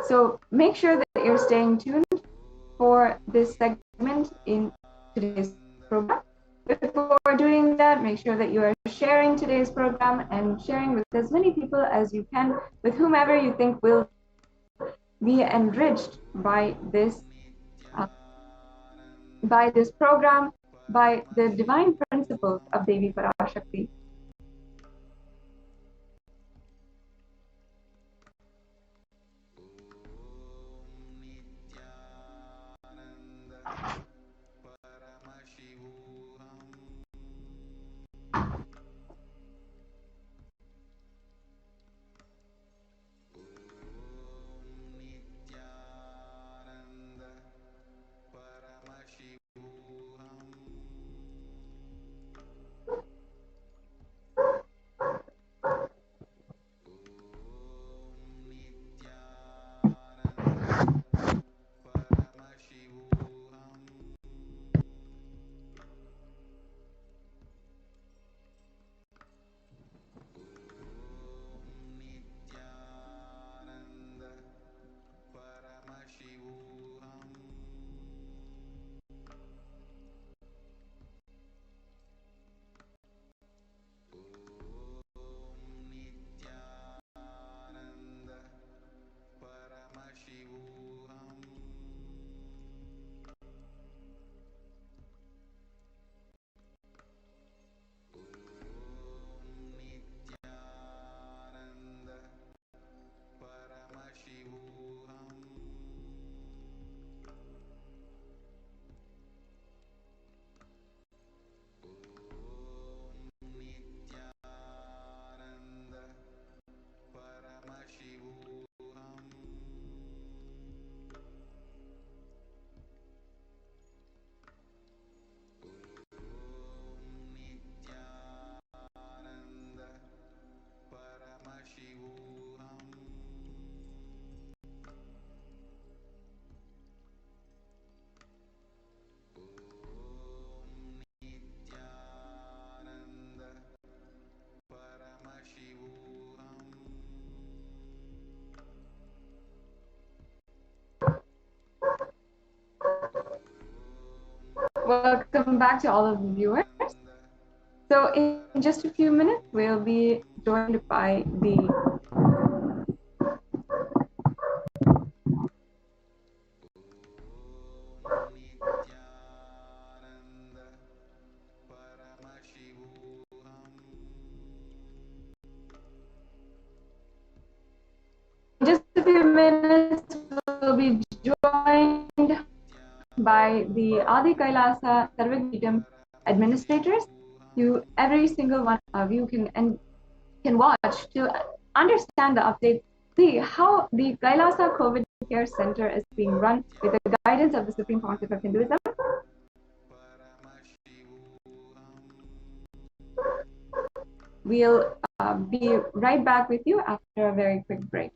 So make sure that you're staying tuned for this segment in today's program. Before doing that, make sure that you are sharing today's program and sharing with as many people as you can, with whomever you think will be enriched by this program, by the divine principles of Devi Parashakti. Welcome back to all of the viewers. So in just a few minutes, we'll be joined by the joined by the Adi Kailasa Sarvagna administrators, who every single one of you can watch to understand the updates, see how the Kailasa COVID Care Center is being run with the guidance of the Supreme Pontiff of Hinduism. We'll be right back with you after a very quick break.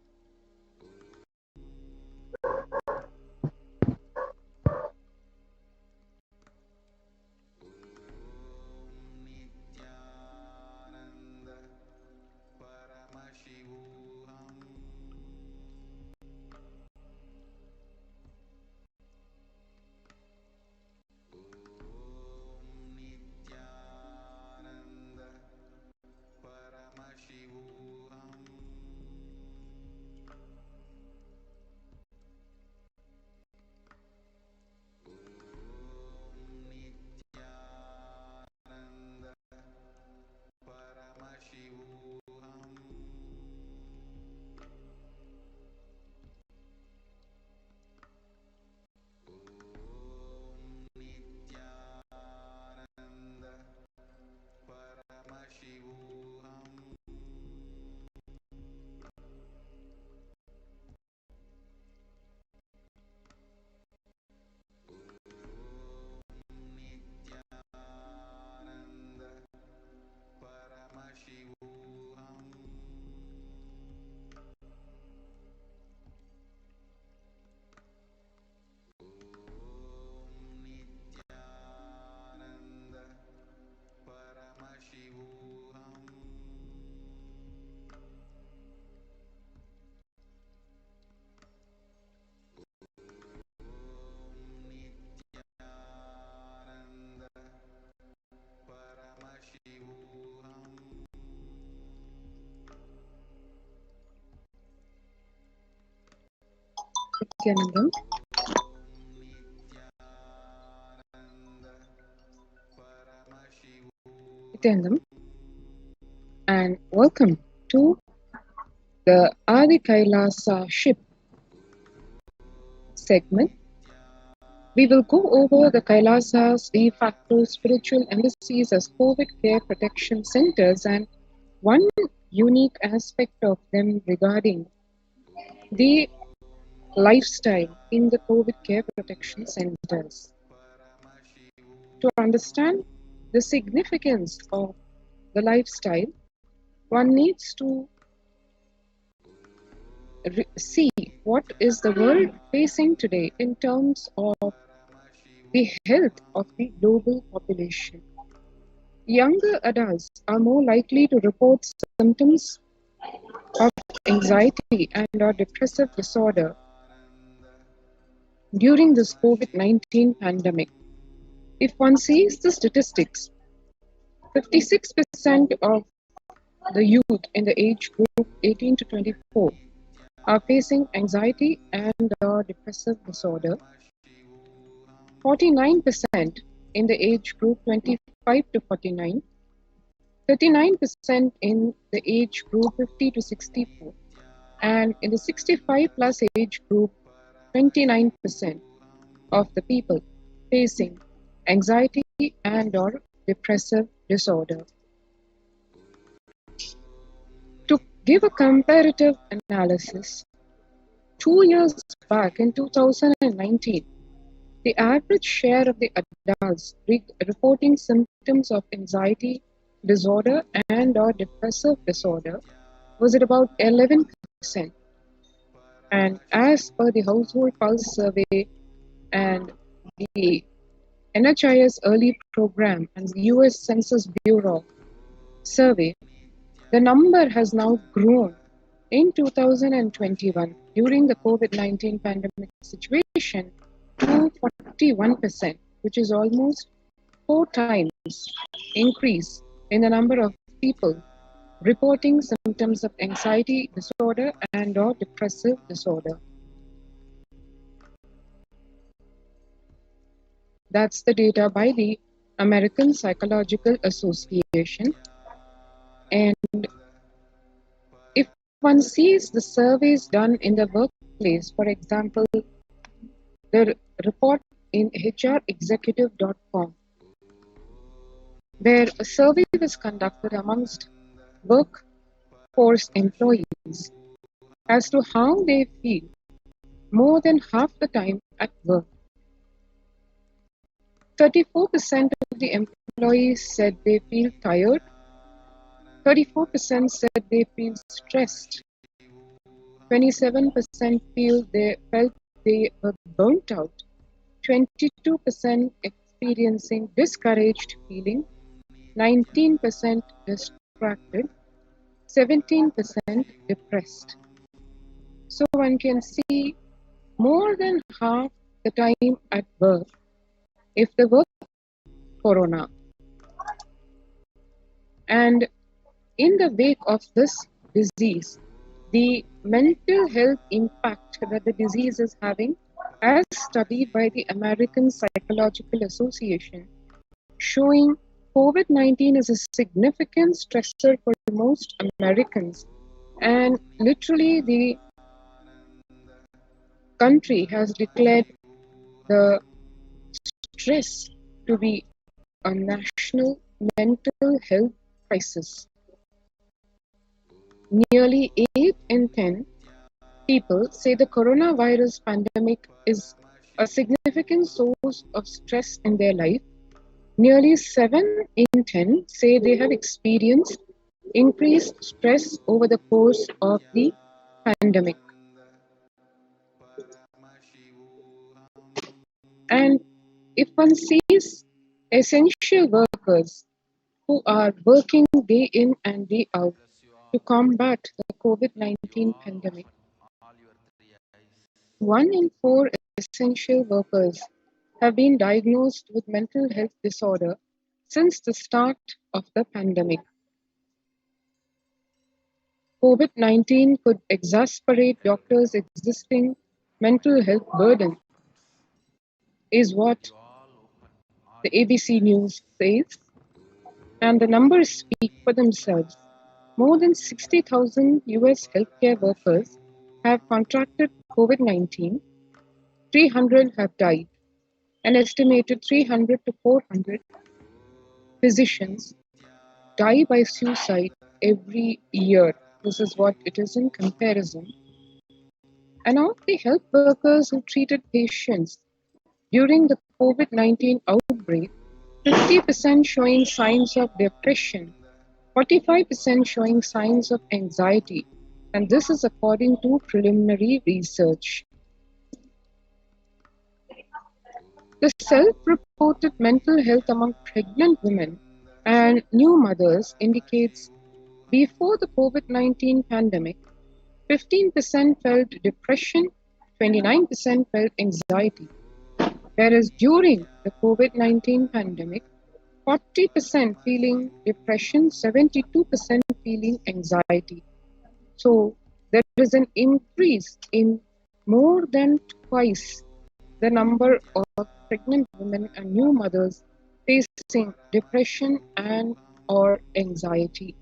Nithyanandam. Nithyanandam. And welcome to the Adi Kailasa ship segment. We will go over the Kailasas de facto spiritual embassies as COVID care protection centers and one unique aspect of them regarding the lifestyle in the COVID care protection centers. To understand the significance of the lifestyle, one needs to see what is the world facing today in terms of the health of the global population. Younger adults are more likely to report symptoms of anxiety and or depressive disorder during this COVID-19 pandemic. If one sees the statistics, 56% of the youth in the age group 18 to 24 are facing anxiety and or depressive disorder. 49% in the age group 25 to 49, 39% in the age group 50 to 64, and in the 65 plus age group, 29% of the people facing anxiety and or depressive disorder. To give a comparative analysis, 2 years back in 2019, the average share of the adults reporting symptoms of anxiety disorder and or depressive disorder was at about 11%. And as per the Household Pulse survey and the NHIS early program and the US Census Bureau survey, the number has now grown in 2021 during the COVID-19 pandemic situation to 41%, which is almost 4 times increase in the number of people reporting symptoms of anxiety disorder and or depressive disorder. That's the data by the American Psychological Association. And if one sees the surveys done in the workplace, for example, the report in hrexecutive.com, where a survey was conducted amongst workforce employees as to how they feel more than half the time at work. 34% of the employees said they feel tired, 34% said they feel stressed, 27% felt they were burnt out, 22% experiencing discouraged feeling, 19% distracted, 17% depressed. So one can see more than half the time at work if the work corona. And in the wake of this disease, the mental health impact that the disease is having, as studied by the American Psychological Association, showing COVID-19 is a significant stressor for most Americans. And literally the country has declared the stress to be a national mental health crisis. Nearly 8 in 10 people say the coronavirus pandemic is a significant source of stress in their life. Nearly 7 in 10 say they have experienced increased stress over the course of the pandemic. And if one sees essential workers who are working day in and day out to combat the COVID-19 pandemic, 1 in 4 essential workers have been diagnosed with mental health disorder since the start of the pandemic. COVID-19 could exacerbate doctors' existing mental health burden is what the ABC News says, and the numbers speak for themselves. More than 60,000 US healthcare workers have contracted COVID 19, 300 have died. An estimated 300 to 400 physicians die by suicide every year. This is what it is in comparison. And of the health workers who treated patients during the COVID 19 outbreak, 50% showing signs of depression, 45% showing signs of anxiety, and this is according to preliminary research. The self-reported mental health among pregnant women and new mothers indicates before the COVID-19 pandemic, 15% felt depression, 29% felt anxiety, whereas during the COVID-19 pandemic, 40% feeling depression, 72% feeling anxiety. So there is an increase in more than twice the number of pregnant women and new mothers facing depression and or anxiety.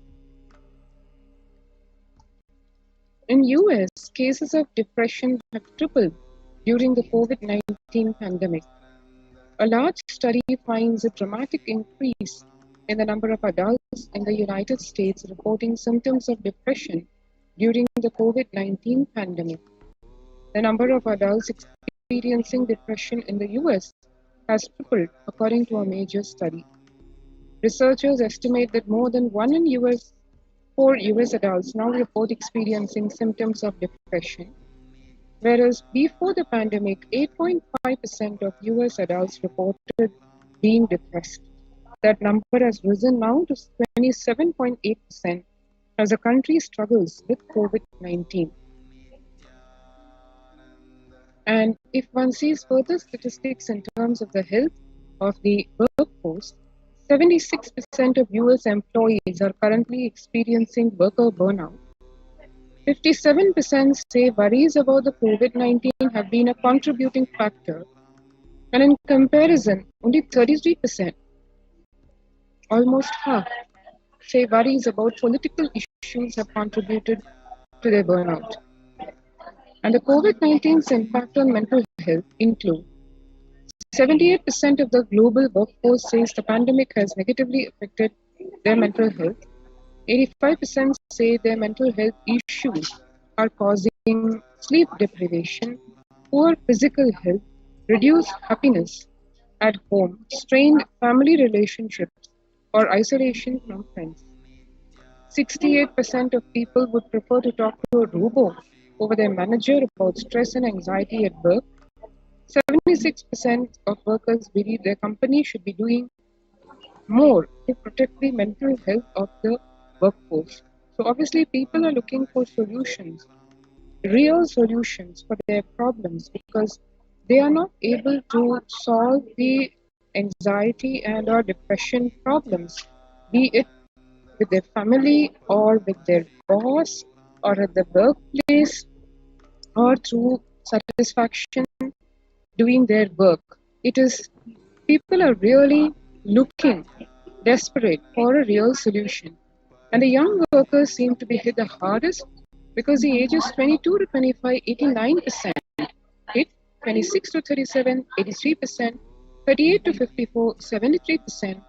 In US, cases of depression have tripled during the COVID-19 pandemic. A large study finds a dramatic increase in the number of adults in the United States reporting symptoms of depression during the COVID-19 pandemic. The number of adults experiencing depression in the US has tripled according to a major study. Researchers estimate that more than 1 in 4 US adults now report experiencing symptoms of depression, whereas before the pandemic, 8.5% of US adults reported being depressed. That number has risen now to 27.8% as the country struggles with COVID-19. And if one sees further statistics in terms of the health of the workforce, 76% of US employees are currently experiencing worker burnout. 57% say worries about the COVID-19 have been a contributing factor, and in comparison, only 33%, almost half, say worries about political issues have contributed to their burnout. And the COVID-19's impact on mental health include 78% of the global workforce says the pandemic has negatively affected their mental health. 85% say their mental health issues are causing sleep deprivation, poor physical health, reduced happiness at home, strained family relationships, or isolation from friends. 68% of people would prefer to talk to a robot over their manager about stress and anxiety at work. 76% of workers believe their company should be doing more to protect the mental health of the workforce. So obviously people are looking for solutions, real solutions for their problems, because they are not able to solve the anxiety and or depression problems, be it with their family or with their boss or at the workplace or through satisfaction doing their work. It is people are really looking desperate for a real solution. And the young workers seem to be hit the hardest because the ages 22 to 25, 89% hit, 26 to 37, 83%, 38 to 54, 73%,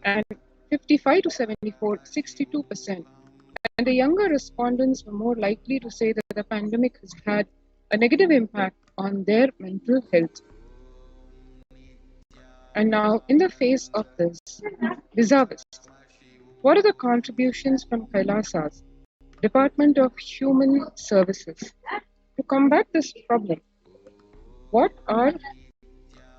and 55 to 74, 62%. And the younger respondents were more likely to say that the pandemic has had a negative impact on their mental health. And now, in the face of this disaster, what are the contributions from Kailasa's Department of Human Services to combat this problem? What are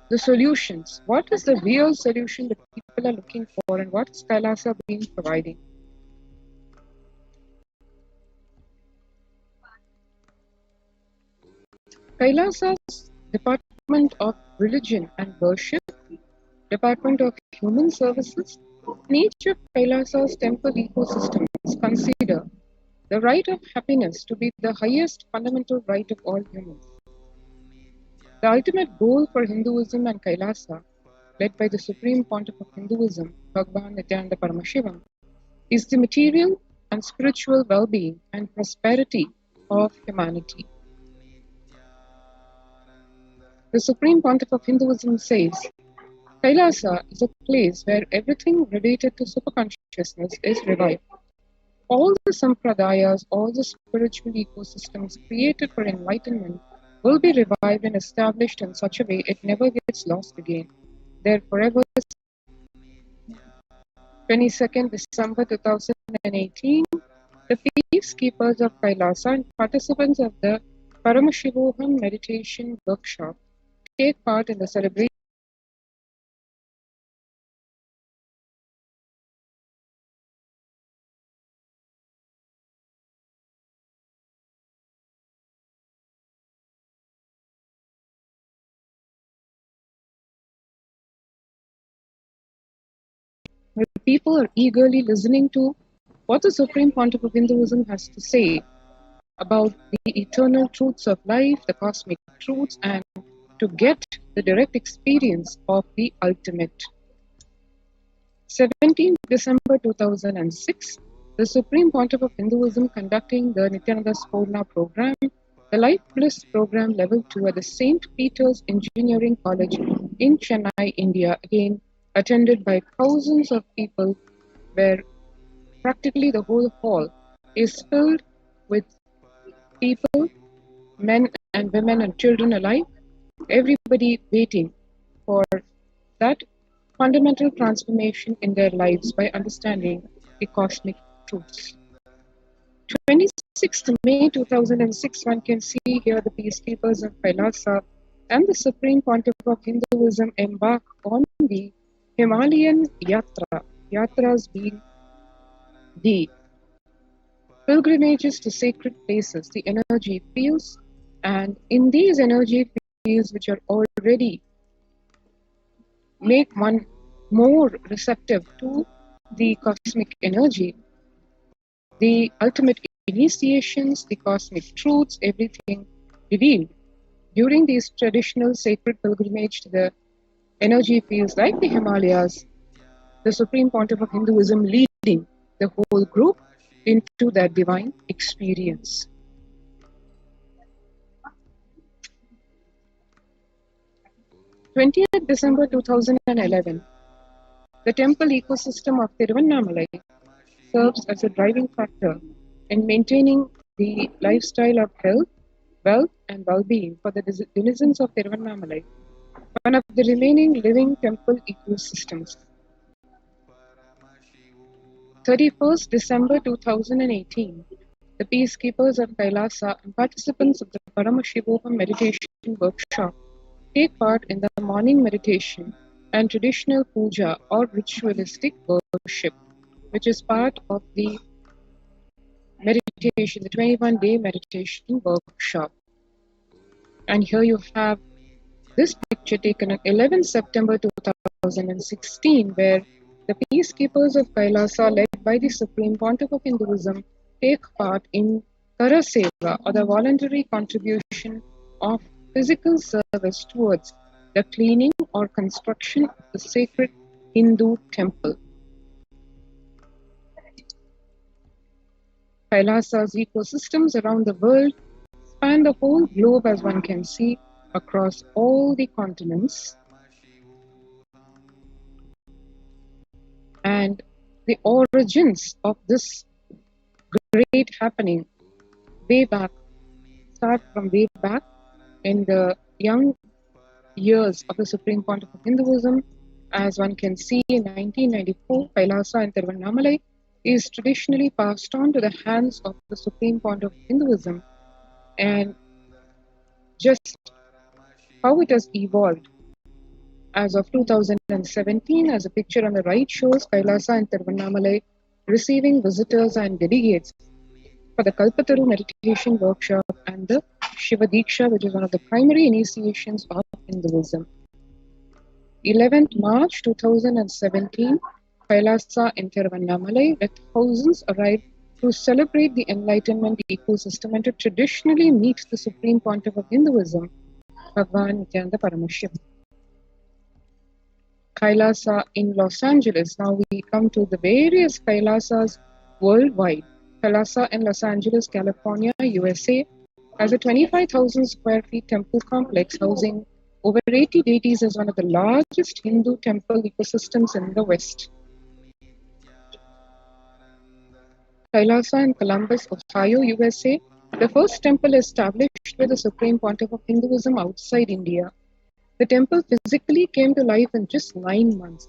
the solutions? What is the real solution that people are looking for, and what is Kailasa being providing? Kailasa's Department of Religion and Worship, Department of Human Services, and each of Kailasa's temple ecosystems consider the right of happiness to be the highest fundamental right of all humans. The ultimate goal for Hinduism and Kailasa, led by the Supreme Pontiff of Hinduism, Bhagavan Nithyananda Paramashivam, is the material and spiritual well-being and prosperity of humanity. The Supreme Pontiff of Hinduism says, Kailasa is a place where everything related to superconsciousness is revived. All the sampradayas, all the spiritual ecosystems created for enlightenment will be revived and established in such a way it never gets lost again. They're forever. 22nd December 2018, the peacekeepers of Kailasa and participants of the Paramashivoham meditation workshop take part in the celebration where people are eagerly listening to what the Supreme Pontiff of Hinduism has to say about the eternal truths of life, the cosmic truths, and to get the direct experience of the ultimate. 17th December 2006, the Supreme Pontiff of Hinduism conducting the Nithyananda Sporna program, the Life Bliss program level 2 at the St. Peter's Engineering College in Chennai, India, again attended by thousands of people, where practically the whole hall is filled with people, men and women and children alike, everybody waiting for that fundamental transformation in their lives by understanding the cosmic truths. 26th May 2006, one can see here the peacekeepers of Kailasa and the Supreme Pontiff of Hinduism embark on the Himalayan Yatra. Yatras being the pilgrimages to sacred places, the energy fields, and in these energy fields, which are already make one more receptive to the cosmic energy, the ultimate initiations, the cosmic truths, everything revealed during these traditional sacred pilgrimage to the energy fields like the Himalayas, the Supreme Pontiff of Hinduism leading the whole group into that divine experience. th December 2011, the temple ecosystem of Tiruvannamalai serves as a driving factor in maintaining the lifestyle of health, wealth, and well-being for the denizens of Tiruvannamalai, one of the remaining living temple ecosystems. 31st December 2018, the peacekeepers of Kailasa and participants of the Paramashivoham meditation workshop take part in the morning meditation and traditional puja or ritualistic worship, which is part of the meditation, the 21-day meditation workshop. And here you have this picture taken on 11 September 2016, where the peacekeepers of Kailasa, led by the Supreme Pontiff of Hinduism, take part in Kara Seva, or the voluntary contribution of physical service towards the cleaning or construction of the sacred Hindu temple. Kailasa's ecosystems around the world span the whole globe, as one can see, across all the continents. And the origins of this great happening start from way back in the young years of the Supreme Pontiff of Hinduism. As one can see, in 1994, Kailasa and Tiruvannamalai is traditionally passed on to the hands of the Supreme Pontiff of Hinduism, and just how it has evolved. As of 2017, as a picture on the right shows Kailasa and Tiruvannamalai receiving visitors and delegates for the Kalpataru meditation workshop and the Shiva Diksha, which is one of the primary initiations of Hinduism. 11th March 2017, Kailasa and Tiruvannamalai, where thousands arrived to celebrate the enlightenment ecosystem and to traditionally meet the Supreme Pontiff of Hinduism Bhagwan Nithyananda Paramashivam. Kailasa in Los Angeles. Now we come to the various Kailasas worldwide. Kailasa in Los Angeles, California, USA, has a 25,000 square feet temple complex housing over 80 deities as one of the largest Hindu temple ecosystems in the West. Kailasa in Columbus, Ohio, USA, the first temple established by the Supreme Pontiff of Hinduism outside India. The temple physically came to life in just 9 months.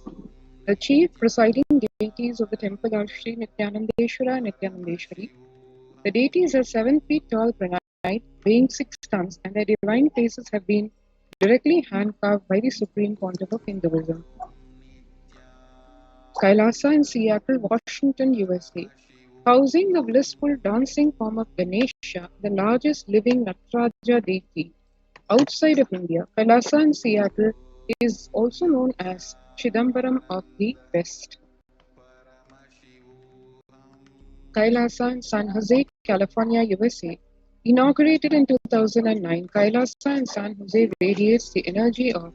The chief presiding deities of the temple are Sri Nithyanandeshwara and Nithyanandeshwari. The deities are 7 feet tall granite, weighing 6 tons, and their divine faces have been directly hand-carved by the Supreme Pontiff of Hinduism. Kailasa in Seattle, Washington, USA, housing the blissful dancing form of Ganesha, the largest living Nataraja deity outside of India. Kailasa in Seattle is also known as Chidambaram of the West. Kailasa in San Jose, California, USA, inaugurated in 2009, Kailasa in San Jose radiates the energy of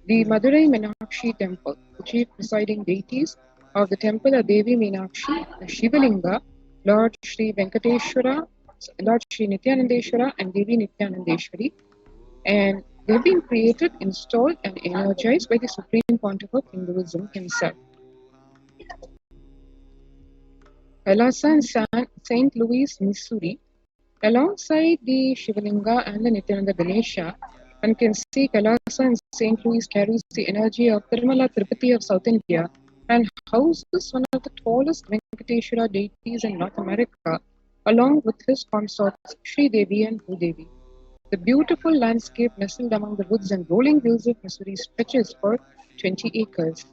the Madurai Meenakshi Temple. The chief presiding deities of the temple are Devi Meenakshi, the Shivalinga, Lord Sri Venkateshwara, Lord Sri Nithyanandeshwara, and Devi Nithyanandeshwari, and they've been created, installed, and energized by the Supreme Pontiff of Hinduism himself. Kailasa in St. Louis, Missouri, alongside the Shivalinga and the Nityananda Ganesha, one can see Kailasa in St. Louis carries the energy of Tirumala Tirupati of South India and houses one of the tallest Venkateshwara deities in North America, along with his consorts Sri Devi and Bhudevi. The beautiful landscape nestled among the woods and rolling hills of Missouri stretches for 20 acres.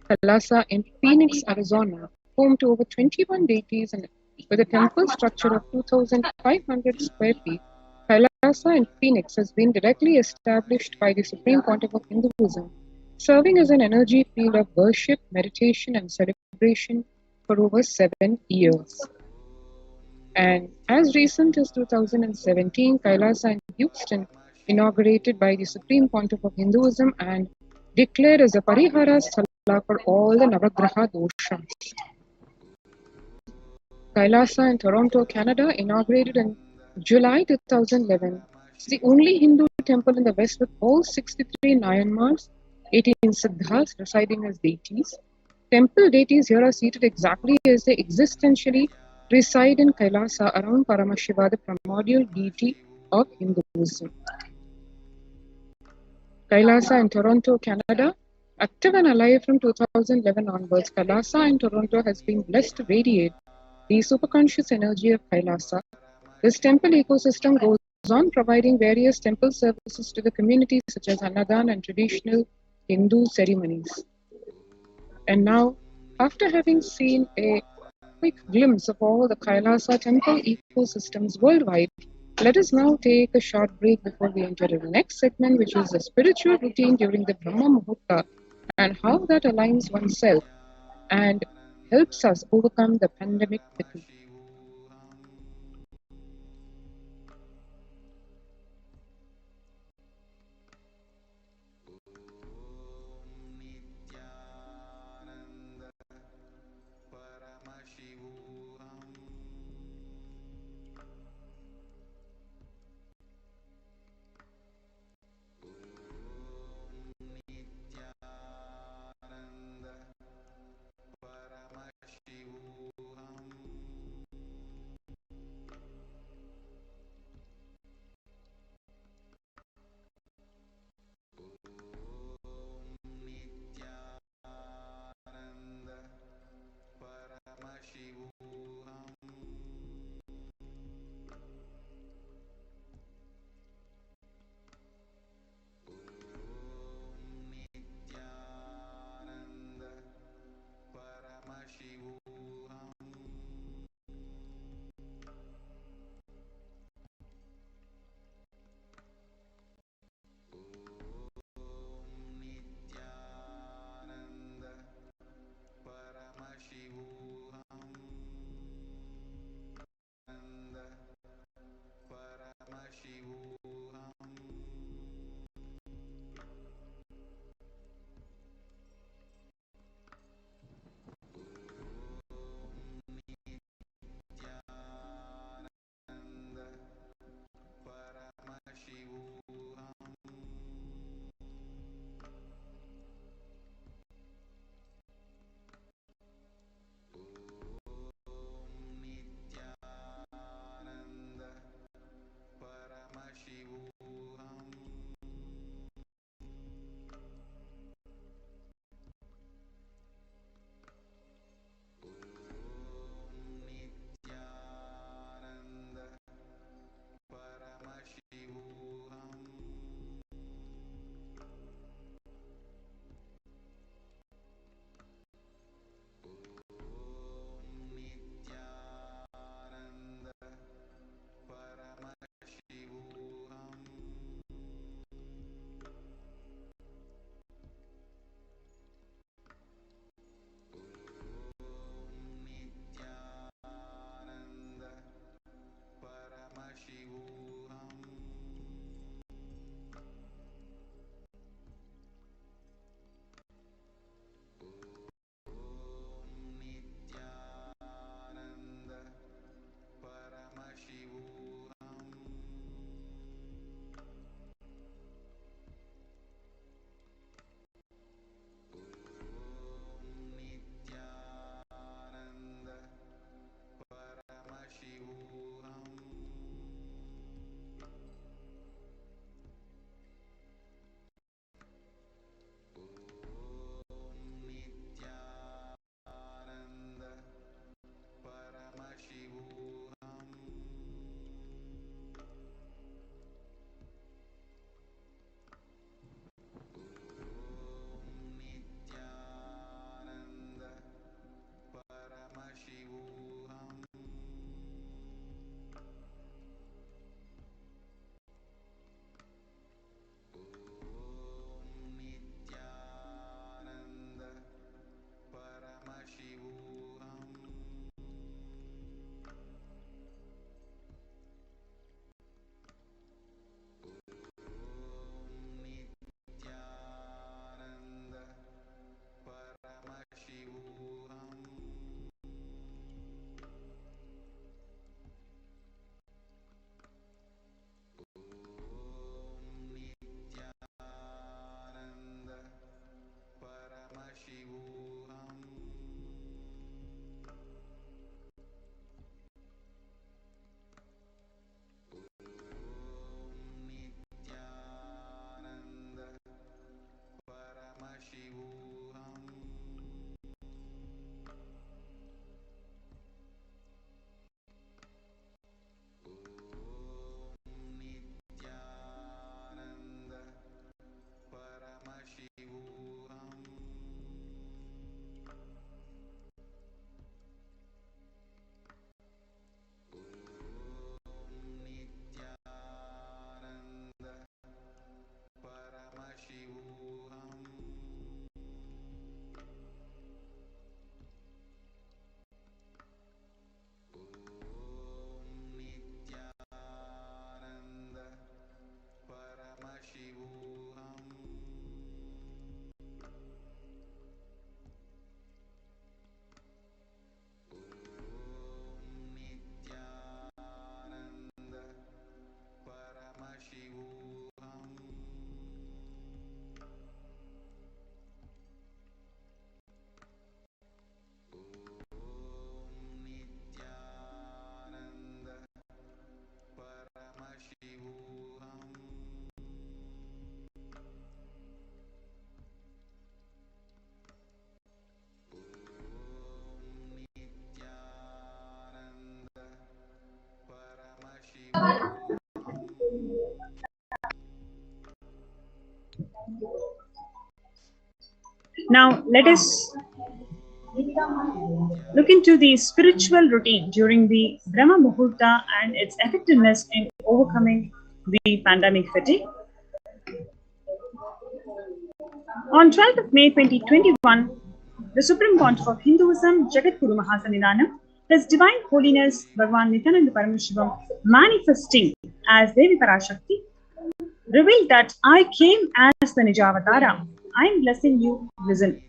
Kailasa in Phoenix, Arizona, home to over 21 deities and with a temple structure of 2,500 square feet, Kailasa in Phoenix has been directly established by the Supreme Pontiff of Hinduism, serving as an energy field of worship, meditation, and celebration for over 7 years. And as recent as 2017, Kailasa in Houston, inaugurated by the Supreme Pontiff of Hinduism and declared as a Parihara Sthala for all the Navagraha doshas. Kailasa in Toronto, Canada, inaugurated in July 2011, is the only Hindu temple in the West with all 63 Nayanmars, 18 Siddhas residing as deities. Temple deities here are seated exactly as they existentially reside in Kailasa around Paramashiva, the primordial deity of Hinduism. Kailasa in Toronto, Canada, active and alive from 2011 onwards, Kailasa in Toronto has been blessed to radiate the superconscious energy of Kailasa. This temple ecosystem goes on providing various temple services to the community such as Annadan and traditional Hindu ceremonies. And now, after having seen a quick glimpse of all the Kailasa temple ecosystems worldwide, let us now take a short break before we enter the next segment, which is the spiritual routine during the Brahma Muhurta and how that aligns oneself and helps us overcome the pandemic fatigue. Now, let us look into the spiritual routine during the Brahma Muhurta and its effectiveness in overcoming the pandemic fatigue. On 12th of May 2021, the Supreme Pontiff of Hinduism, Jagat Guru Mahasannidanam, His Divine Holiness Bhagavan Nithyananda Paramashivam, manifesting as Devi Parashakti, revealed that I came as the Nijavatara. I am blessing you. Listen.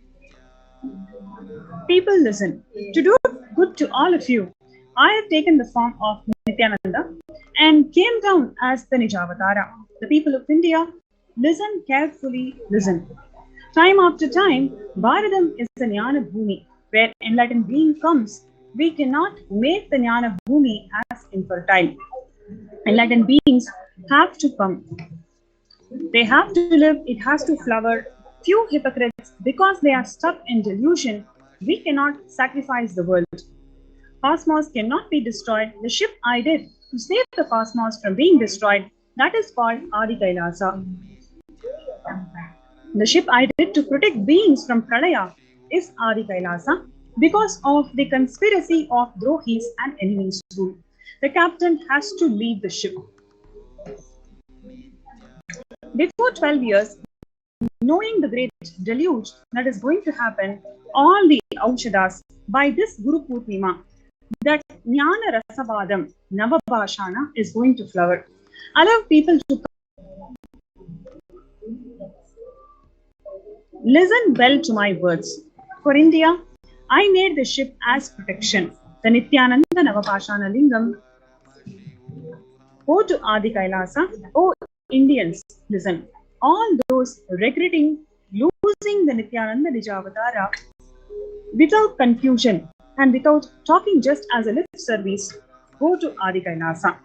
People, listen. To do good to all of you, I have taken the form of Nithyananda and came down as the Nijavatara. The people of India, listen carefully, listen. Time after time, Bharadam is the Jnana Bhumi, where enlightened being comes. We cannot make the Jnana Bhumi as infertile. Enlightened beings have to come. They have to live, it has to flower. Few hypocrites, because they are stuck in delusion, we cannot sacrifice the world. Cosmos cannot be destroyed. The ship I did to save the cosmos from being destroyed, that is called Adi Kailasa. The ship I did to protect beings from Pralaya is Adi Kailasa because of the conspiracy of Drohis and enemies rule. The captain has to lead the ship. Before 12 years, knowing the great deluge that is going to happen, all the Aukshadas by this Guru Purnima, that Jnana Rasavadam, Navabhashana is going to flower. Allow people to listen well to my words. For India, I made the ship as protection. The Nithyananda Navabhashana Lingam. Go to Adi Kailasa. Oh, Indians, listen. All those regretting losing the Nithyananda Nijavatara without confusion and without talking just as a lip service, go to Adi Kailasa.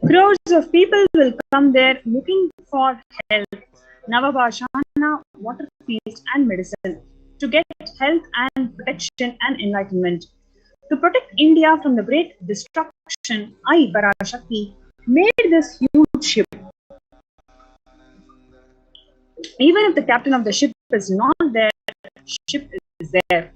Crores of people will come there looking for help, Navabhashana, water feast and medicine to get health and protection and enlightenment. To protect India from the great destruction, I, Parashakti, made this huge ship. Even if the captain of the ship is not there, the ship is there.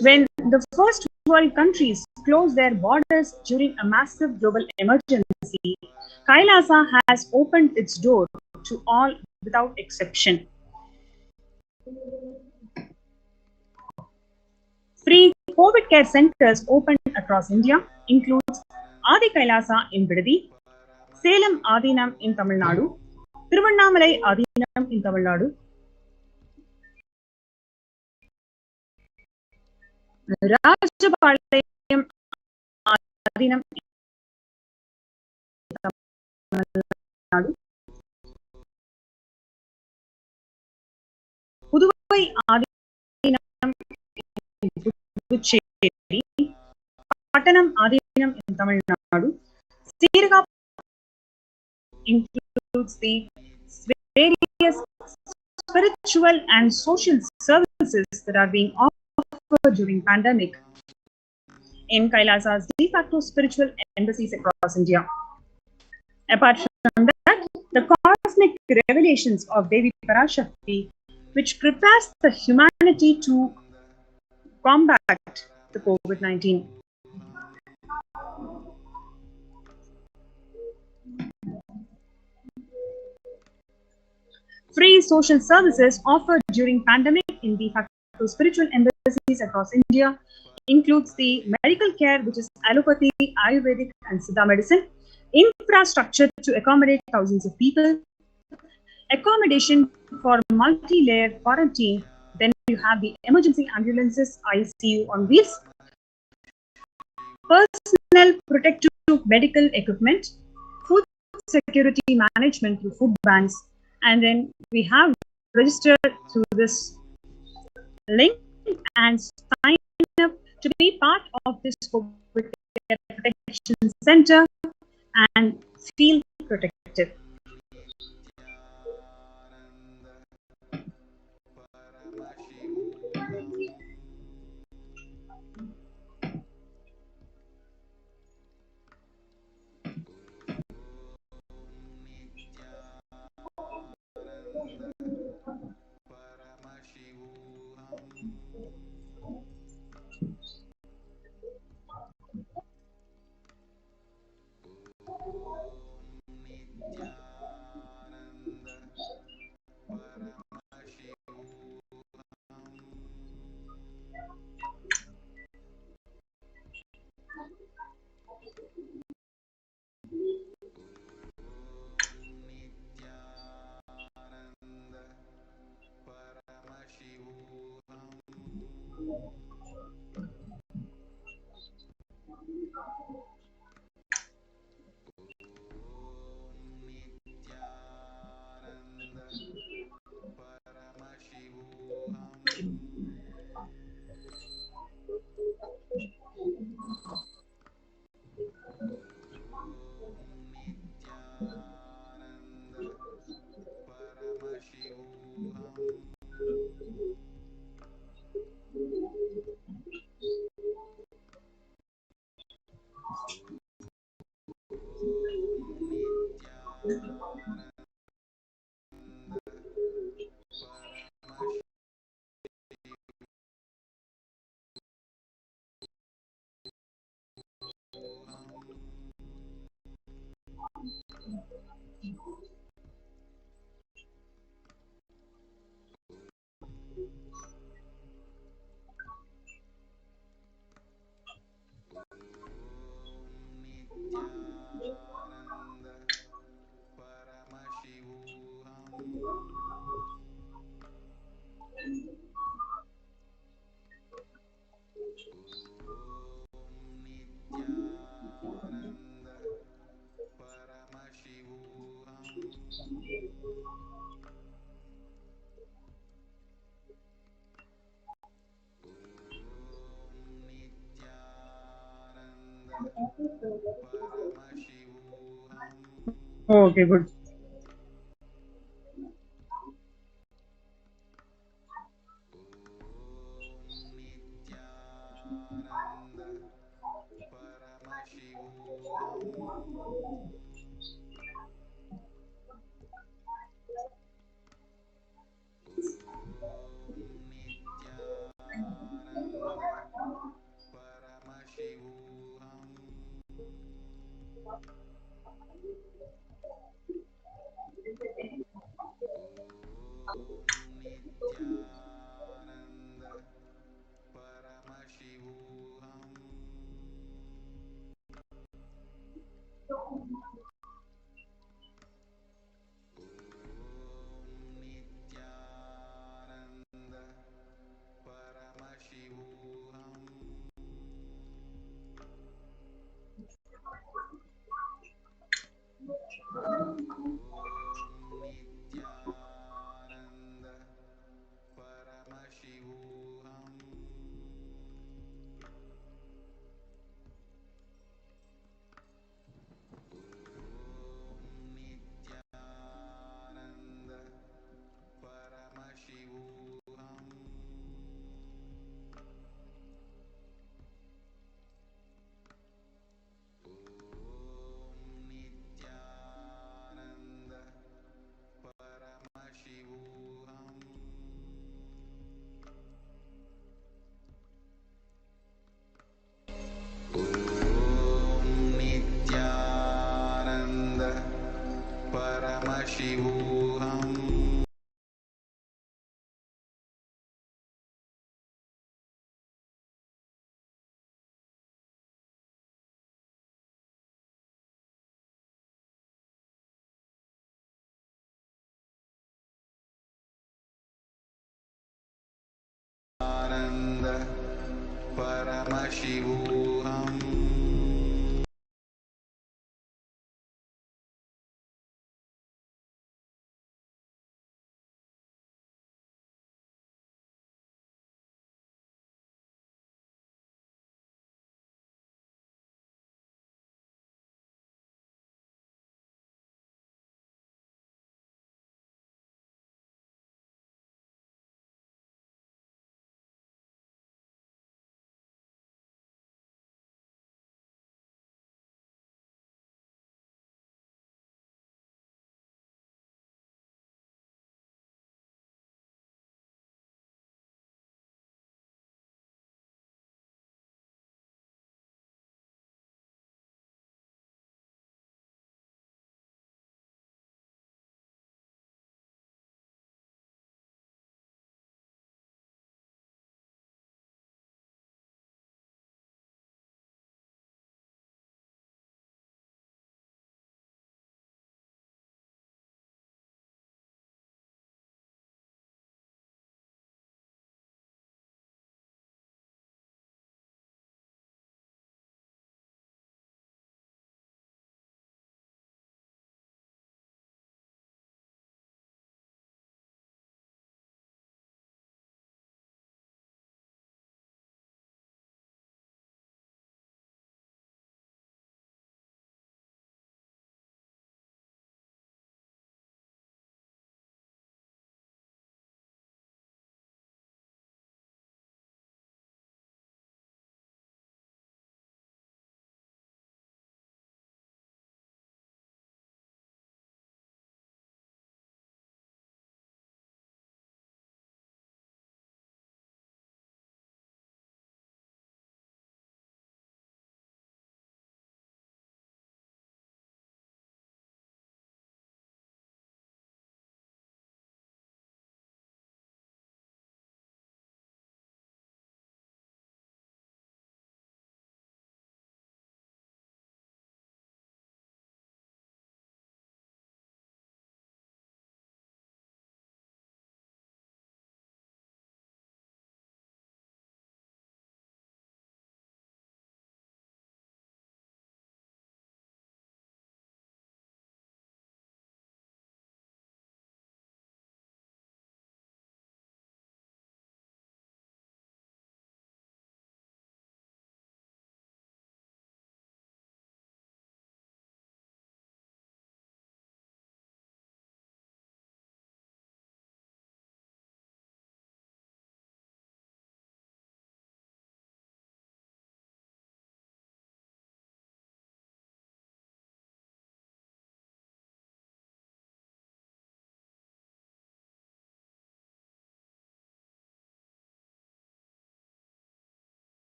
When the first world countries closed their borders during a massive global emergency, Kailasa has opened its door to all without exception. Free COVID care centers opened across India includes Adi Kailasa in Bidadi, Salem Adinam in Tamil Nadu, Tiruvannamalai Adinam in Tamil Nadu, Rajapalayam Adinam in Tamil Nadu, Puduvai Adinam in Puducherry, Pattanam Adinam in Tamil Nadu, Sirga includes the various spiritual and social services that are being offered during pandemic in Kailasa's de facto spiritual embassies across India. Apart from that, the cosmic revelations of Devi Parashakti, which prepares the humanity to combat the COVID-19. Free social services offered during pandemic in de facto spiritual embassies across India includes the medical care, which is allopathy, Ayurvedic and Siddha medicine, infrastructure to accommodate thousands of people, accommodation for multi-layer quarantine, then you have the emergency ambulances, ICU on wheels, personal protective medical equipment, food security management through food banks, and then we have registered through this link and sign up to be part of this COVID protection center and feel protected. Okay, good. Paramashivoham.